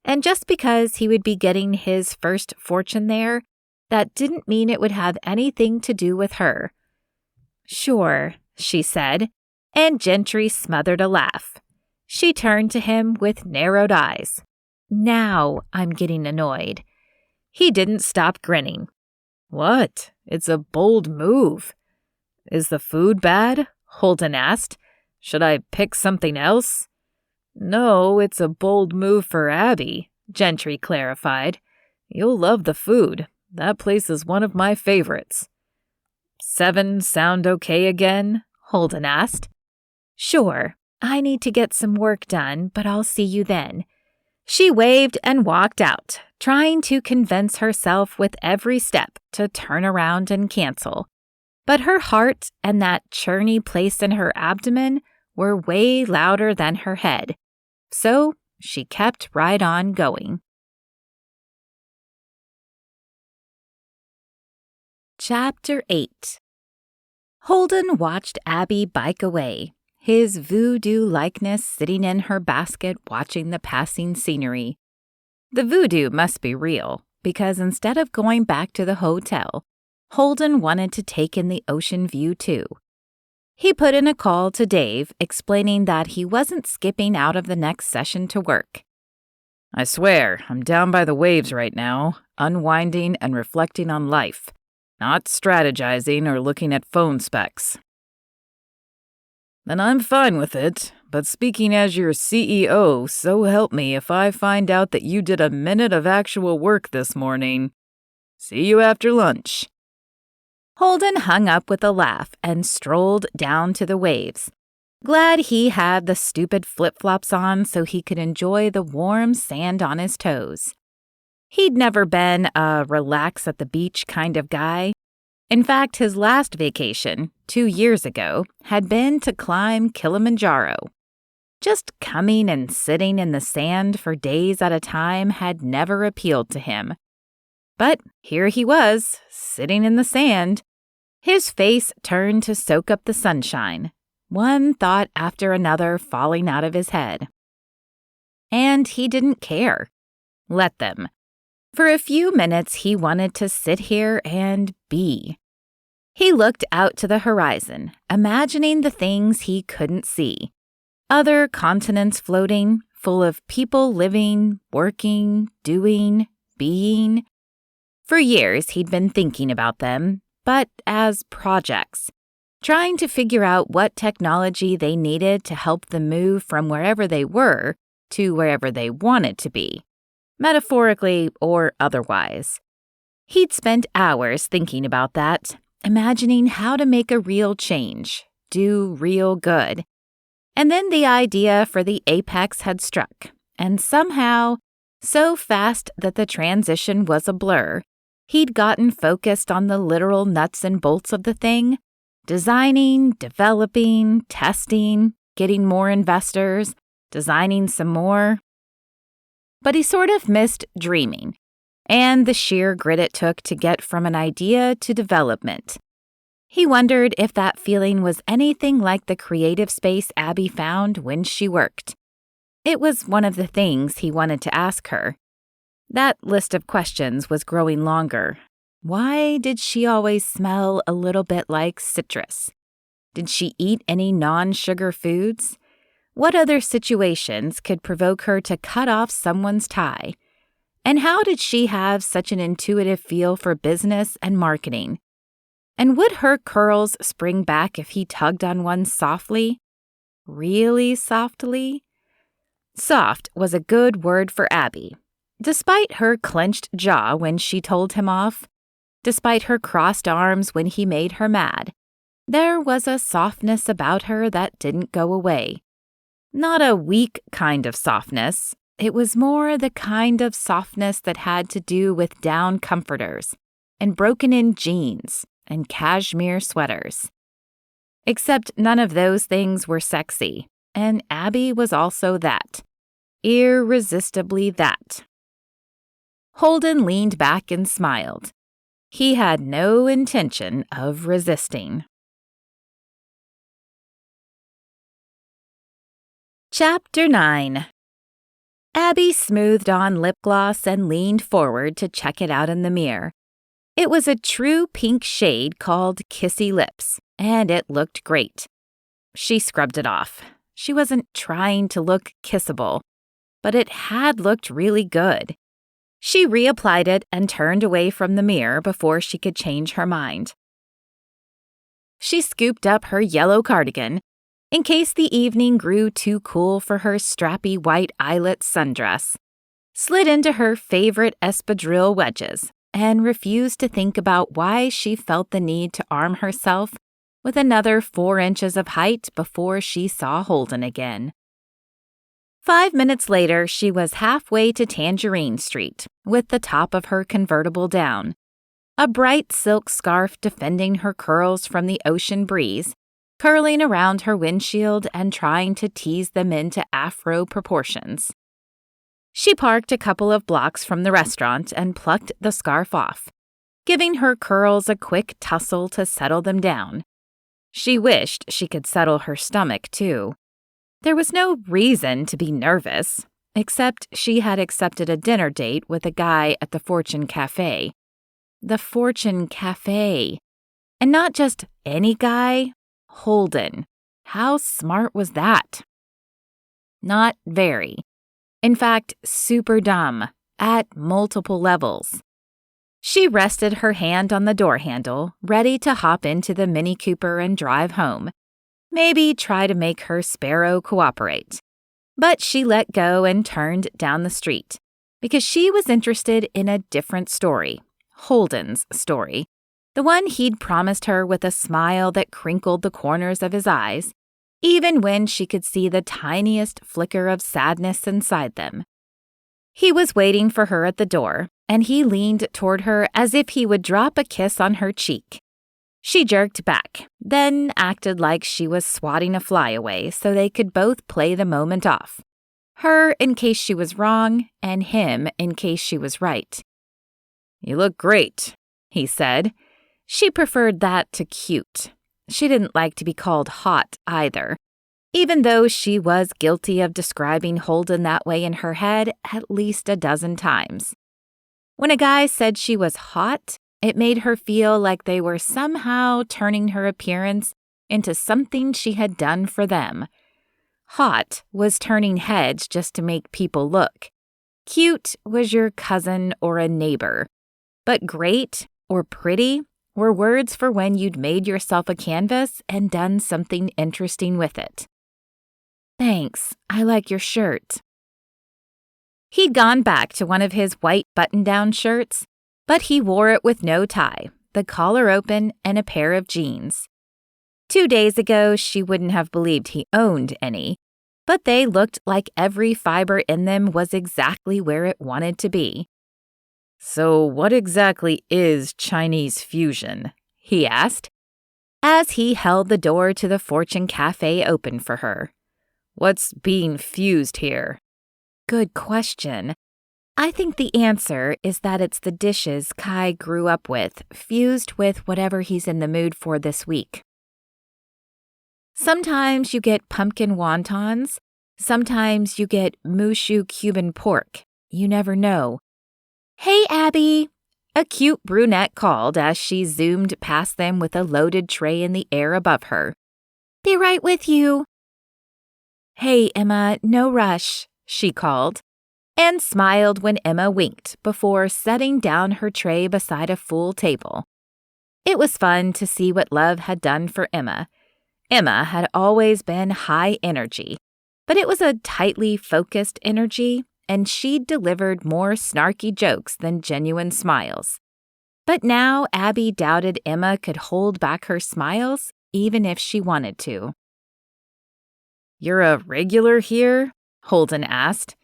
and just because he would be getting his first fortune there, that didn't mean it would have anything to do with her. Sure, she said, and Gentry smothered a laugh. She turned to him with narrowed eyes. Now I'm getting annoyed. He didn't stop grinning. What? It's a bold move. Is the food bad? Holden asked. Should I pick something else? No, it's a bold move for Abbie, Gentry clarified. You'll love the food. That place is one of my favorites. 7 sound okay again? Holden asked. Sure. I need to get some work done, but I'll see you then. She waved and walked out, trying to convince herself with every step to turn around and cancel. But her heart and that churny place in her abdomen were way louder than her head. So she kept right on going. Chapter 8. Holden watched Abbie bike away, his voodoo likeness sitting in her basket watching the passing scenery. The voodoo must be real, because instead of going back to the hotel, Holden wanted to take in the ocean view too. He put in a call to Dave explaining that he wasn't skipping out of the next session to work. I swear, I'm down by the waves right now, unwinding and reflecting on life, not strategizing or looking at phone specs. And I'm fine with it, but speaking as your CEO, so help me if I find out that you did a minute of actual work this morning. See you after lunch. Holden hung up with a laugh and strolled down to the waves, glad he had the stupid flip-flops on so he could enjoy the warm sand on his toes. He'd never been a relax at the beach kind of guy. In fact, his last vacation, 2 years ago, had been to climb Kilimanjaro. Just coming and sitting in the sand for days at a time had never appealed to him. But here he was, sitting in the sand, his face turned to soak up the sunshine, one thought after another falling out of his head. And he didn't care. Let them. For a few minutes he wanted to sit here and be. He looked out to the horizon, imagining the things he couldn't see. Other continents floating, full of people living, working, doing, being. For years he'd been thinking about them, but as projects, trying to figure out what technology they needed to help them move from wherever they were to wherever they wanted to be, metaphorically or otherwise. He'd spent hours thinking about that, imagining how to make a real change, do real good. And then the idea for the apex had struck, and somehow, so fast that the transition was a blur, he'd gotten focused on the literal nuts and bolts of the thing, designing, developing, testing, getting more investors, designing some more. But he sort of missed dreaming, and the sheer grit it took to get from an idea to development. He wondered if that feeling was anything like the creative space Abbie found when she worked. It was one of the things he wanted to ask her. That list of questions was growing longer. Why did she always smell a little bit like citrus? Did she eat any non-sugar foods? What other situations could provoke her to cut off someone's tie? And how did she have such an intuitive feel for business and marketing? And would her curls spring back if he tugged on one softly? Really softly? Soft was a good word for Abbie. Despite her clenched jaw when she told him off, despite her crossed arms when he made her mad, there was a softness about her that didn't go away. Not a weak kind of softness. It was more the kind of softness that had to do with down comforters and broken-in jeans and cashmere sweaters. Except none of those things were sexy, and Abbie was also that. Irresistibly that. Holden leaned back and smiled. He had no intention of resisting. Chapter 9. Abbie smoothed on lip gloss and leaned forward to check it out in the mirror. It was a true pink shade called Kissy Lips, and it looked great. She scrubbed it off. She wasn't trying to look kissable, but it had looked really good. She reapplied it and turned away from the mirror before she could change her mind. She scooped up her yellow cardigan in case the evening grew too cool for her strappy white eyelet sundress, slid into her favorite espadrille wedges, and refused to think about why she felt the need to arm herself with another 4 inches of height before she saw Holden again. 5 minutes later, she was halfway to Tangerine Street, with the top of her convertible down, a bright silk scarf defending her curls from the ocean breeze, curling around her windshield and trying to tease them into afro proportions. She parked a couple of blocks from the restaurant and plucked the scarf off, giving her curls a quick tussle to settle them down. She wished she could settle her stomach, too. There was no reason to be nervous, except she had accepted a dinner date with a guy at the Fortune Cafe. The Fortune Cafe. And not just any guy, Holden. How smart was that? Not very. In fact, super dumb, at multiple levels. She rested her hand on the door handle, ready to hop into the Mini Cooper and drive home. Maybe try to make her Sparrow cooperate. But she let go and turned down the street, because she was interested in a different story, Holden's story, the one he'd promised her with a smile that crinkled the corners of his eyes, even when she could see the tiniest flicker of sadness inside them. He was waiting for her at the door, and he leaned toward her as if he would drop a kiss on her cheek. She jerked back, then acted like she was swatting a fly away so they could both play the moment off. Her in case she was wrong, and him in case she was right. "You look great," he said. She preferred that to cute. She didn't like to be called hot either, even though she was guilty of describing Holden that way in her head at least a dozen times. When a guy said she was hot, it made her feel like they were somehow turning her appearance into something she had done for them. Hot was turning heads just to make people look. Cute was your cousin or a neighbor. But great or pretty were words for when you'd made yourself a canvas and done something interesting with it. "Thanks, I like your shirt." He'd gone back to one of his white button-down shirts, but he wore it with no tie, the collar open, and a pair of jeans. 2 days ago, she wouldn't have believed he owned any, but they looked like every fiber in them was exactly where it wanted to be. "So what exactly is Chinese fusion?" he asked, as he held the door to the Fortune Cafe open for her. "What's being fused here?" Good question. I think the answer is that it's the dishes Kai grew up with, fused with whatever he's in the mood for this week. Sometimes you get pumpkin wontons. Sometimes you get mushu Cuban pork. You never know. "Hey, Abbie," a cute brunette called as she zoomed past them with a loaded tray in the air above her. "Be right with you." "Hey, Emma, no rush," she called, and smiled when Emma winked before setting down her tray beside a full table. It was fun to see what love had done for Emma. Emma had always been high energy, but it was a tightly focused energy, and she'd delivered more snarky jokes than genuine smiles. But now Abbie doubted Emma could hold back her smiles even if she wanted to. "You're a regular here?" Holden asked.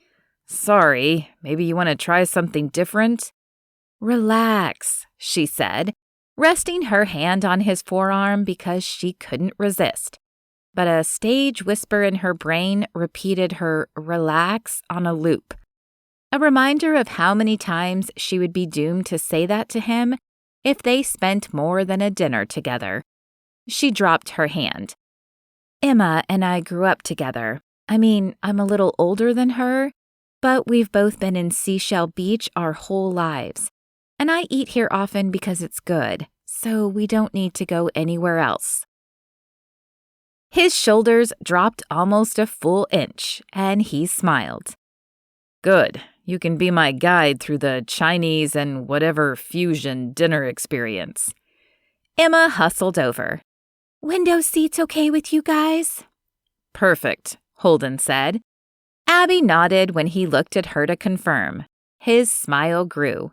"Sorry, maybe you want to try something different?" "Relax," she said, resting her hand on his forearm because she couldn't resist. But a stage whisper in her brain repeated her "relax" on a loop. A reminder of how many times she would be doomed to say that to him if they spent more than a dinner together. She dropped her hand. "Emma and I grew up together. I mean, I'm a little older than her, but we've both been in Seashell Beach our whole lives. And I eat here often because it's good, so we don't need to go anywhere else." His shoulders dropped almost a full inch, and he smiled. "Good. You can be my guide through the Chinese and whatever fusion dinner experience." Emma hustled over. "Window seats okay with you guys?" "Perfect," Holden said. Abbie nodded when he looked at her to confirm. His smile grew.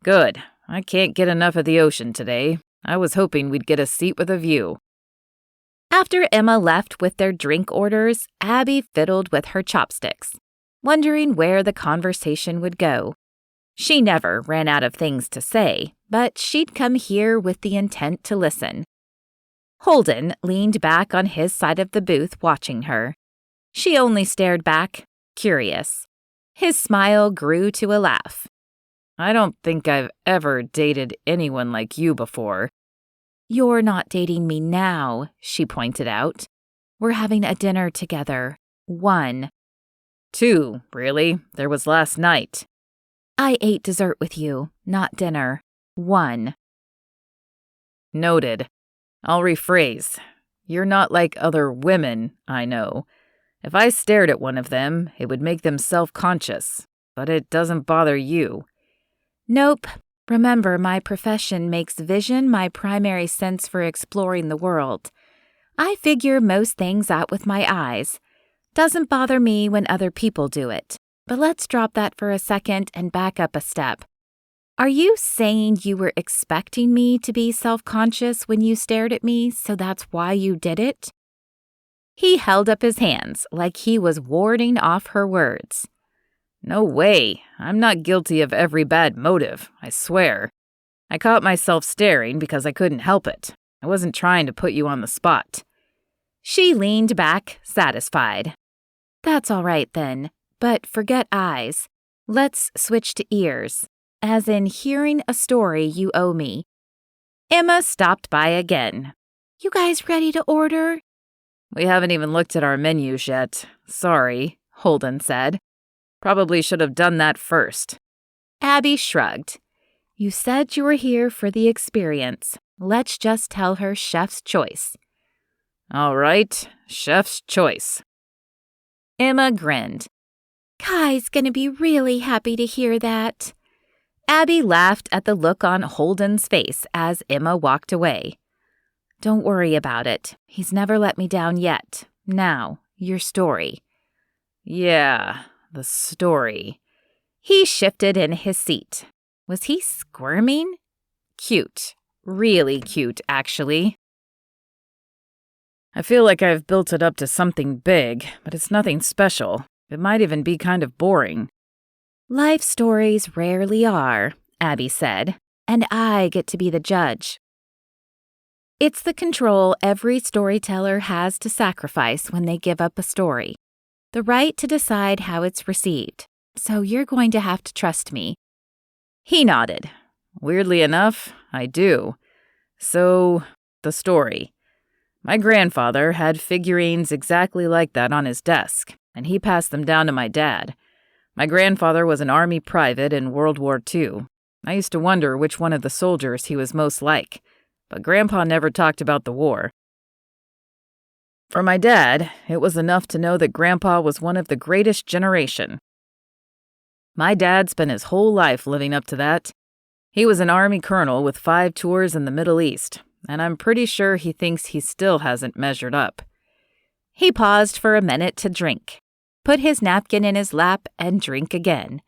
"Good. I can't get enough of the ocean today. I was hoping we'd get a seat with a view." After Emma left with their drink orders, Abbie fiddled with her chopsticks, wondering where the conversation would go. She never ran out of things to say, but she'd come here with the intent to listen. Holden leaned back on his side of the booth watching her. She only stared back, curious. His smile grew to a laugh. "I don't think I've ever dated anyone like you before." "You're not dating me now," she pointed out. "We're having a dinner together. 1. 2, really? There was last night." "I ate dessert with you, not dinner. 1. "Noted. I'll rephrase. You're not like other women, I know. If I stared at one of them, it would make them self-conscious, but it doesn't bother you." "Nope. Remember, my profession makes vision my primary sense for exploring the world. I figure most things out with my eyes. Doesn't bother me when other people do it. But let's drop that for a second and back up a step. Are you saying you were expecting me to be self-conscious when you stared at me, so that's why you did it?" He held up his hands like he was warding off her words. "No way. I'm not guilty of every bad motive, I swear." I caught myself staring because I couldn't help it. I wasn't trying to put you on the spot. She leaned back, satisfied. That's all right then, but forget eyes. Let's switch to ears, as in hearing a story you owe me. Emma stopped by again. You guys ready to order? We haven't even looked at our menus yet. Sorry, Holden said. Probably should have done that first. Abbie shrugged. You said you were here for the experience. Let's just tell her chef's choice. All right, chef's choice. Emma grinned. Kai's gonna be really happy to hear that. Abbie laughed at the look on Holden's face as Emma walked away. Don't worry about it. He's never let me down yet. Now, your story. Yeah, the story. He shifted in his seat. Was he squirming? Cute. Really cute, actually. I feel like I've built it up to something big, but it's nothing special. It might even be kind of boring. Life stories rarely are, Abbie said, and I get to be the judge. It's the control every storyteller has to sacrifice when they give up a story. The right to decide how it's received. So you're going to have to trust me. He nodded. Weirdly enough, I do. So, the story. My grandfather had figurines exactly like that on his desk, and he passed them down to my dad. My grandfather was an Army private in World War II. I used to wonder which one of the soldiers he was most like, but Grandpa never talked about the war. For my dad, it was enough to know that Grandpa was one of the greatest generation. My dad spent his whole life living up to that. He was an Army colonel with 5 tours in the Middle East, and I'm pretty sure he thinks he still hasn't measured up. He paused for a minute to drink, put his napkin in his lap, and drink again.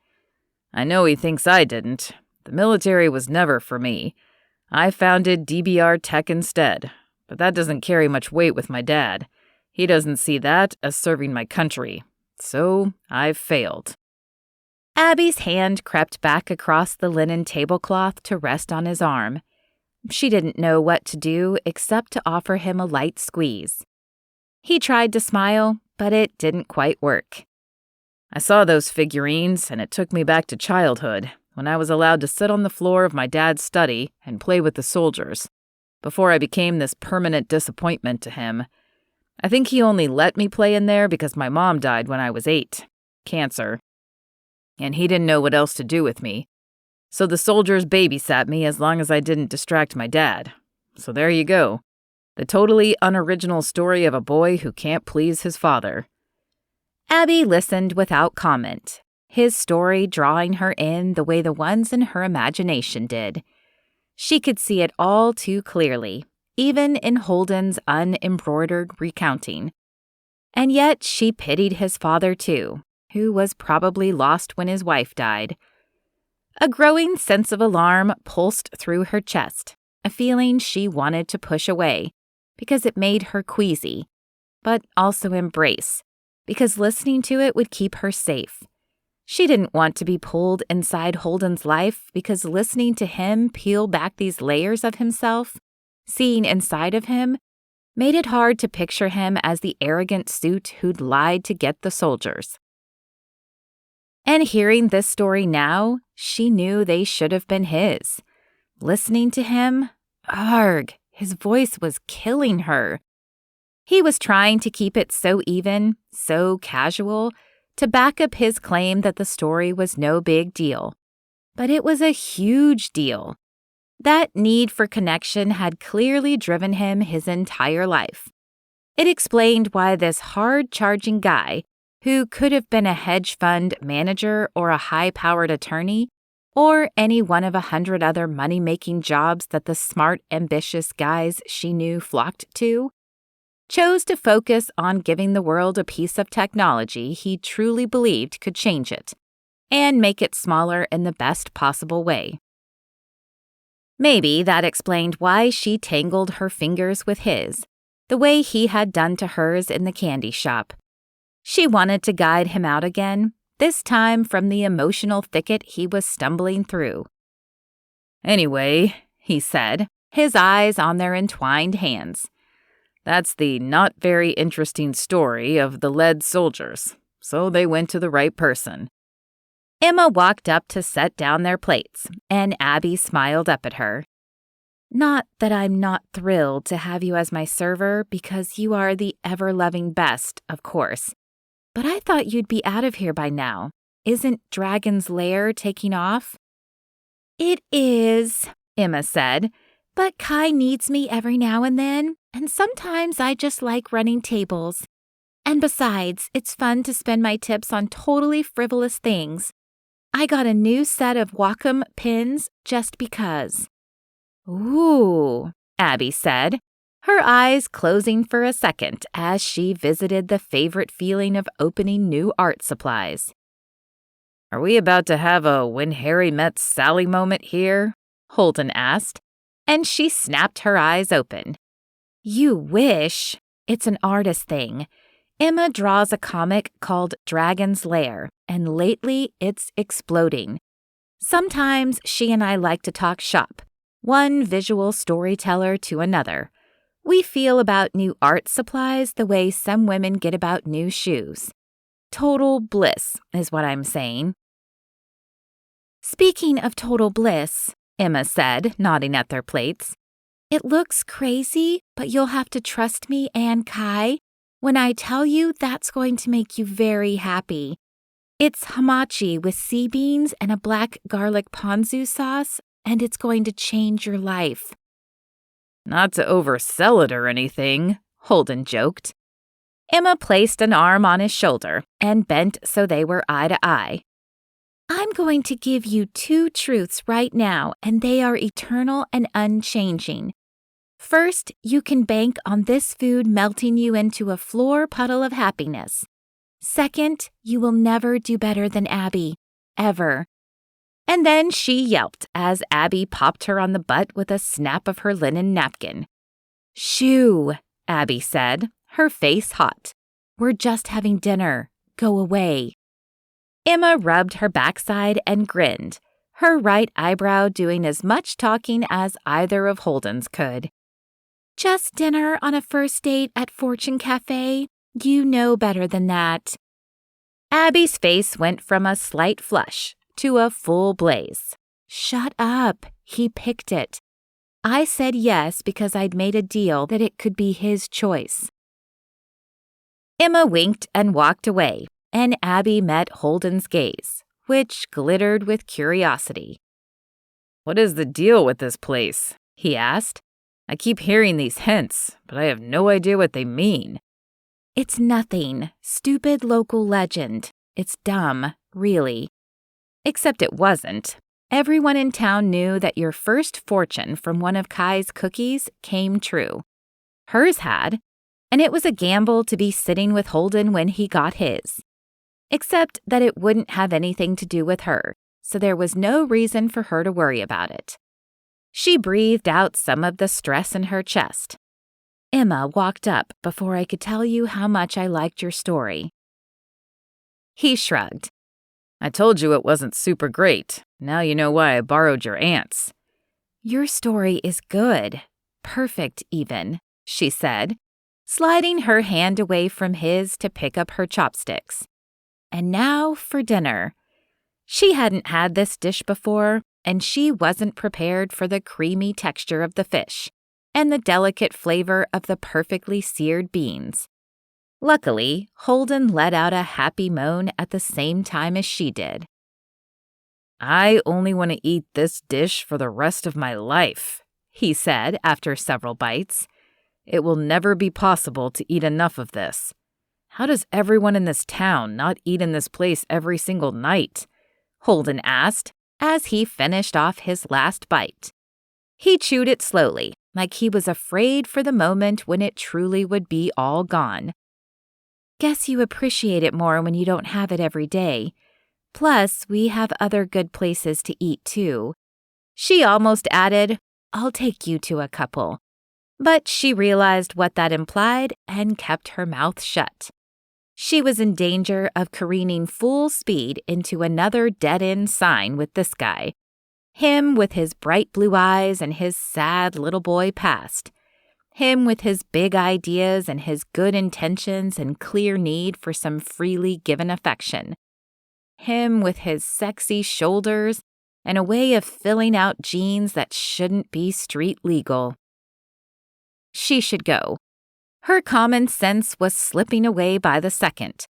I know he thinks I didn't. The military was never for me. I founded DBR Tech instead, but that doesn't carry much weight with my dad. He doesn't see that as serving my country. So I've failed. Abbie's hand crept back across the linen tablecloth to rest on his arm. She didn't know what to do except to offer him a light squeeze. He tried to smile, but it didn't quite work. I saw those figurines, and it took me back to childhood, when I was allowed to sit on the floor of my dad's study and play with the soldiers, before I became this permanent disappointment to him. I think he only let me play in there because my mom died when I was 8. Cancer. And he didn't know what else to do with me. So the soldiers babysat me as long as I didn't distract my dad. So there you go. The totally unoriginal story of a boy who can't please his father. Abbie listened without comment, his story drawing her in the way the ones in her imagination did. She could see it all too clearly, even in Holden's unembroidered recounting. And yet she pitied his father too, who was probably lost when his wife died. A growing sense of alarm pulsed through her chest, a feeling she wanted to push away, because it made her queasy, but also embrace, because listening to it would keep her safe. She didn't want to be pulled inside Holden's life because listening to him peel back these layers of himself, seeing inside of him, made it hard to picture him as the arrogant suit who'd lied to get the soldiers. And hearing this story now, she knew they should have been his. Listening to him, arg, his voice was killing her. He was trying to keep it so even, so casual, to back up his claim that the story was no big deal. But it was a huge deal. That need for connection had clearly driven him his entire life. It explained why this hard-charging guy, who could have been a hedge fund manager or a high-powered attorney, or any one of 100 other money-making jobs that the smart, ambitious guys she knew flocked to, chose to focus on giving the world a piece of technology he truly believed could change it, and make it smaller in the best possible way. Maybe that explained why she tangled her fingers with his, the way he had done to hers in the candy shop. She wanted to guide him out again, this time from the emotional thicket he was stumbling through. Anyway, he said, his eyes on their entwined hands. That's the not very interesting story of the lead soldiers, so they went to the right person. Emma walked up to set down their plates, and Abbie smiled up at her. Not that I'm not thrilled to have you as my server, because you are the ever-loving best, of course. But I thought you'd be out of here by now. Isn't Dragon's Lair taking off? It is, Emma said, but Kai needs me every now and then, and sometimes I just like running tables. And besides, it's fun to spend my tips on totally frivolous things. I got a new set of Wacom pins just because. Ooh, Abbie said, her eyes closing for a second as she visited the favorite feeling of opening new art supplies. Are we about to have a When Harry Met Sally moment here? Holden asked, and she snapped her eyes open. You wish. It's an artist thing. Emma draws a comic called Dragon's Lair, and lately it's exploding. Sometimes she and I like to talk shop, one visual storyteller to another. We feel about new art supplies the way some women get about new shoes. Total bliss is what I'm saying. Speaking of total bliss, Emma said, nodding at their plates, it looks crazy, but you'll have to trust me and Kai when I tell you that's going to make you very happy. It's hamachi with sea beans and a black garlic ponzu sauce, and it's going to change your life. Not to oversell it or anything, Holden joked. Emma placed an arm on his shoulder and bent so they were eye to eye. I'm going to give you 2 truths right now, and they are eternal and unchanging. First, you can bank on this food melting you into a floor puddle of happiness. Second, you will never do better than Abbie. Ever. And then she yelped as Abbie popped her on the butt with a snap of her linen napkin. Shoo, Abbie said, her face hot. We're just having dinner. Go away. Emma rubbed her backside and grinned, her right eyebrow doing as much talking as either of Holden's could. Just dinner on a first date at Fortune Cafe? You know better than that. Abbie's face went from a slight flush to a full blaze. Shut up. He picked it. I said yes because I'd made a deal that it could be his choice. Emma winked and walked away, and Abbie met Holden's gaze, which glittered with curiosity. What is the deal with this place? He asked. I keep hearing these hints, but I have no idea what they mean. It's nothing. Stupid local legend. It's dumb, really. Except it wasn't. Everyone in town knew that your first fortune from one of Kai's cookies came true. Hers had, and it was a gamble to be sitting with Holden when he got his. Except that it wouldn't have anything to do with her, so there was no reason for her to worry about it. She breathed out some of the stress in her chest. Emma walked up before I could tell you how much I liked your story. He shrugged. I told you it wasn't super great. Now you know why I borrowed your aunt's. Your story is good. Perfect, even, she said, sliding her hand away from his to pick up her chopsticks. And now for dinner. She hadn't had this dish before, and she wasn't prepared for the creamy texture of the fish and the delicate flavor of the perfectly seared beans. Luckily, Holden let out a happy moan at the same time as she did. I only want to eat this dish for the rest of my life, he said after several bites. It will never be possible to eat enough of this. How does everyone in this town not eat in this place every single night? Holden asked as he finished off his last bite. He chewed it slowly, like he was afraid for the moment when it truly would be all gone. Guess you appreciate it more when you don't have it every day. Plus, we have other good places to eat, too. She almost added, I'll take you to a couple. But she realized what that implied and kept her mouth shut. She was in danger of careening full speed into another dead-end sign with this guy. Him with his bright blue eyes and his sad little boy past. Him with his big ideas and his good intentions and clear need for some freely given affection. Him with his sexy shoulders and a way of filling out jeans that shouldn't be street legal. She should go. Her common sense was slipping away by the second,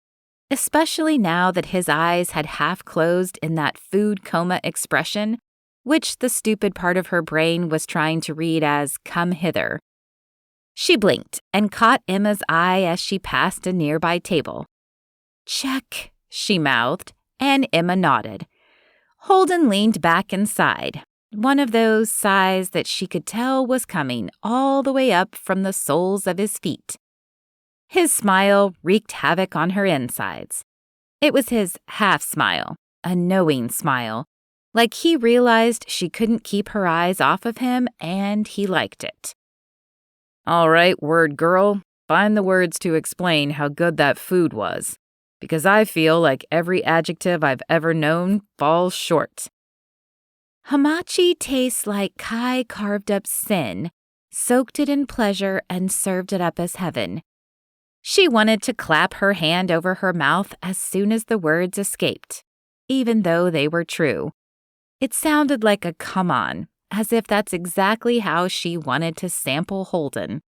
especially now that his eyes had half closed in that food coma expression, which the stupid part of her brain was trying to read as "come hither." She blinked and caught Emma's eye as she passed a nearby table. "Check," she mouthed, and Emma nodded. Holden leaned back and sighed, one of those sighs that she could tell was coming all the way up from the soles of his feet. His smile wreaked havoc on her insides. It was his half-smile, a knowing smile, like he realized she couldn't keep her eyes off of him and he liked it. All right, word girl, find the words to explain how good that food was, because I feel like every adjective I've ever known falls short. Hamachi tastes like Kai carved up sin, soaked it in pleasure, and served it up as heaven. She wanted to clap her hand over her mouth as soon as the words escaped, even though they were true. It sounded like a come on, as if that's exactly how she wanted to sample Holden.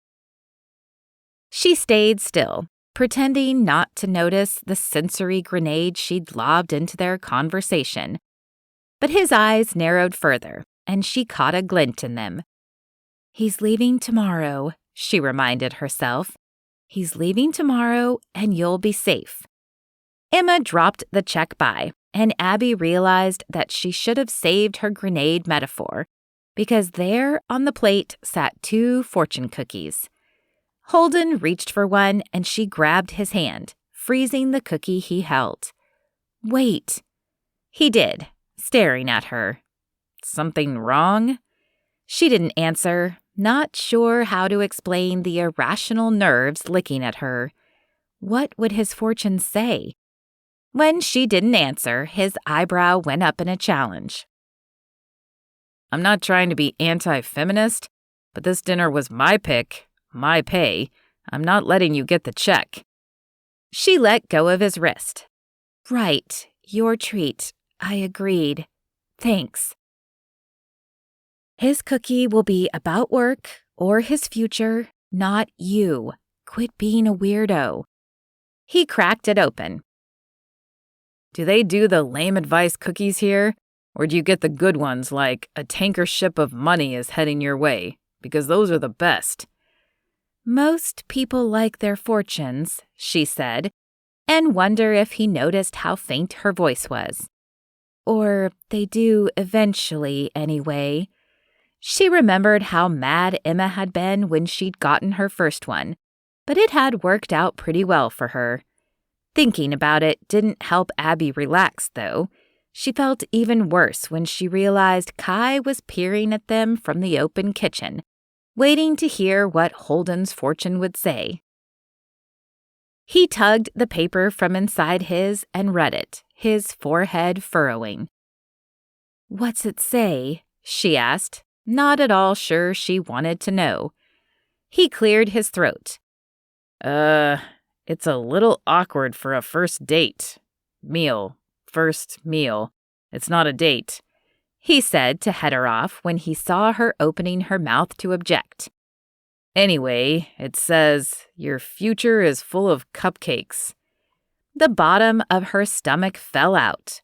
She stayed still, pretending not to notice the sensory grenade she'd lobbed into their conversation. But his eyes narrowed further, and she caught a glint in them. "He's leaving tomorrow," she reminded herself. "He's leaving tomorrow, and you'll be safe." Emma dropped the check by, and Abbie realized that she should have saved her grenade metaphor, because there on the plate sat 2 fortune cookies. Holden reached for one, and she grabbed his hand, freezing the cookie he held. "Wait." He did, staring at her. "Something wrong?" She didn't answer, not sure how to explain the irrational nerves licking at her. What would his fortune say? When she didn't answer, his eyebrow went up in a challenge. "I'm not trying to be anti-feminist, but this dinner was my pick, my pay. I'm not letting you get the check." She let go of his wrist. "Right, your treat. I agreed. Thanks." His cookie will be about work or his future, not you. Quit being a weirdo. He cracked it open. "Do they do the lame advice cookies here? Or do you get the good ones like a tanker ship of money is heading your way? Because those are the best." "Most people like their fortunes," she said, and wonder if he noticed how faint her voice was. "Or they do eventually, anyway." She remembered how mad Emma had been when she'd gotten her first one, but it had worked out pretty well for her. Thinking about it didn't help Abbie relax, though. She felt even worse when she realized Kai was peering at them from the open kitchen, waiting to hear what Holden's fortune would say. He tugged the paper from inside his and read it, his forehead furrowing. "What's it say?" she asked, not at all sure she wanted to know. He cleared his throat. It's a little awkward for a first date. First meal. It's not a date," he said to head her off when he saw her opening her mouth to object. "Anyway, it says, your future is full of cupcakes." The bottom of her stomach fell out.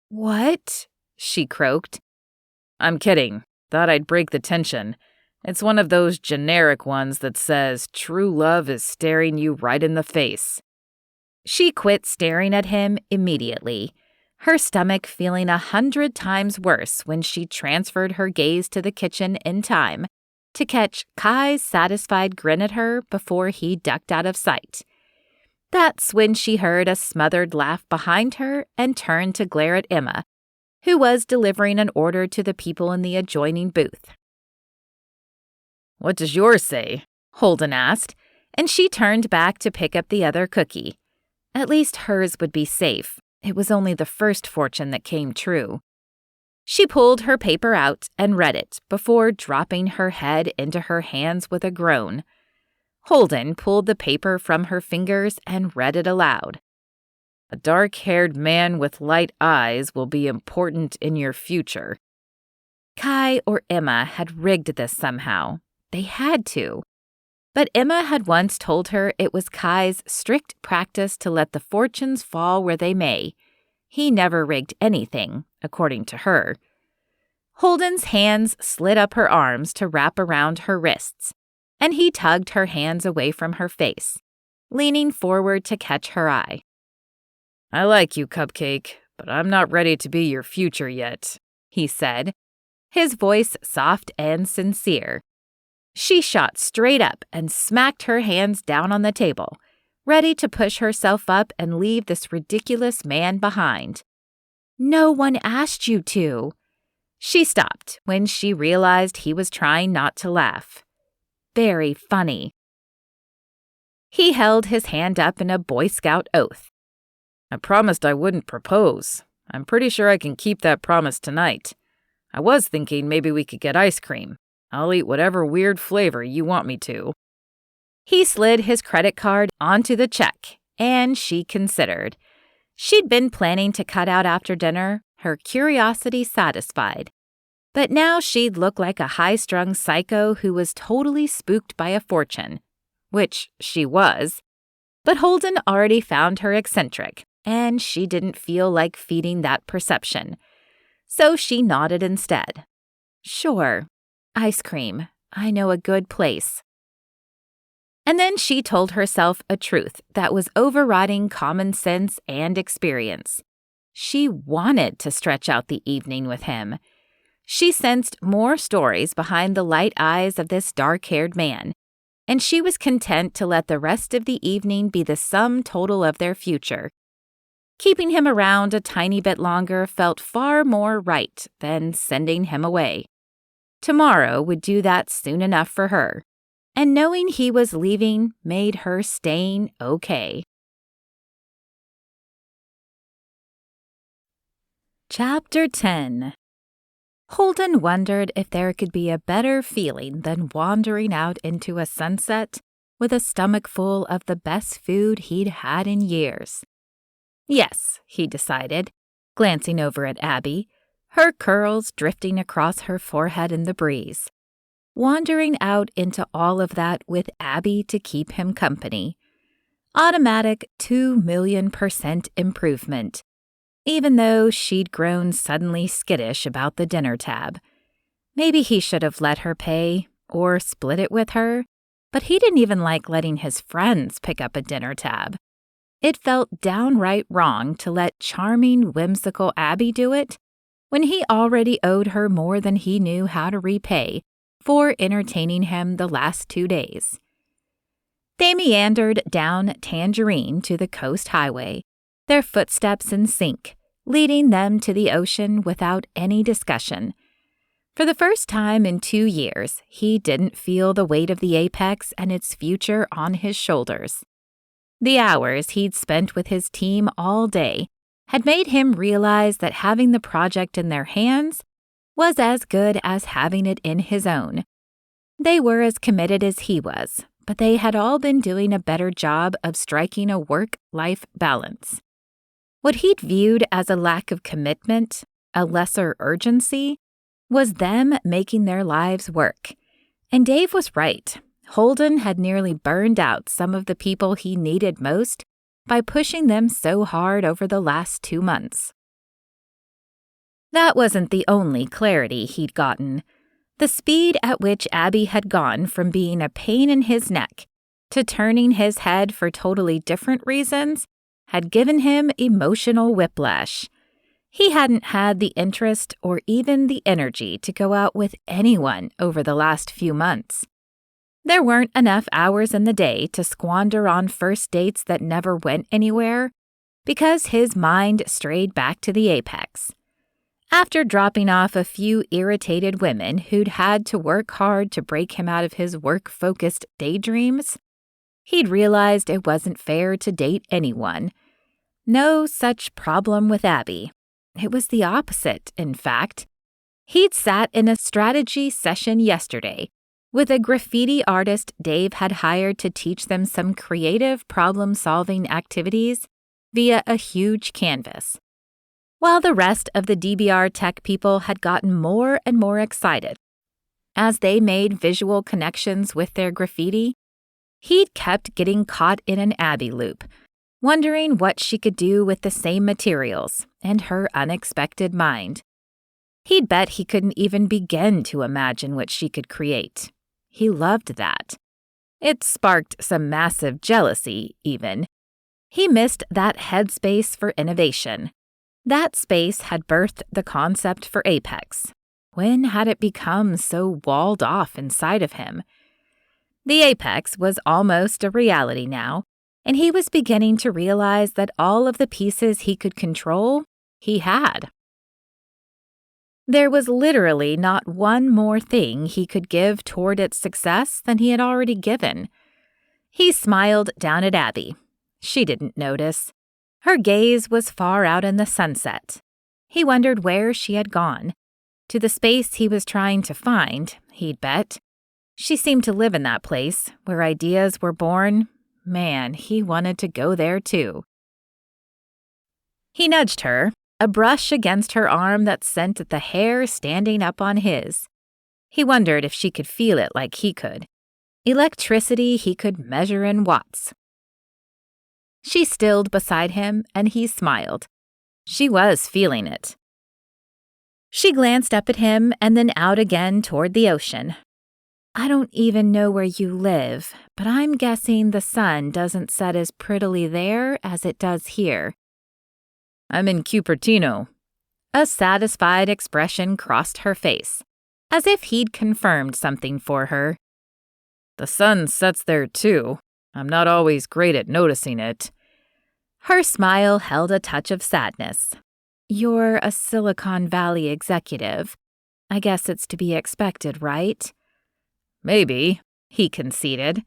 "What?" she croaked. "I'm kidding. Thought I'd break the tension. It's one of those generic ones that says true love is staring you right in the face." She quit staring at him immediately, her stomach feeling 100 times worse when she transferred her gaze to the kitchen in time to catch Kai's satisfied grin at her before he ducked out of sight. That's when she heard a smothered laugh behind her and turned to glare at Emma, who was delivering an order to the people in the adjoining booth. "What does yours say?" Holden asked, and she turned back to pick up the other cookie. At least hers would be safe. It was only the first fortune that came true. She pulled her paper out and read it before dropping her head into her hands with a groan. Holden pulled the paper from her fingers and read it aloud. "A dark-haired man with light eyes will be important in your future." Kai or Emma had rigged this somehow. They had to. But Emma had once told her it was Kai's strict practice to let the fortunes fall where they may. He never rigged anything, according to her. Holden's hands slid up her arms to wrap around her wrists, and he tugged her hands away from her face, leaning forward to catch her eye. "I like you, Cupcake, but I'm not ready to be your future yet," he said, his voice soft and sincere. She shot straight up and smacked her hands down on the table, ready to push herself up and leave this ridiculous man behind. "No one asked you to." She stopped when she realized he was trying not to laugh. Very funny. He held his hand up in a Boy Scout oath. "I promised I wouldn't propose. I'm pretty sure I can keep that promise tonight. I was thinking maybe we could get ice cream. I'll eat whatever weird flavor you want me to." He slid his credit card onto the check, and she considered. She'd been planning to cut out after dinner, her curiosity satisfied. But now she'd look like a high-strung psycho who was totally spooked by a fortune, which she was. But Holden already found her eccentric, and she didn't feel like feeding that perception. So she nodded instead. "Sure. Ice cream. I know a good place." And then she told herself a truth that was overriding common sense and experience. She wanted to stretch out the evening with him. She sensed more stories behind the light eyes of this dark-haired man, and she was content to let the rest of the evening be the sum total of their future. Keeping him around a tiny bit longer felt far more right than sending him away. Tomorrow would do that soon enough for her, and knowing he was leaving made her staying okay. Chapter 10. Holden wondered if there could be a better feeling than wandering out into a sunset with a stomach full of the best food he'd had in years. Yes, he decided, glancing over at Abbie, her curls drifting across her forehead in the breeze. Wandering out into all of that with Abbie to keep him company. Automatic 2,000,000% improvement, even though she'd grown suddenly skittish about the dinner tab. Maybe he should have let her pay, or split it with her, but he didn't even like letting his friends pick up a dinner tab. It felt downright wrong to let charming, whimsical Abbie do it, when he already owed her more than he knew how to repay for entertaining him the last 2 days. They meandered down Tangerine to the coast highway, their footsteps in sync, leading them to the ocean without any discussion. For the first time in 2 years, he didn't feel the weight of the apex and its future on his shoulders. The hours he'd spent with his team all day had made him realize that having the project in their hands was as good as having it in his own. They were as committed as he was, but they had all been doing a better job of striking a work-life balance. What he'd viewed as a lack of commitment, a lesser urgency, was them making their lives work. And Dave was right. Holden had nearly burned out some of the people he needed most by pushing them so hard over the last 2 months. That wasn't the only clarity he'd gotten. The speed at which Abbie had gone from being a pain in his neck to turning his head for totally different reasons had given him emotional whiplash. He hadn't had the interest or even the energy to go out with anyone over the last few months. There weren't enough hours in the day to squander on first dates that never went anywhere, because his mind strayed back to the apex. After dropping off a few irritated women who'd had to work hard to break him out of his work-focused daydreams, he'd realized it wasn't fair to date anyone. No such problem with Abbie. It was the opposite, in fact. He'd sat in a strategy session yesterday with a graffiti artist Dave had hired to teach them some creative problem-solving activities via a huge canvas, while the rest of the DBR tech people had gotten more and more excited. As they made visual connections with their graffiti, he'd kept getting caught in an Abbie loop, wondering what she could do with the same materials and her unexpected mind. He'd bet he couldn't even begin to imagine what she could create. He loved that. It sparked some massive jealousy, even. He missed that headspace for innovation. That space had birthed the concept for Apex. When had it become so walled off inside of him? The Apex was almost a reality now, and he was beginning to realize that all of the pieces he could control, he had. There was literally not one more thing he could give toward its success than he had already given. He smiled down at Abbie. She didn't notice. Her gaze was far out in the sunset. He wondered where she had gone. To the space he was trying to find, he'd bet. She seemed to live in that place, where ideas were born. Man, he wanted to go there too. He nudged her, a brush against her arm that sent the hair standing up on his. He wondered if she could feel it like he could. Electricity he could measure in watts. She stilled beside him, and he smiled. She was feeling it. She glanced up at him and then out again toward the ocean. I don't even know where you live, but I'm guessing the sun doesn't set as prettily there as it does here. I'm in Cupertino. A satisfied expression crossed her face, as if he'd confirmed something for her. The sun sets there too. I'm not always great at noticing it. Her smile held a touch of sadness. You're a Silicon Valley executive. I guess it's to be expected, right? Maybe, he conceded.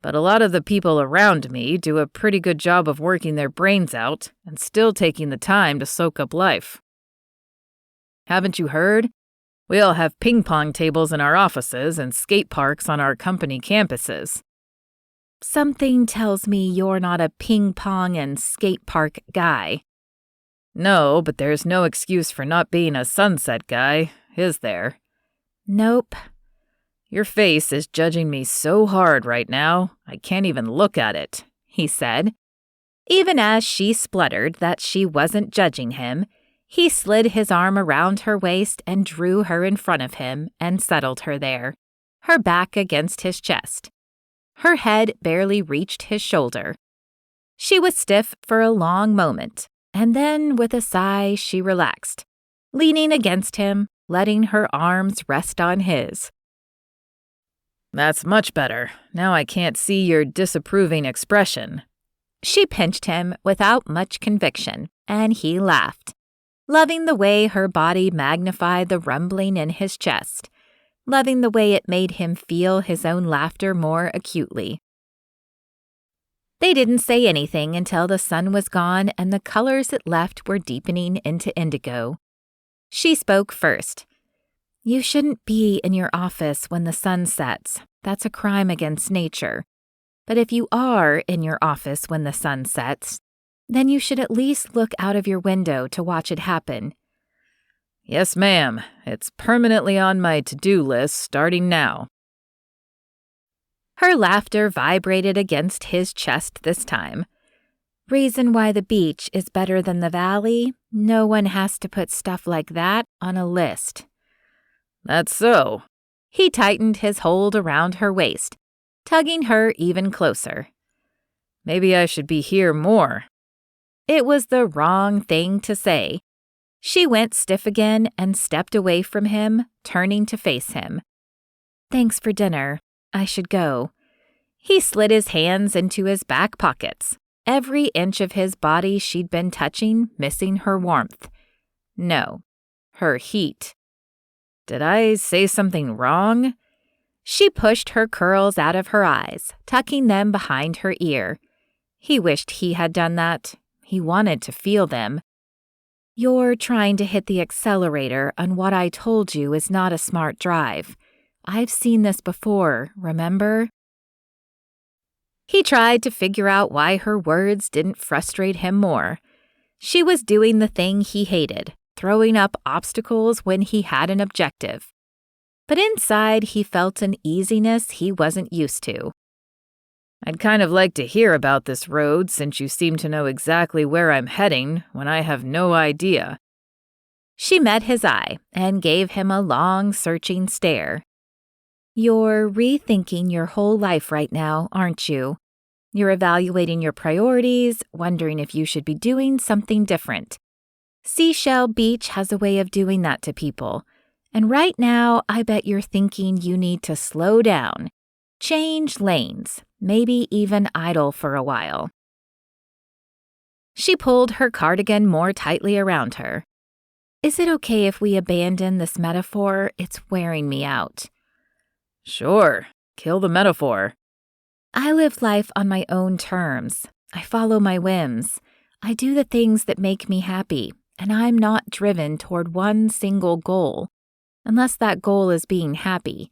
But a lot of the people around me do a pretty good job of working their brains out and still taking the time to soak up life. Haven't you heard? We all have ping pong tables in our offices and skate parks on our company campuses. Something tells me you're not a ping pong and skate park guy. No, but there's no excuse for not being a sunset guy, is there? Nope. Your face is judging me so hard right now, I can't even look at it, he said. Even as she spluttered that she wasn't judging him, he slid his arm around her waist and drew her in front of him and settled her there, her back against his chest. Her head barely reached his shoulder. She was stiff for a long moment, and then with a sigh she relaxed, leaning against him, letting her arms rest on his. That's much better. Now I can't see your disapproving expression. She pinched him without much conviction, and he laughed, loving the way her body magnified the rumbling in his chest, loving the way it made him feel his own laughter more acutely. They didn't say anything until the sun was gone and the colors it left were deepening into indigo. She spoke first. You shouldn't be in your office when the sun sets. That's a crime against nature. But if you are in your office when the sun sets, then you should at least look out of your window to watch it happen. Yes, ma'am. It's permanently on my to-do list starting now. Her laughter vibrated against his chest this time. Reason why the beach is better than the valley? No one has to put stuff like that on a list. That's so. He tightened his hold around her waist, tugging her even closer. Maybe I should be here more. It was the wrong thing to say. She went stiff again and stepped away from him, turning to face him. Thanks for dinner. I should go. He slid his hands into his back pockets, every inch of his body she'd been touching missing her warmth. No, her heat. Did I say something wrong? She pushed her curls out of her eyes, tucking them behind her ear. He wished he had done that. He wanted to feel them. You're trying to hit the accelerator on what I told you is not a smart drive. I've seen this before, remember? He tried to figure out why her words didn't frustrate him more. She was doing the thing he hated, throwing up obstacles when he had an objective. But inside, he felt an easiness he wasn't used to. I'd kind of like to hear about this road since you seem to know exactly where I'm heading when I have no idea. She met his eye and gave him a long, searching stare. You're rethinking your whole life right now, aren't you? You're evaluating your priorities, wondering if you should be doing something different. Seashell Beach has a way of doing that to people. And right now, I bet you're thinking you need to slow down, change lanes, maybe even idle for a while. She pulled her cardigan more tightly around her. Is it okay if we abandon this metaphor? It's wearing me out. Sure, kill the metaphor. I live life on my own terms. I follow my whims. I do the things that make me happy, and I'm not driven toward one single goal, unless that goal is being happy.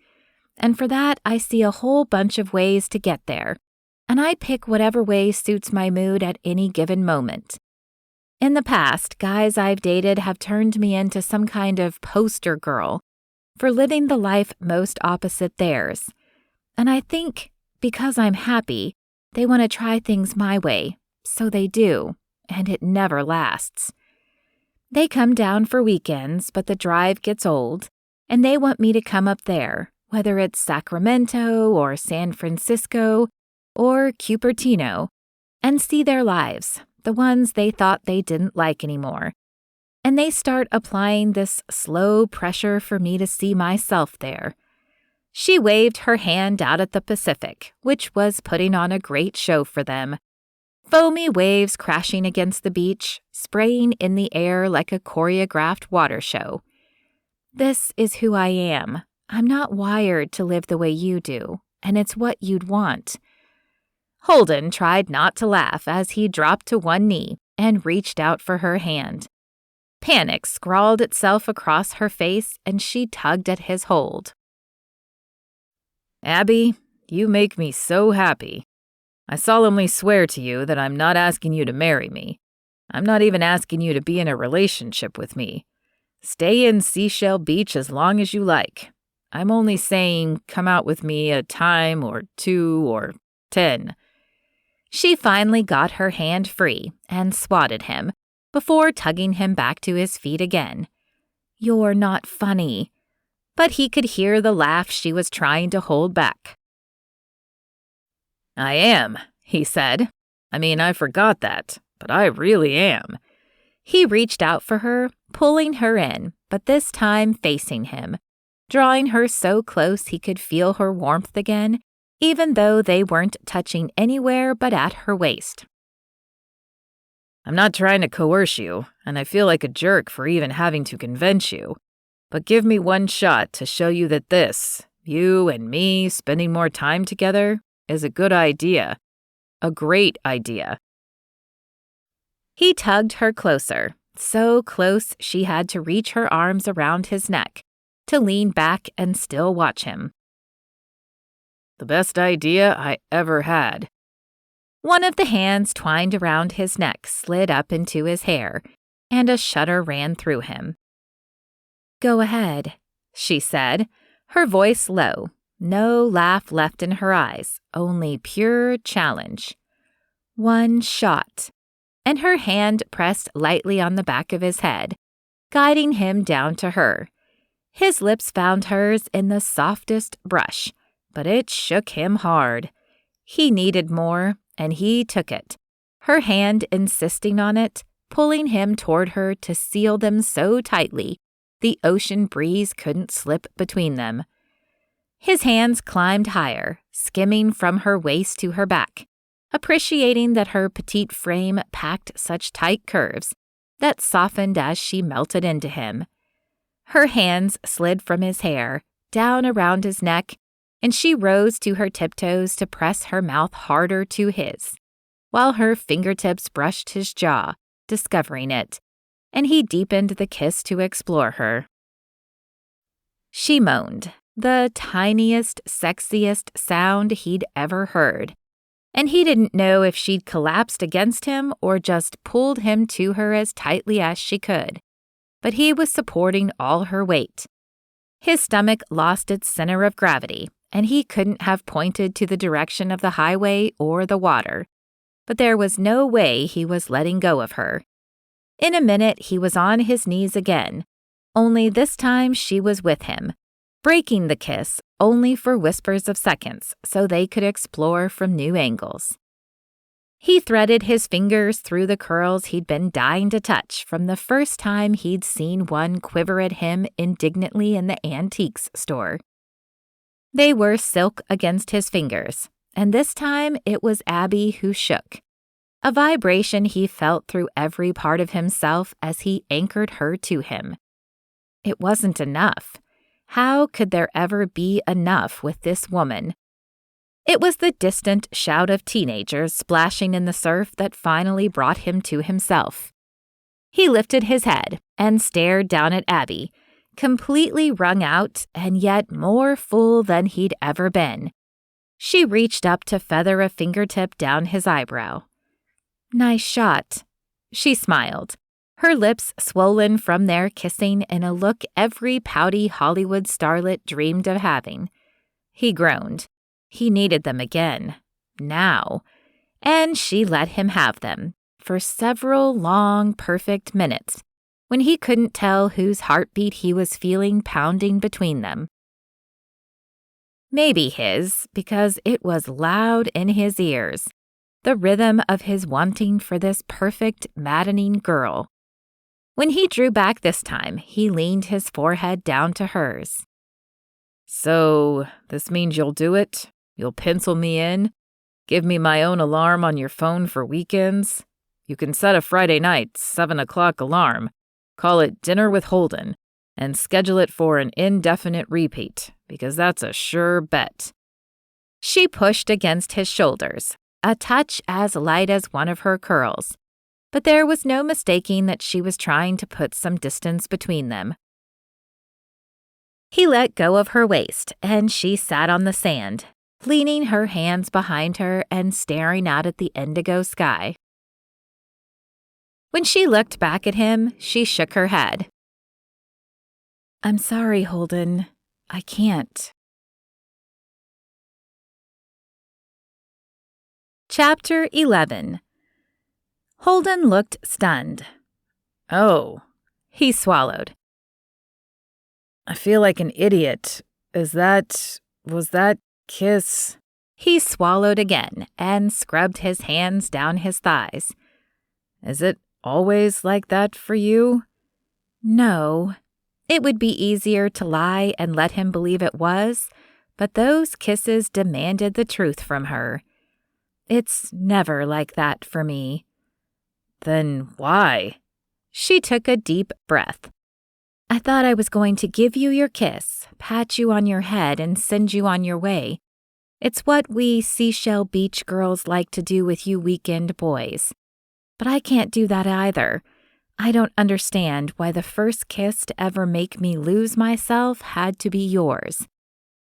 And for that, I see a whole bunch of ways to get there, and I pick whatever way suits my mood at any given moment. In the past, guys I've dated have turned me into some kind of poster girl for living the life most opposite theirs. And I think because I'm happy, they want to try things my way, so they do, and it never lasts. They come down for weekends, but the drive gets old, and they want me to come up there, whether it's Sacramento or San Francisco or Cupertino, and see their lives, the ones they thought they didn't like anymore. And they start applying this slow pressure for me to see myself there. She waved her hand out at the Pacific, which was putting on a great show for them. Foamy waves crashing against the beach, spraying in the air like a choreographed water show. This is who I am. I'm not wired to live the way you do, and it's what you'd want. Holden tried not to laugh as he dropped to one knee and reached out for her hand. Panic scrawled itself across her face, and she tugged at his hold. Abbie, you make me so happy. I solemnly swear to you that I'm not asking you to marry me. I'm not even asking you to be in a relationship with me. Stay in Seashell Beach as long as you like. I'm only saying come out with me a time or 2 or 10. She finally got her hand free and swatted him before tugging him back to his feet again. You're not funny. But he could hear the laugh she was trying to hold back. I am, he said. I forgot that, but I really am. He reached out for her, pulling her in, but this time facing him, drawing her so close he could feel her warmth again, even though they weren't touching anywhere but at her waist. I'm not trying to coerce you, and I feel like a jerk for even having to convince you. But give me one shot to show you that this, you and me spending more time together, is a good idea. A great idea. He tugged her closer, so close she had to reach her arms around his neck, to lean back and still watch him. The best idea I ever had. One of the hands twined around his neck slid up into his hair, and a shudder ran through him. Go ahead, she said, her voice low, no laugh left in her eyes, only pure challenge. One shot, and her hand pressed lightly on the back of his head, guiding him down to her. His lips found hers in the softest brush, but it shook him hard. He needed more, and he took it, her hand insisting on it, pulling him toward her to seal them so tightly the ocean breeze couldn't slip between them. His hands climbed higher, skimming from her waist to her back, appreciating that her petite frame packed such tight curves that softened as she melted into him. Her hands slid from his hair, down around his neck, and she rose to her tiptoes to press her mouth harder to his, while her fingertips brushed his jaw, discovering it, and he deepened the kiss to explore her. She moaned, the tiniest, sexiest sound he'd ever heard, and he didn't know if she'd collapsed against him or just pulled him to her as tightly as she could. But he was supporting all her weight. His stomach lost its center of gravity, and he couldn't have pointed to the direction of the highway or the water. But there was no way he was letting go of her. In a minute, he was on his knees again, only this time she was with him, breaking the kiss only for whispers of seconds so they could explore from new angles. He threaded his fingers through the curls he'd been dying to touch from the first time he'd seen one quiver at him indignantly in the antiques store. They were silk against his fingers, and this time it was Abbie who shook, a vibration he felt through every part of himself as he anchored her to him. It wasn't enough. How could there ever be enough with this woman? It was the distant shout of teenagers splashing in the surf that finally brought him to himself. He lifted his head and stared down at Abbie, completely wrung out and yet more full than he'd ever been. She reached up to feather a fingertip down his eyebrow. "Nice shot." She smiled, her lips swollen from their kissing in a look every pouty Hollywood starlet dreamed of having. He groaned. He needed them again, now, and she let him have them for several long, perfect minutes when he couldn't tell whose heartbeat he was feeling pounding between them. Maybe his, because it was loud in his ears, the rhythm of his wanting for this perfect, maddening girl. When he drew back this time, he leaned his forehead down to hers. "So, this means you'll do it? You'll pencil me in? Give me my own alarm on your phone for weekends? You can set a Friday night, 7 o'clock alarm. Call it Dinner with Holden, and schedule it for an indefinite repeat, because that's a sure bet." She pushed against his shoulders, a touch as light as one of her curls, but there was no mistaking that she was trying to put some distance between them. He let go of her waist, and she sat on the sand, leaning her hands behind her and staring out at the indigo sky. When she looked back at him, she shook her head. "I'm sorry, Holden. I can't." Chapter 11. Holden looked stunned. "Oh," he swallowed. "I feel like an idiot. Was that kiss?" He swallowed again and scrubbed his hands down his thighs. "Is it always like that for you?" No. It would be easier to lie and let him believe it was, but those kisses demanded the truth from her. "It's never like that for me." "Then why?" She took a deep breath. "I thought I was going to give you your kiss, pat you on your head, and send you on your way. It's what we seashell beach girls like to do with you weekend boys. But I can't do that either. I don't understand why the first kiss to ever make me lose myself had to be yours.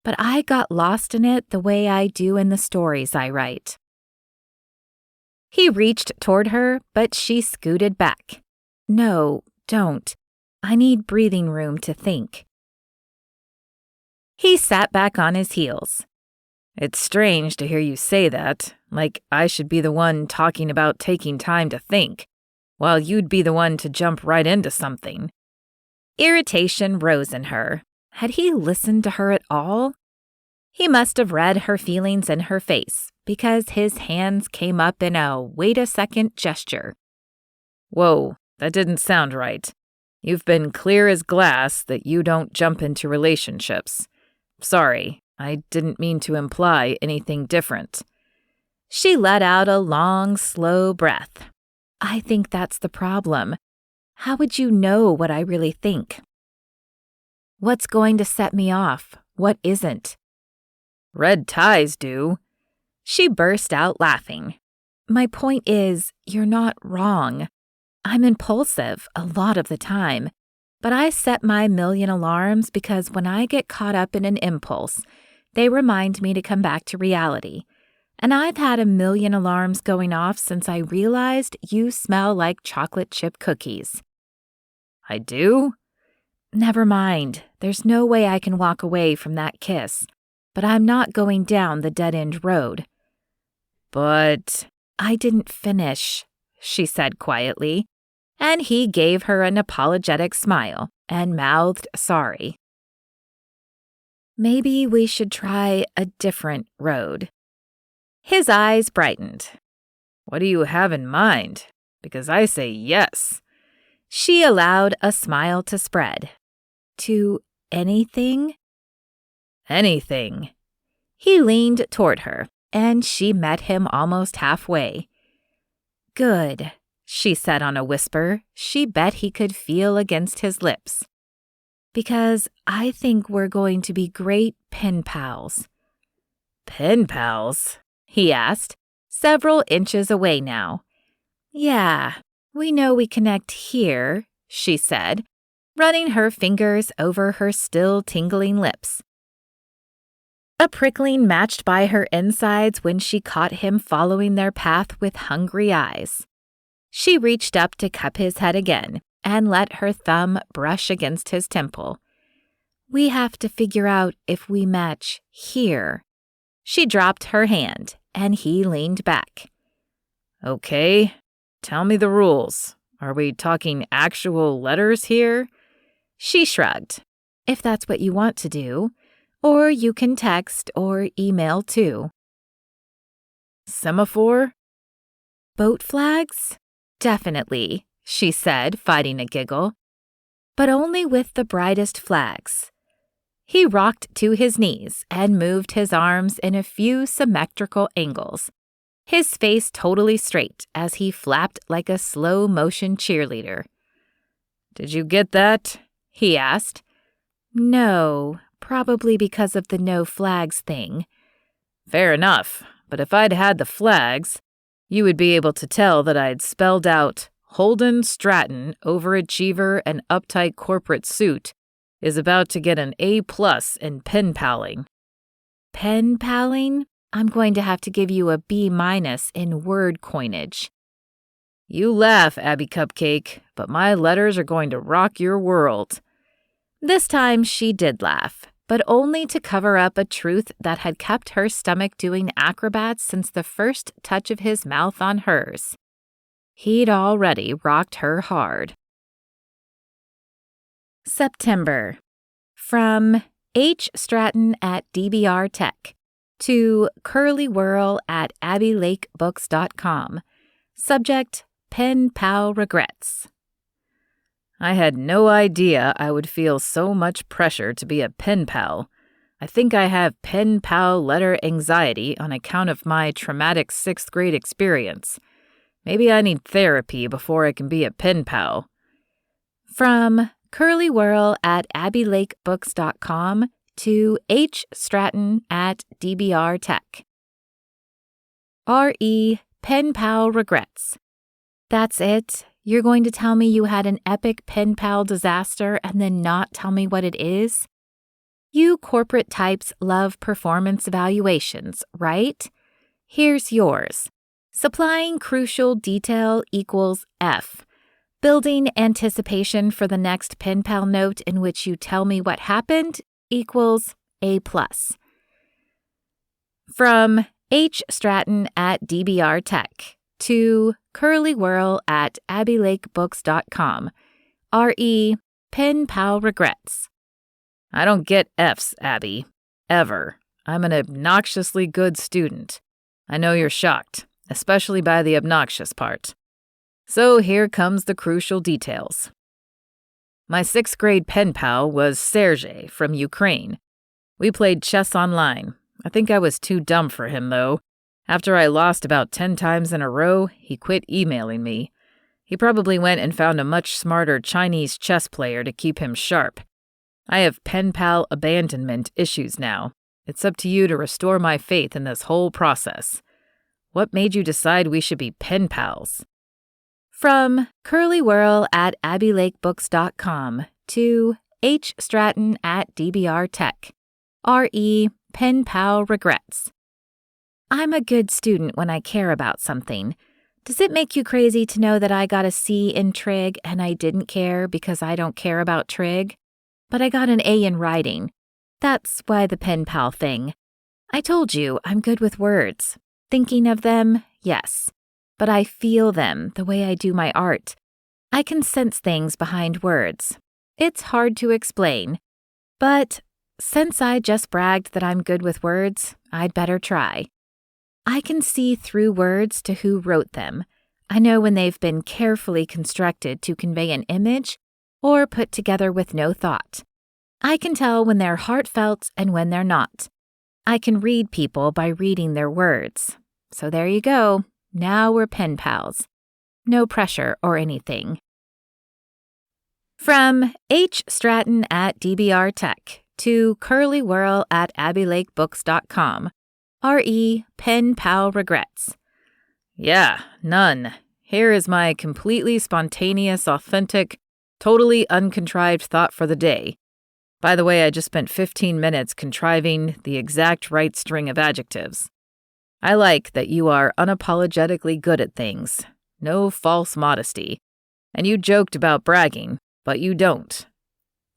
But I got lost in it the way I do in the stories I write." He reached toward her, but she scooted back. "No, don't. I need breathing room to think." He sat back on his heels. "It's strange to hear you say that, like I should be the one talking about taking time to think, while you'd be the one to jump right into something." Irritation rose in her. Had he listened to her at all? He must have read her feelings in her face, because his hands came up in a wait-a-second gesture. "Whoa, that didn't sound right. You've been clear as glass that you don't jump into relationships. Sorry, I didn't mean to imply anything different." She let out a long, slow breath. "I think that's the problem. How would you know what I really think? What's going to set me off? What isn't?" "Red ties do." She burst out laughing. "My point is, you're not wrong. I'm impulsive a lot of the time, but I set my million alarms because when I get caught up in an impulse, they remind me to come back to reality. And I've had a million alarms going off since I realized you smell like chocolate chip cookies. I do? Never mind. There's no way I can walk away from that kiss. But I'm not going down the dead-end road. But I didn't finish, she said quietly, and he gave her an apologetic smile and mouthed sorry. Maybe we should try a different road. His eyes brightened. What do you have in mind? Because I say yes. She allowed a smile to spread. To anything? Anything. He leaned toward her, and she met him almost halfway. Good, she said on a whisper she bet he could feel against his lips. Because I think we're going to be great pen pals. Pen pals? He asked, several inches away now. Yeah, we know we connect here, she said, running her fingers over her still tingling lips. A prickling matched by her insides when she caught him following their path with hungry eyes. She reached up to cup his head again and let her thumb brush against his temple. We have to figure out if we match here. She dropped her hand, and he leaned back. Okay, tell me the rules. Are we talking actual letters here? She shrugged. If that's what you want to do. Or you can text or email too. Semaphore? Boat flags? Definitely, she said, fighting a giggle. But only with the brightest flags. He rocked to his knees and moved his arms in a few symmetrical angles, his face totally straight as he flapped like a slow-motion cheerleader. Did you get that? He asked. No. Probably because of the no flags thing. Fair enough, but if I'd had the flags, you would be able to tell that I'd spelled out Holden Stratton, overachiever and uptight corporate suit, is about to get an A+ in pen palling. Pen palling? I'm going to have to give you a B- in word coinage. You laugh, Abbie Cupcake, but my letters are going to rock your world. This time she did laugh, but only to cover up a truth that had kept her stomach doing acrobats since the first touch of his mouth on hers. He'd already rocked her hard. September. From H. Stratton at DBR Tech to Curly Whirl at AbbieLakeBooks.com. Subject, Pen Pal Regrets. I had no idea I would feel so much pressure to be a pen pal. I think I have pen pal letter anxiety on account of my traumatic 6th grade experience. Maybe I need therapy before I can be a pen pal. From Curly Whirl at AbbieLakeBooks.com to H. Stratton at DBR Tech. R.E. Pen Pal Regrets. That's it? You're going to tell me you had an epic pen pal disaster and then not tell me what it is? You corporate types love performance evaluations, right? Here's yours. Supplying crucial detail equals F. Building anticipation for the next pen pal note in which you tell me what happened equals A+. From H. Stratton at DBR Tech to Curly Whirl at AbbieLakeBooks.com. R.E. Pen Pal Regrets. I don't get F's, Abbie. Ever. I'm an obnoxiously good student. I know you're shocked, especially by the obnoxious part. So here comes the crucial details. My 6th grade pen pal was Sergei from Ukraine. We played chess online. I think I was too dumb for him, though. After I lost about 10 times in a row, he quit emailing me. He probably went and found a much smarter Chinese chess player to keep him sharp. I have pen pal abandonment issues now. It's up to you to restore my faith in this whole process. What made you decide we should be pen pals? From curlywhirl at abbielakebooks.com to H. Stratton at DBR Tech. R.E. Pen Pal Regrets. I'm a good student when I care about something. Does it make you crazy to know that I got a C in trig and I didn't care because I don't care about trig? But I got an A in writing. That's why the pen pal thing. I told you I'm good with words. Thinking of them, yes. But I feel them the way I do my art. I can sense things behind words. It's hard to explain. But since I just bragged that I'm good with words, I'd better try. I can see through words to who wrote them. I know when they've been carefully constructed to convey an image or put together with no thought. I can tell when they're heartfelt and when they're not. I can read people by reading their words. So there you go. Now we're pen pals. No pressure or anything. From H. Stratton at DBR Tech to curlywhirl at abbielakebooks.com. R.E. Pen Pal Regrets. Yeah, none. Here is my completely spontaneous, authentic, totally uncontrived thought for the day. By the way, I just spent 15 minutes contriving the exact right string of adjectives. I like that you are unapologetically good at things. No false modesty. And you joked about bragging, but you don't.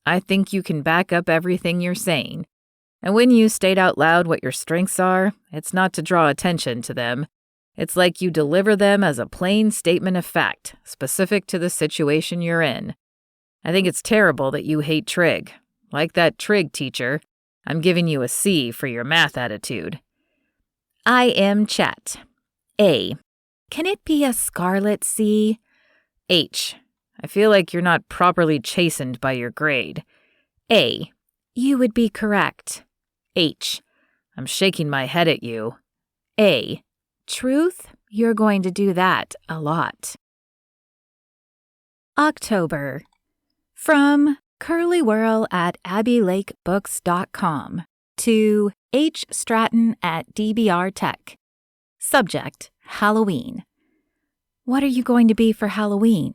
I think you can back up everything you're saying. And when you state out loud what your strengths are, it's not to draw attention to them. It's like you deliver them as a plain statement of fact, specific to the situation you're in. I think it's terrible that you hate trig. Like that trig teacher, I'm giving you a C for your math attitude. I am Chet. A. Can it be a scarlet C? H. I feel like you're not properly chastened by your grade. A. You would be correct. H. I'm shaking my head at you. A. Truth? You're going to do that a lot. October. From curlywhirl at abbielakebooks.com to H. Stratton at DBR Tech. Subject, Halloween. What are you going to be for Halloween?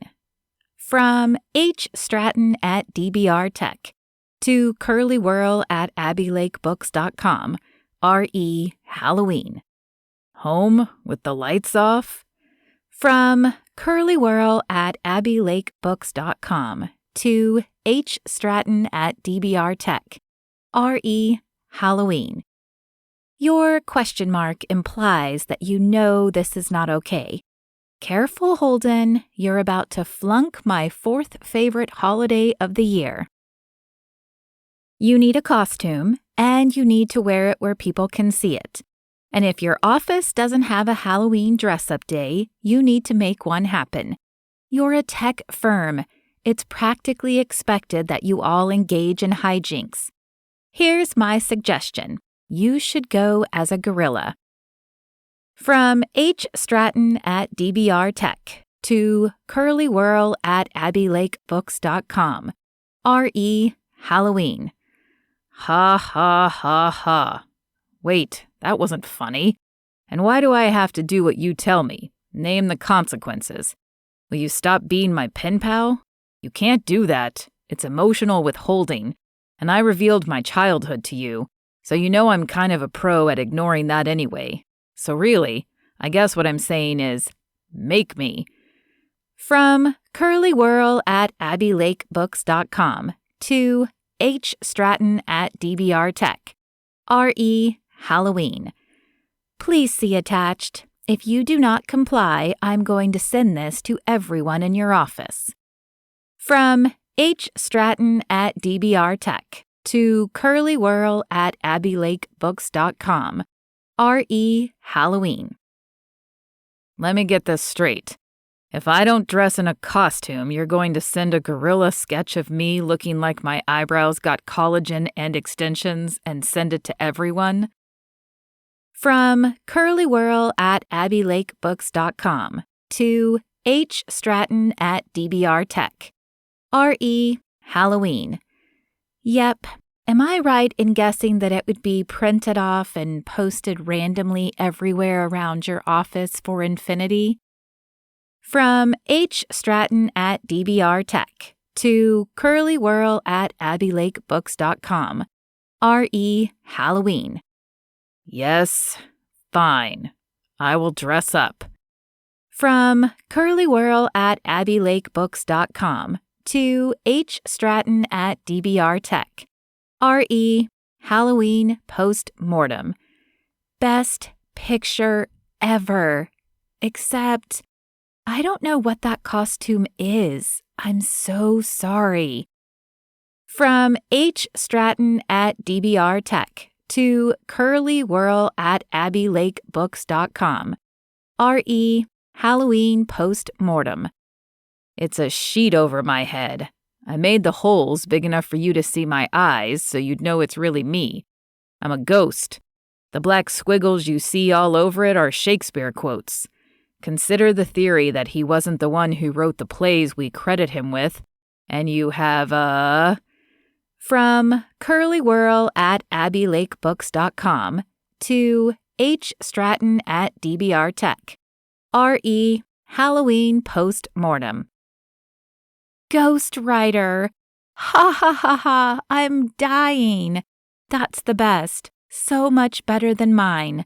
From H. Stratton at DBR Tech to curlywhirl at abbielakebooks.com. R.E. Halloween. Home with the lights off? From curlywhirl at abbielakebooks.com to H. Stratton at DBR Tech. R.E. Halloween. Your question mark implies that you know this is not okay. Careful, Holden, you're about to flunk my fourth favorite holiday of the year. You need a costume, and you need to wear it where people can see it. And if your office doesn't have a Halloween dress-up day, you need to make one happen. You're a tech firm. It's practically expected that you all engage in hijinks. Here's my suggestion. You should go as a gorilla. From H. Stratton at DBR Tech to curlywhirl at abbielakebooks.com. R.E. Halloween. Ha ha ha ha. Wait, that wasn't funny. And why do I have to do what you tell me? Name the consequences. Will you stop being my pen pal? You can't do that. It's emotional withholding. And I revealed my childhood to you, so you know I'm kind of a pro at ignoring that anyway. So really, I guess what I'm saying is, make me. From curlywhirl at abbielakebooks.com to H. Stratton at DBR Tech. R.E. Halloween. Please see attached. If you do not comply, I'm going to send this to everyone in your office. From H. Stratton at DBR Tech to curlywhirl at abbielakebooks.com. R.E. Halloween. Let me get this straight. If I don't dress in a costume, you're going to send a gorilla sketch of me looking like my eyebrows got collagen and extensions and send it to everyone? From curlywhirl at abbielakebooks.com to H. Stratton at DBR Tech. R.E. Halloween. Yep. Am I right in guessing that it would be printed off and posted randomly everywhere around your office for infinity? From H. Stratton at DBR Tech to curlywhirl at abbielakebooks.com. R.E. Halloween. Yes, fine. I will dress up. From curlywhirl at abbielakebooks.com to H. Stratton at DBR Tech. R.E. Halloween post-mortem. Best picture ever. Except, I don't know what that costume is. I'm so sorry. From H. Stratton at DBR Tech to curlywhirl at abbielakebooks.com. R.E. Halloween post-mortem. It's a sheet over my head. I made the holes big enough for you to see my eyes so you'd know it's really me. I'm a ghost. The black squiggles you see all over it are Shakespeare quotes. Consider the theory that he wasn't the one who wrote the plays we credit him with, and you have From curlywhirl at abbielakebooks.com to H. Stratton at DBR Tech. R.E. Halloween post-mortem. Ghostwriter. Ha ha ha ha, I'm dying. That's the best. So much better than mine.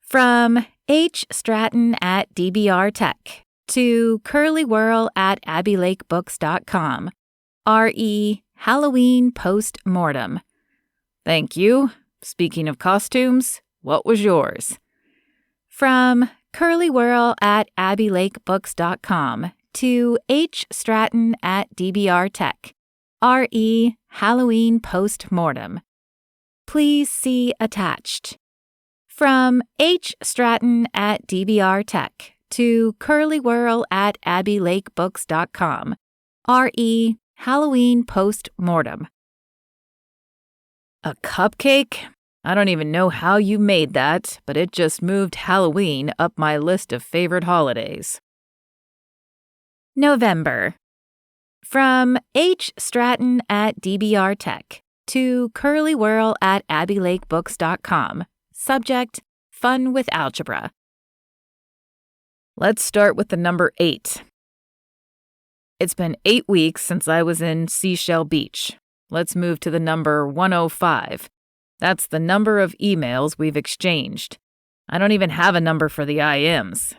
From H. Stratton at DBR Tech to curlywhirl at abbielakebooks.com. R.E. Halloween post-mortem. Thank you. Speaking of costumes, what was yours? From curlywhirl at abbielakebooks.com to H. Stratton at DBR Tech. R.E. Halloween post-mortem. Please see attached. From H. Stratton at DBR Tech to curlywhirl at abbielakebooks.com. R.E. Halloween post-mortem. A cupcake? I don't even know how you made that, but it just moved Halloween up my list of favorite holidays. November. From H. Stratton at DBR Tech to curlywhirl at abbielakebooks.com. Subject, fun with algebra. Let's start with the number 8. It's been 8 weeks since I was in Seashell Beach. Let's move to the number 105. That's the number of emails we've exchanged. I don't even have a number for the IMs.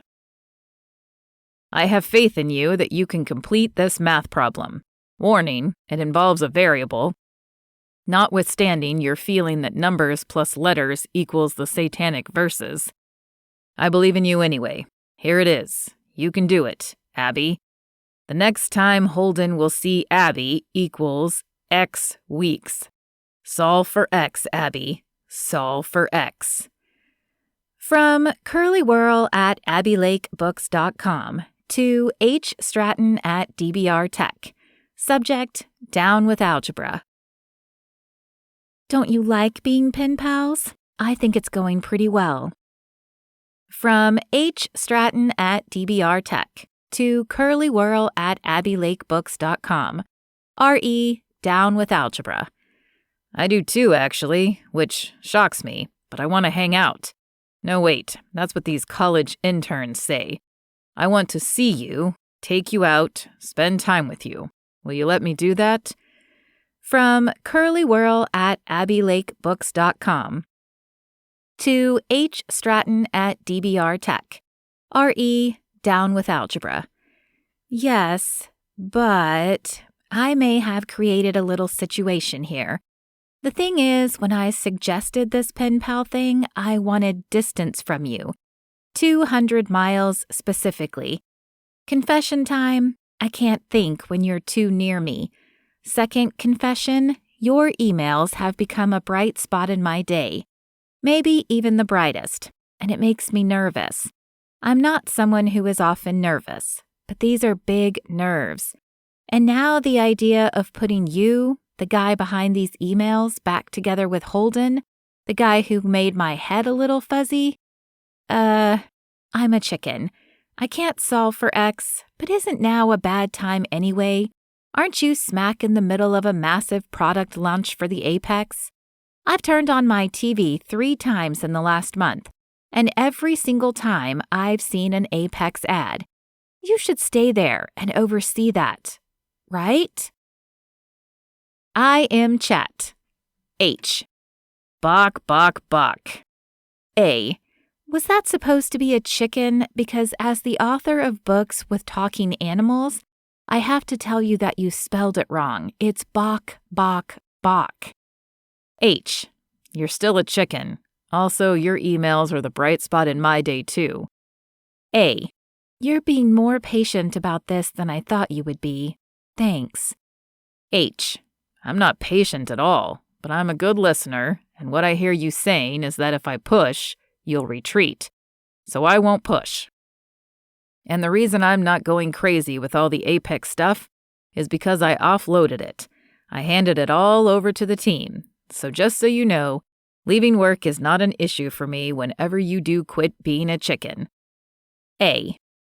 I have faith in you that you can complete this math problem. Warning, it involves a variable. Notwithstanding your feeling that numbers plus letters equals the satanic verses. I believe in you anyway. Here it is. You can do it, Abbie. The next time Holden will see Abbie equals X weeks. Solve for X, Abbie. Solve for X. From curlywhirl at abbielakebooks.com to H. Stratton at DBR Tech. Subject, down with algebra. Don't you like being pen pals? I think it's going pretty well. From H. Stratton at DBR Tech to curlywhirl at abbielakebooks.com. R.E. Down with algebra. I do too, actually, which shocks me, but I want to hang out. No, wait, that's what these college interns say. I want to see you, take you out, spend time with you. Will you let me do that? From curlywhirl at abbielakebooks.com to H. Stratton at DBR Tech. R.E. Down with algebra. Yes, but I may have created a little situation here. The thing is, when I suggested this pen pal thing, I wanted distance from you. 200 miles specifically. Confession time, I can't think when you're too near me. Second confession, your emails have become a bright spot in my day. Maybe even the brightest, and it makes me nervous. I'm not someone who is often nervous, but these are big nerves. And now the idea of putting you, the guy behind these emails, back together with Holden, the guy who made my head a little fuzzy? I'm a chicken. I can't solve for X, but isn't now a bad time anyway? Aren't you smack in the middle of a massive product launch for the Apex? I've turned on my TV 3 times in the last month. And every single time I've seen an Apex ad, you should stay there and oversee that, right? I am chat. H. Bok, bok, bok. A. Was that supposed to be a chicken? Because as the author of books with talking animals, I have to tell you that you spelled it wrong. It's bok, bok, bok. H. You're still a chicken. Also, your emails are the bright spot in my day, too. A. You're being more patient about this than I thought you would be. Thanks. H. I'm not patient at all, but I'm a good listener, and what I hear you saying is that if I push, you'll retreat. So I won't push. And the reason I'm not going crazy with all the Apex stuff is because I offloaded it. I handed it all over to the team. So just so you know, leaving work is not an issue for me whenever you do quit being a chicken. A.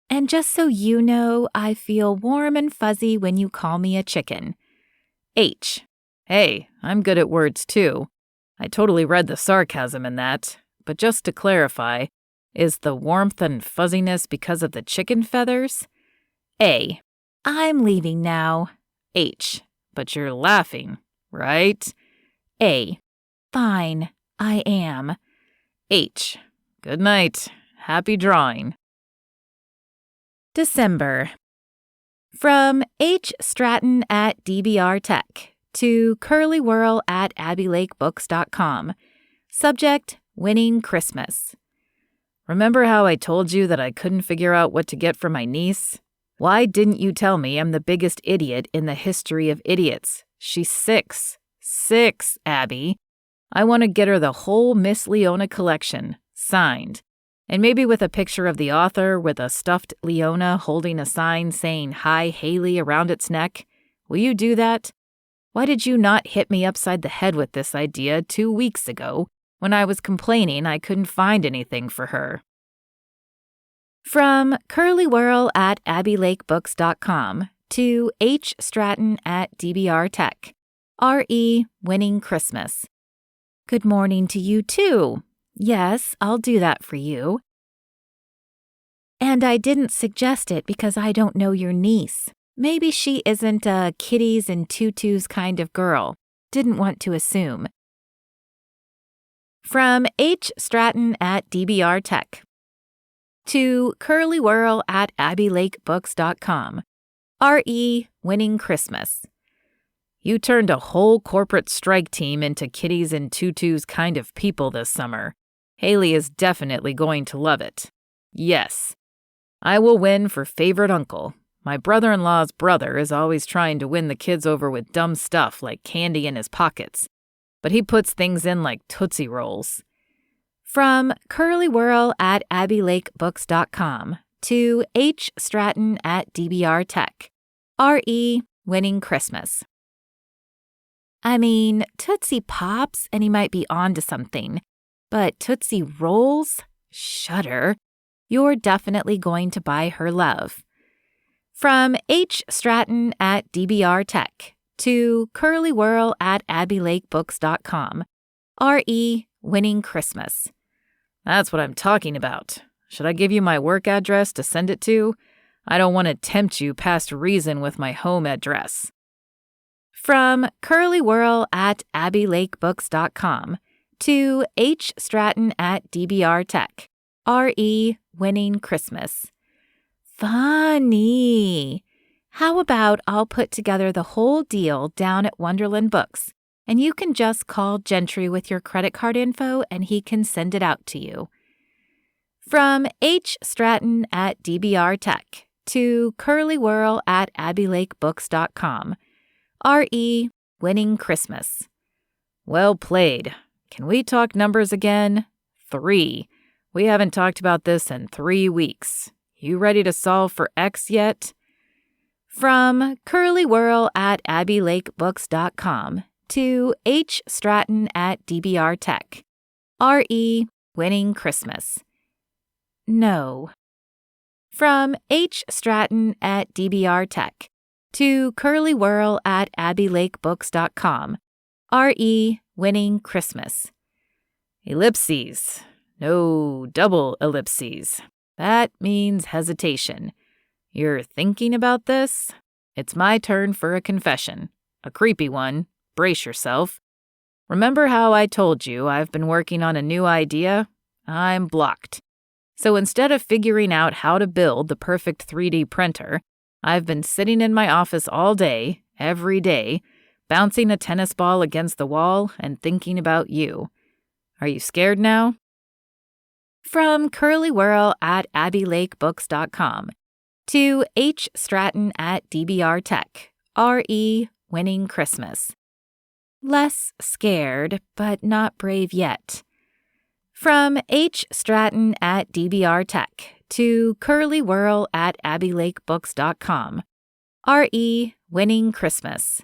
And just so you know, I feel warm and fuzzy when you call me a chicken. H. Hey, I'm good at words too. I totally read the sarcasm in that. But just to clarify, is the warmth and fuzziness because of the chicken feathers? A. I'm leaving now. H. But you're laughing, right? A. Fine, I am. H. Good night. Happy drawing. December. From H. Stratton at DBR Tech to Curly Whirl at AbbieLakeBooks.com. Subject: Winning Christmas. Remember how I told you that I couldn't figure out what to get for my niece? Why didn't you tell me I'm the biggest idiot in the history of idiots? She's 6. 6, Abbie. I want to get her the whole Miss Leona collection, signed. And maybe with a picture of the author with a stuffed Leona holding a sign saying "Hi, Haley" around its neck. Will you do that? Why did you not hit me upside the head with this idea 2 weeks ago when I was complaining I couldn't find anything for her? From Curly Whirl at AbbieLakeBooks.com to H. Stratton at DBR Tech. R.E. Winning Christmas. Good morning to you, too. Yes, I'll do that for you. And I didn't suggest it because I don't know your niece. Maybe she isn't a kitties and tutus kind of girl. Didn't want to assume. From H. Stratton at DBR Tech to Curly Whirl at AbbieLakeBooks.com. R.E. Winning Christmas. You turned a whole corporate strike team into kitties and tutus kind of people this summer. Haley is definitely going to love it. Yes. I will win for favorite uncle. My brother-in-law's brother is always trying to win the kids over with dumb stuff like candy in his pockets, but he puts things in like Tootsie Rolls. From Curly Whirl at AbbieLakeBooks.com to H. Stratton at DBR Tech. R.E. Winning Christmas. I mean, Tootsie Pops and he might be on to something, but Tootsie Rolls? Shudder. You're definitely going to buy her love. From H. Stratton at DBR Tech to Curly Whirl at AbbieLakeBooks.com. R.E. Winning Christmas. That's what I'm talking about. Should I give you my work address to send it to? I don't want to tempt you past reason with my home address. From Curly Whirl at AbbieLakeBooks.com to H. Stratton at DBR Tech. R.E. Winning Christmas. Funny. How about I'll put together the whole deal down at Wonderland Books, and you can just call Gentry with your credit card info and he can send it out to you. From H. Stratton at DBR Tech to Curly Whirl at AbbieLakeBooks.com. R.E. Winning Christmas. Well played. Can we talk numbers again? 3. We haven't talked about this in 3 weeks. You ready to solve for X yet? From Curly Whirl at AbbieLakeBooks.com to H. Stratton at DBR Tech. R.E. Winning Christmas. No. From H. Stratton at DBR Tech to Curly Whirl at AbbieLakeBooks.com. R.E. Winning Christmas. Ellipses. No double ellipses. That means hesitation. You're thinking about this? It's my turn for a confession. A creepy one. Brace yourself. Remember how I told you I've been working on a new idea? I'm blocked. So instead of figuring out how to build the perfect 3D printer, I've been sitting in my office all day, every day, bouncing a tennis ball against the wall and thinking about you. Are you scared now? From Curly Whirl at AbbieLakeBooks.com to H. Stratton at DBR Tech, R.E. Winning Christmas. Less scared, but not brave yet. From H. Stratton at DBR Tech to Curly Whirl at AbbieLakeBooks.com, R.E. Winning Christmas.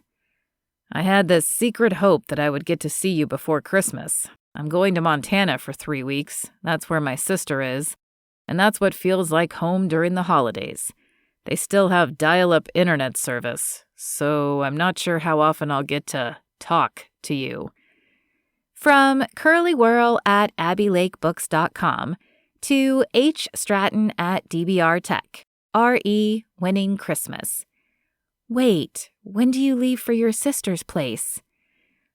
I had this secret hope that I would get to see you before Christmas. I'm going to Montana for 3 weeks. That's where my sister is. And that's what feels like home during the holidays. They still have dial-up internet service, so I'm not sure how often I'll get to talk to you. From Curly Whirl at AbbieLakeBooks.com to H. Stratton at DBR Tech, R.E. Winning Christmas. Wait, when do you leave for your sister's place?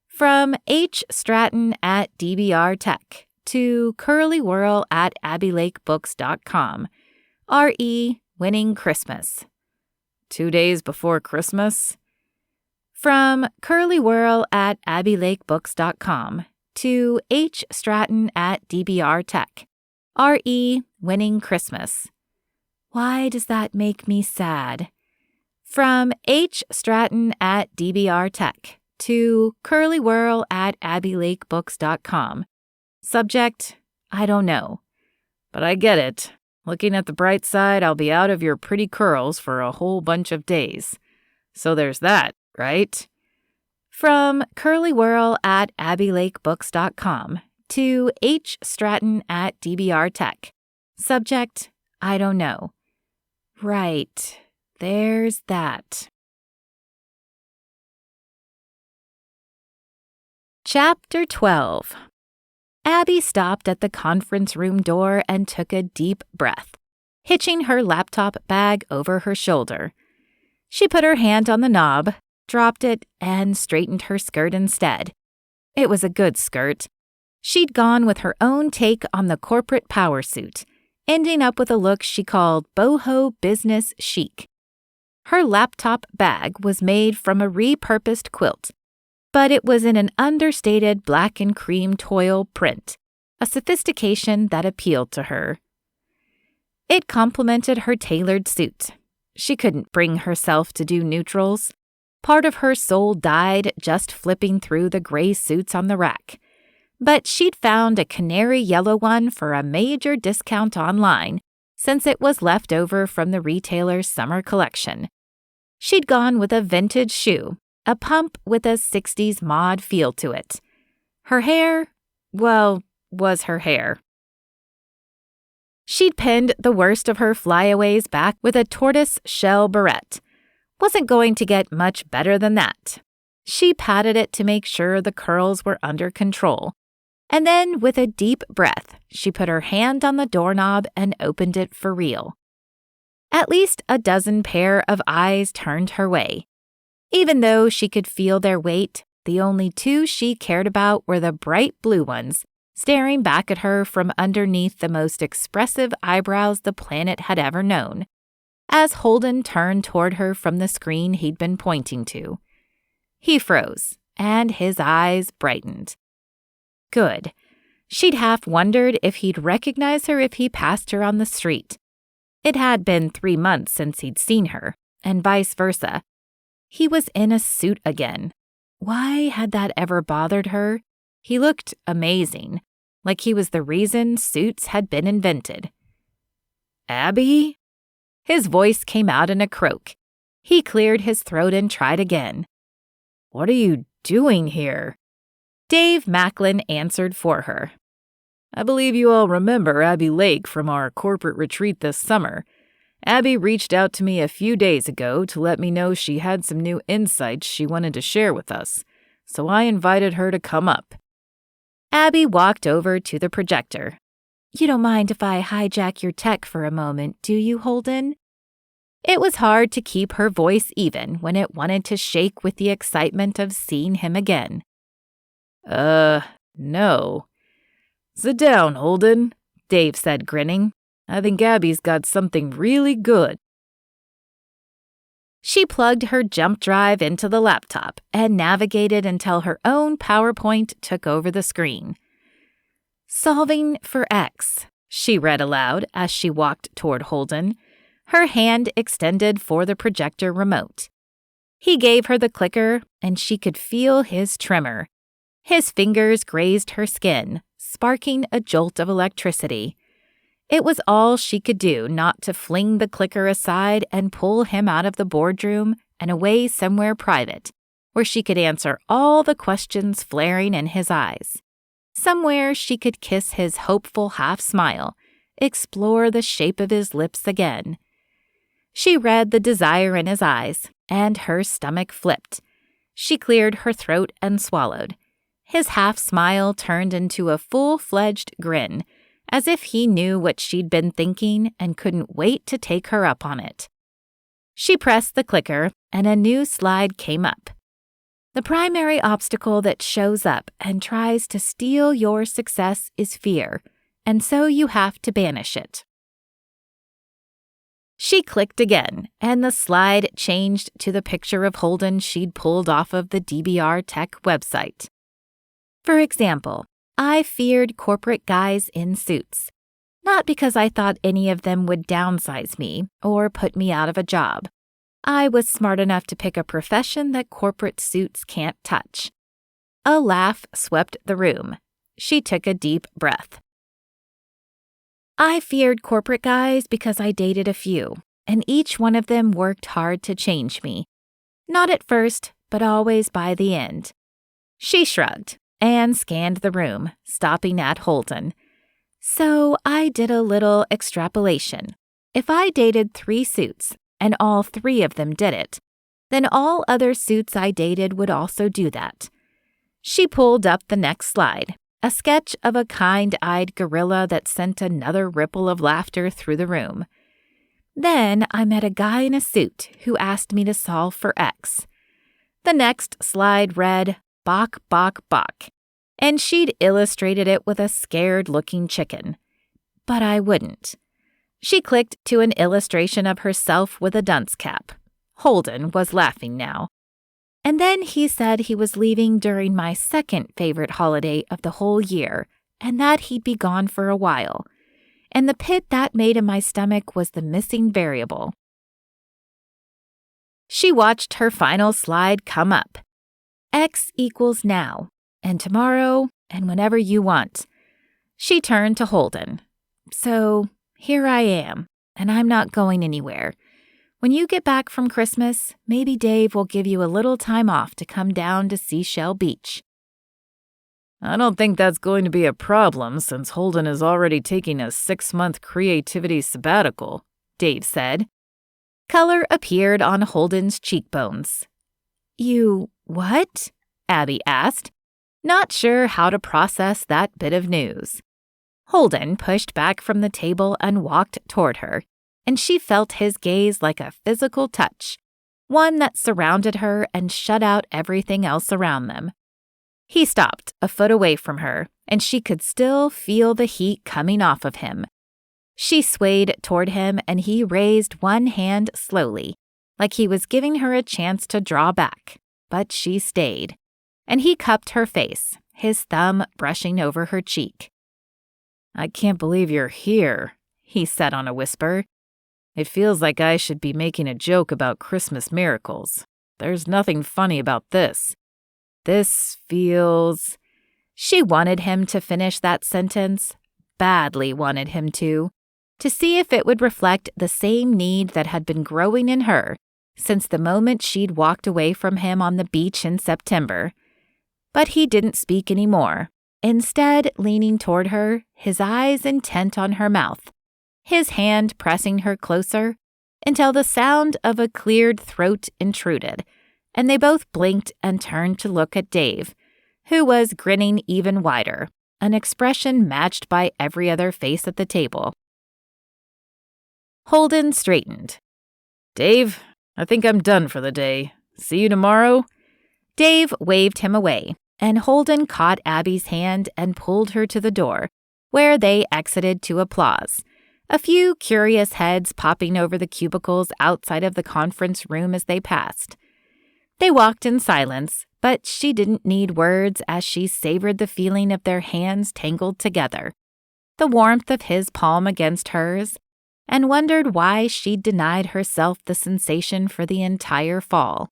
From H. Stratton at DBR Tech to Curly Whirl at AbbieLakeBooks.com, R.E. Winning Christmas. 2 days before Christmas? From Curly Whirl at AbbieLakeBooks.com to H. Stratton at DBR Tech, R.E. Winning Christmas. Why does that make me sad? From H. Stratton at DBR Tech to Curly Whirl at AbbieLakeBooks.com. Subject, I don't know. But I get it. Looking at the bright side, I'll be out of your pretty curls for a whole bunch of days. So there's that, right? From Curly Whirl at AbbieLakeBooks.com to H. Stratton at DBR Tech. Subject, I don't know. Right, there's that. Chapter 12. Abbie stopped at the conference room door and took a deep breath, hitching her laptop bag over her shoulder. She put her hand on the knob, dropped it, and straightened her skirt instead. It was a good skirt. She'd gone with her own take on the corporate power suit, ending up with a look she called boho business chic. Her laptop bag was made from a repurposed quilt, but it was in an understated black and cream toile print, a sophistication that appealed to her. It complemented her tailored suit. She couldn't bring herself to do neutrals. Part of her soul died just flipping through the gray suits on the rack. But she'd found a canary yellow one for a major discount online, since it was left over from the retailer's summer collection. She'd gone with a vintage shoe, a pump with a 60s mod feel to it. Her hair, well, was her hair. She'd pinned the worst of her flyaways back with a tortoise shell barrette. Wasn't going to get much better than that. She patted it to make sure the curls were under control. And then, with a deep breath, she put her hand on the doorknob and opened it for real. At least a dozen pair of eyes turned her way. Even though she could feel their weight, the only two she cared about were the bright blue ones, staring back at her from underneath the most expressive eyebrows the planet had ever known, as Holden turned toward her from the screen he'd been pointing to. He froze, and his eyes brightened. Good. She'd half wondered if he'd recognize her if he passed her on the street. It had been 3 months since he'd seen her, and vice versa. He was in a suit again. Why had that ever bothered her? He looked amazing, like he was the reason suits had been invented. Abbie? His voice came out in a croak. He cleared his throat and tried again. What are you doing here? Dave Macklin answered for her. I believe you all remember Abbie Lake from our corporate retreat this summer. Abbie reached out to me a few days ago to let me know she had some new insights she wanted to share with us, so I invited her to come up. Abbie walked over to the projector. You don't mind if I hijack your tech for a moment, do you, Holden? It was hard to keep her voice even when it wanted to shake with the excitement of seeing him again. No. Sit down, Holden, Dave said, grinning. I think Abbie's got something really good. She plugged her jump drive into the laptop and navigated until her own PowerPoint took over the screen. Solving for X, she read aloud as she walked toward Holden, her hand extended for the projector remote. He gave her the clicker, and she could feel his tremor. His fingers grazed her skin, sparking a jolt of electricity. It was all she could do not to fling the clicker aside and pull him out of the boardroom and away somewhere private, where she could answer all the questions flaring in his eyes. Somewhere she could kiss his hopeful half-smile, explore the shape of his lips again. She read the desire in his eyes, and her stomach flipped. She cleared her throat and swallowed. His half-smile turned into a full-fledged grin, as if he knew what she'd been thinking and couldn't wait to take her up on it. She pressed the clicker, and a new slide came up. The primary obstacle that shows up and tries to steal your success is fear, and so you have to banish it. She clicked again, and the slide changed to the picture of Holden she'd pulled off of the DBR Tech website. For example, I feared corporate guys in suits, not because I thought any of them would downsize me or put me out of a job. I was smart enough to pick a profession that corporate suits can't touch. A laugh swept the room. She took a deep breath. I feared corporate guys because I dated a few, and each one of them worked hard to change me. Not at first, but always by the end. She shrugged and scanned the room, stopping at Holden. So I did a little extrapolation. If I dated 3 suits, and all 3 of them did it, then all other suits I dated would also do that. She pulled up the next slide, a sketch of a kind-eyed gorilla that sent another ripple of laughter through the room. Then I met a guy in a suit who asked me to solve for X. The next slide read, Bok, bok, bok, and she'd illustrated it with a scared-looking chicken. But I wouldn't. She clicked to an illustration of herself with a dunce cap. Holden was laughing now. And then he said he was leaving during my second favorite holiday of the whole year, and that he'd be gone for a while. And the pit that made in my stomach was the missing variable. She watched her final slide come up. X equals now, and tomorrow, and whenever you want. She turned to Holden. So, here I am, and I'm not going anywhere. When you get back from Christmas, maybe Dave will give you a little time off to come down to Seashell Beach. I don't think that's going to be a problem since Holden is already taking a 6-month creativity sabbatical, Dave said. Color appeared on Holden's cheekbones. You what? Abbie asked, not sure how to process that bit of news. Holden pushed back from the table and walked toward her, and she felt his gaze like a physical touch, one that surrounded her and shut out everything else around them. He stopped a foot away from her, and she could still feel the heat coming off of him. She swayed toward him, and he raised one hand slowly, like he was giving her a chance to draw back, but she stayed, and he cupped her face, his thumb brushing over her cheek. I can't believe you're here, he said on a whisper. It feels like I should be making a joke about Christmas miracles. There's nothing funny about this. This feels... She wanted him to finish that sentence, badly wanted him to see if it would reflect the same need that had been growing in her since the moment she'd walked away from him on the beach in September. But he didn't speak anymore. Instead, leaning toward her, his eyes intent on her mouth, his hand pressing her closer until the sound of a cleared throat intruded, and they both blinked and turned to look at Dave, who was grinning even wider, an expression matched by every other face at the table. Holden straightened. Dave, I think I'm done for the day. See you tomorrow? Dave waved him away, and Holden caught Abbie's hand and pulled her to the door, where they exited to applause, a few curious heads popping over the cubicles outside of the conference room as they passed. They walked in silence, but she didn't need words as she savored the feeling of their hands tangled together, the warmth of his palm against hers, and wondered why she'd denied herself the sensation for the entire fall.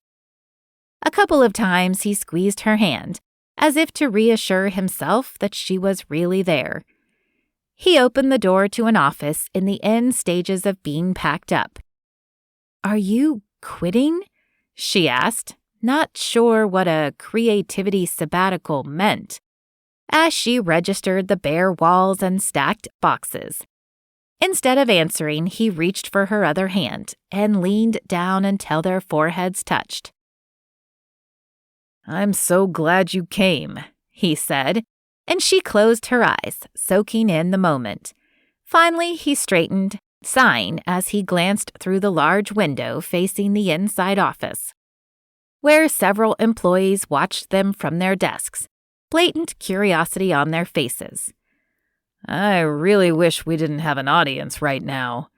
A couple of times he squeezed her hand, as if to reassure himself that she was really there. He opened the door to an office in the end stages of being packed up. "Are you quitting?" she asked, not sure what a creativity sabbatical meant, as she registered the bare walls and stacked boxes. Instead of answering, he reached for her other hand and leaned down until their foreheads touched. I'm so glad you came, he said, and she closed her eyes, soaking in the moment. Finally, he straightened, sighing as he glanced through the large window facing the inside office, where several employees watched them from their desks, blatant curiosity on their faces. I really wish we didn't have an audience right now.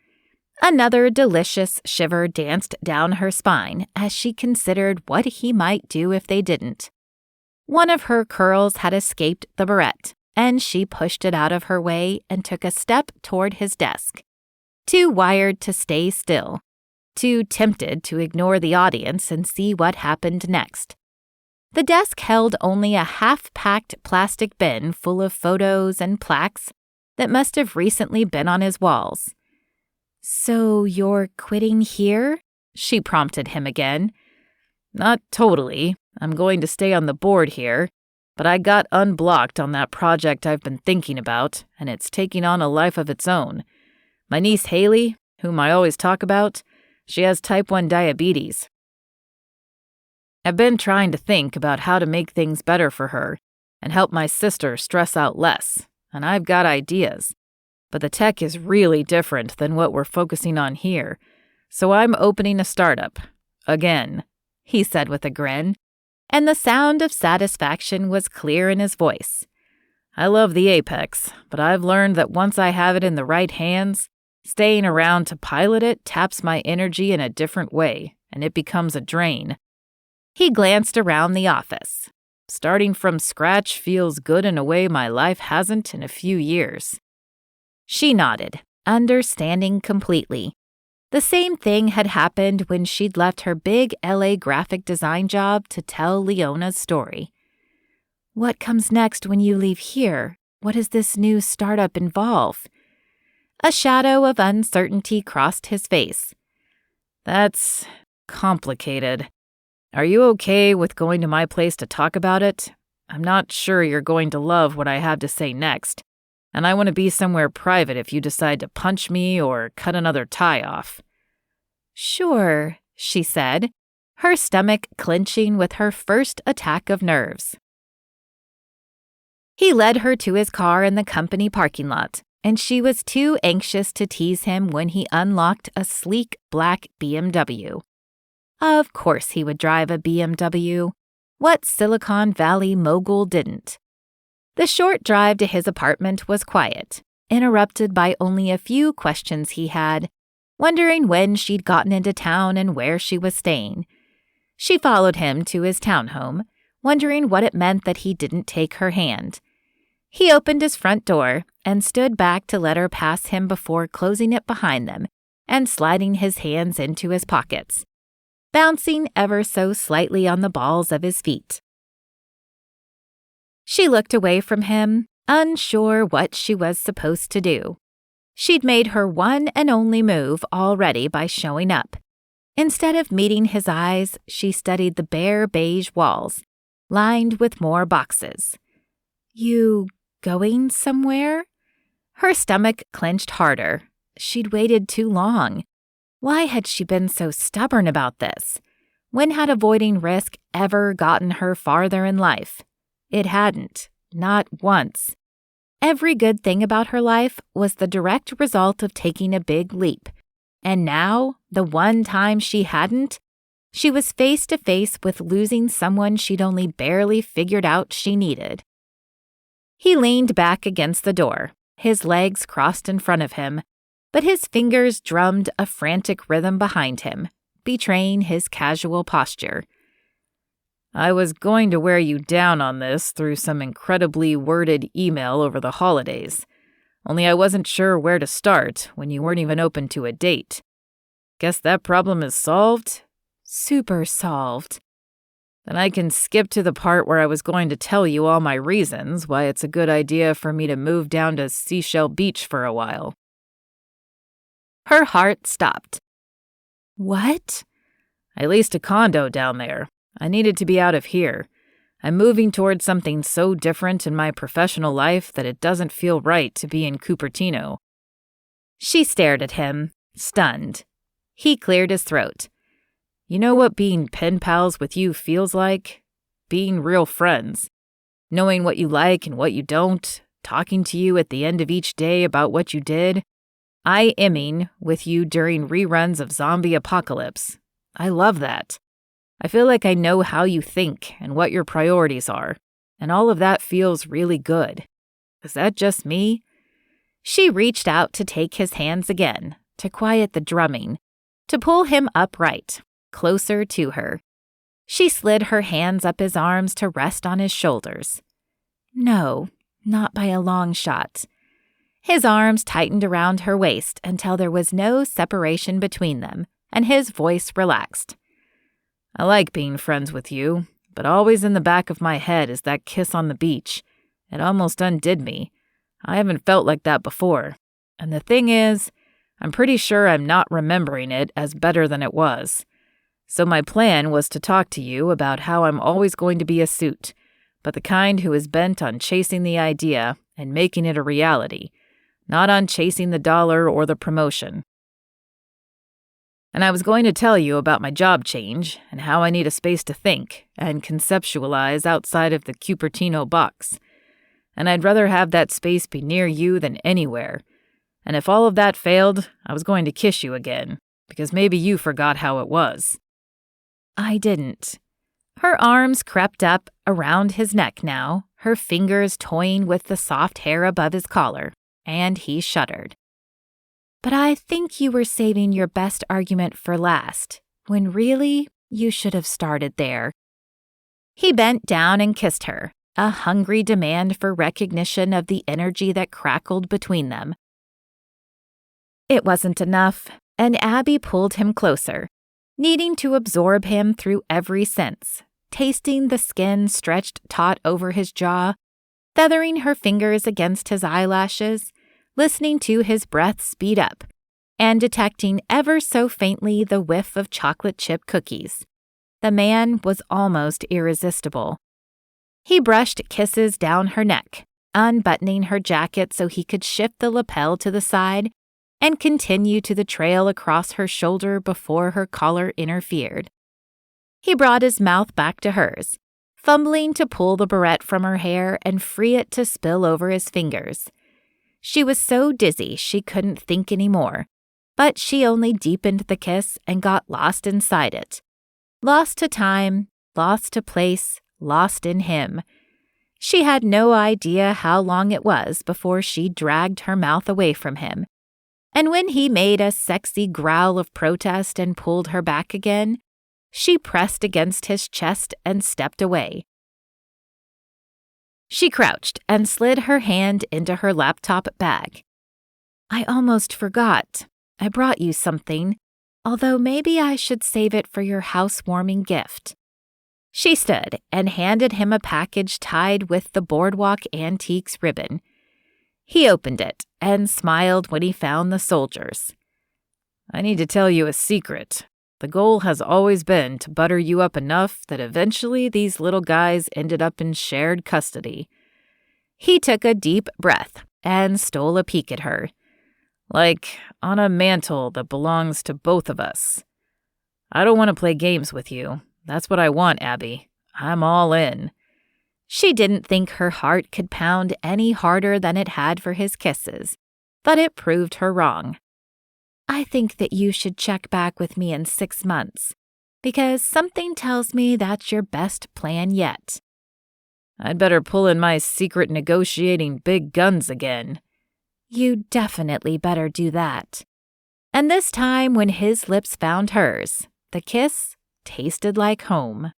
Another delicious shiver danced down her spine as she considered what he might do if they didn't. One of her curls had escaped the barrette, and she pushed it out of her way and took a step toward his desk, too wired to stay still, too tempted to ignore the audience and see what happened next. The desk held only a half-packed plastic bin full of photos and plaques that must have recently been on his walls. "So you're quitting here?" she prompted him again. Not totally. I'm going to stay on the board here, but I got unblocked on that project I've been thinking about, and it's taking on a life of its own. My niece Haley, whom I always talk about, she has type 1 diabetes. I've been trying to think about how to make things better for her and help my sister stress out less, and I've got ideas. But the tech is really different than what we're focusing on here, so I'm opening a startup. Again, he said with a grin, and the sound of satisfaction was clear in his voice. I love the apex, but I've learned that once I have it in the right hands, staying around to pilot it taps my energy in a different way, and it becomes a drain. He glanced around the office. Starting from scratch feels good in a way my life hasn't in a few years. She nodded, understanding completely. The same thing had happened when she'd left her big LA graphic design job to tell Leona's story. "What comes next when you leave here? What does this new startup involve?" A shadow of uncertainty crossed his face. That's complicated. Are you okay with going to my place to talk about it? I'm not sure you're going to love what I have to say next, and I want to be somewhere private if you decide to punch me or cut another tie off. "Sure," she said, her stomach clenching with her first attack of nerves. He led her to his car in the company parking lot, and she was too anxious to tease him when he unlocked a sleek black BMW. Of course he would drive a BMW. What Silicon Valley mogul didn't? The short drive to his apartment was quiet, interrupted by only a few questions he had, wondering when she'd gotten into town and where she was staying. She followed him to his townhome, wondering what it meant that he didn't take her hand. He opened his front door and stood back to let her pass him before closing it behind them and sliding his hands into his pockets, bouncing ever so slightly on the balls of his feet. She looked away from him, unsure what she was supposed to do. She'd made her one and only move already by showing up. Instead of meeting his eyes, she studied the bare beige walls, lined with more boxes. "You going somewhere?" Her stomach clenched harder. She'd waited too long. Why had she been so stubborn about this? When had avoiding risk ever gotten her farther in life? It hadn't, not once. Every good thing about her life was the direct result of taking a big leap. And now, the one time she hadn't, she was face to face with losing someone she'd only barely figured out she needed. He leaned back against the door, his legs crossed in front of him, but his fingers drummed a frantic rhythm behind him, betraying his casual posture. I was going to wear you down on this through some incredibly worded email over the holidays, only I wasn't sure where to start when you weren't even open to a date. Guess that problem is solved? Super solved. Then I can skip to the part where I was going to tell you all my reasons why it's a good idea for me to move down to Seashell Beach for a while. Her heart stopped. What? I leased a condo down there. I needed to be out of here. I'm moving towards something so different in my professional life that it doesn't feel right to be in Cupertino. She stared at him, stunned. He cleared his throat. You know what being pen pals with you feels like? Being real friends. Knowing what you like and what you don't, talking to you at the end of each day about what you did. I-imming with you during reruns of Zombie Apocalypse. I love that. I feel like I know how you think and what your priorities are, and all of that feels really good. Is that just me? She reached out to take his hands again, to quiet the drumming, to pull him upright, closer to her. She slid her hands up his arms to rest on his shoulders. No, not by a long shot. His arms tightened around her waist until there was no separation between them, and his voice relaxed. I like being friends with you, but always in the back of my head is that kiss on the beach. It almost undid me. I haven't felt like that before. And the thing is, I'm pretty sure I'm not remembering it as better than it was. So my plan was to talk to you about how I'm always going to be a suit, but the kind who is bent on chasing the idea and making it a reality, not on chasing the dollar or the promotion. And I was going to tell you about my job change and how I need a space to think and conceptualize outside of the Cupertino box. And I'd rather have that space be near you than anywhere. And if all of that failed, I was going to kiss you again, because maybe you forgot how it was. I didn't. Her arms crept up around his neck now, her fingers toying with the soft hair above his collar, and he shuddered. But I think you were saving your best argument for last, when really you should have started there. He bent down and kissed her, a hungry demand for recognition of the energy that crackled between them. It wasn't enough, and Abbie pulled him closer, needing to absorb him through every sense, tasting the skin stretched taut over his jaw, feathering her fingers against his eyelashes, listening to his breath speed up, and detecting ever so faintly the whiff of chocolate chip cookies. The man was almost irresistible. He brushed kisses down her neck, unbuttoning her jacket so he could shift the lapel to the side and continue to the trail across her shoulder before her collar interfered. He brought his mouth back to hers, fumbling to pull the barrette from her hair and free it to spill over his fingers. She was so dizzy she couldn't think anymore, but she only deepened the kiss and got lost inside it. Lost to time, lost to place, lost in him. She had no idea how long it was before she dragged her mouth away from him. And when he made a sexy growl of protest and pulled her back again, she pressed against his chest and stepped away. She crouched and slid her hand into her laptop bag. I almost forgot. I brought you something, although maybe I should save it for your housewarming gift. She stood and handed him a package tied with the Boardwalk Antiques ribbon. He opened it and smiled when he found the soldiers. I need to tell you a secret. The goal has always been to butter you up enough that eventually these little guys ended up in shared custody. He took a deep breath and stole a peek at her. Like on a mantle that belongs to both of us. I don't want to play games with you. That's what I want, Abbie. I'm all in. She didn't think her heart could pound any harder than it had for his kisses, but it proved her wrong. I think that you should check back with me in 6 months, because something tells me that's your best plan yet. I'd better pull in my secret negotiating big guns again. You definitely better do that. And this time when his lips found hers, the kiss tasted like home.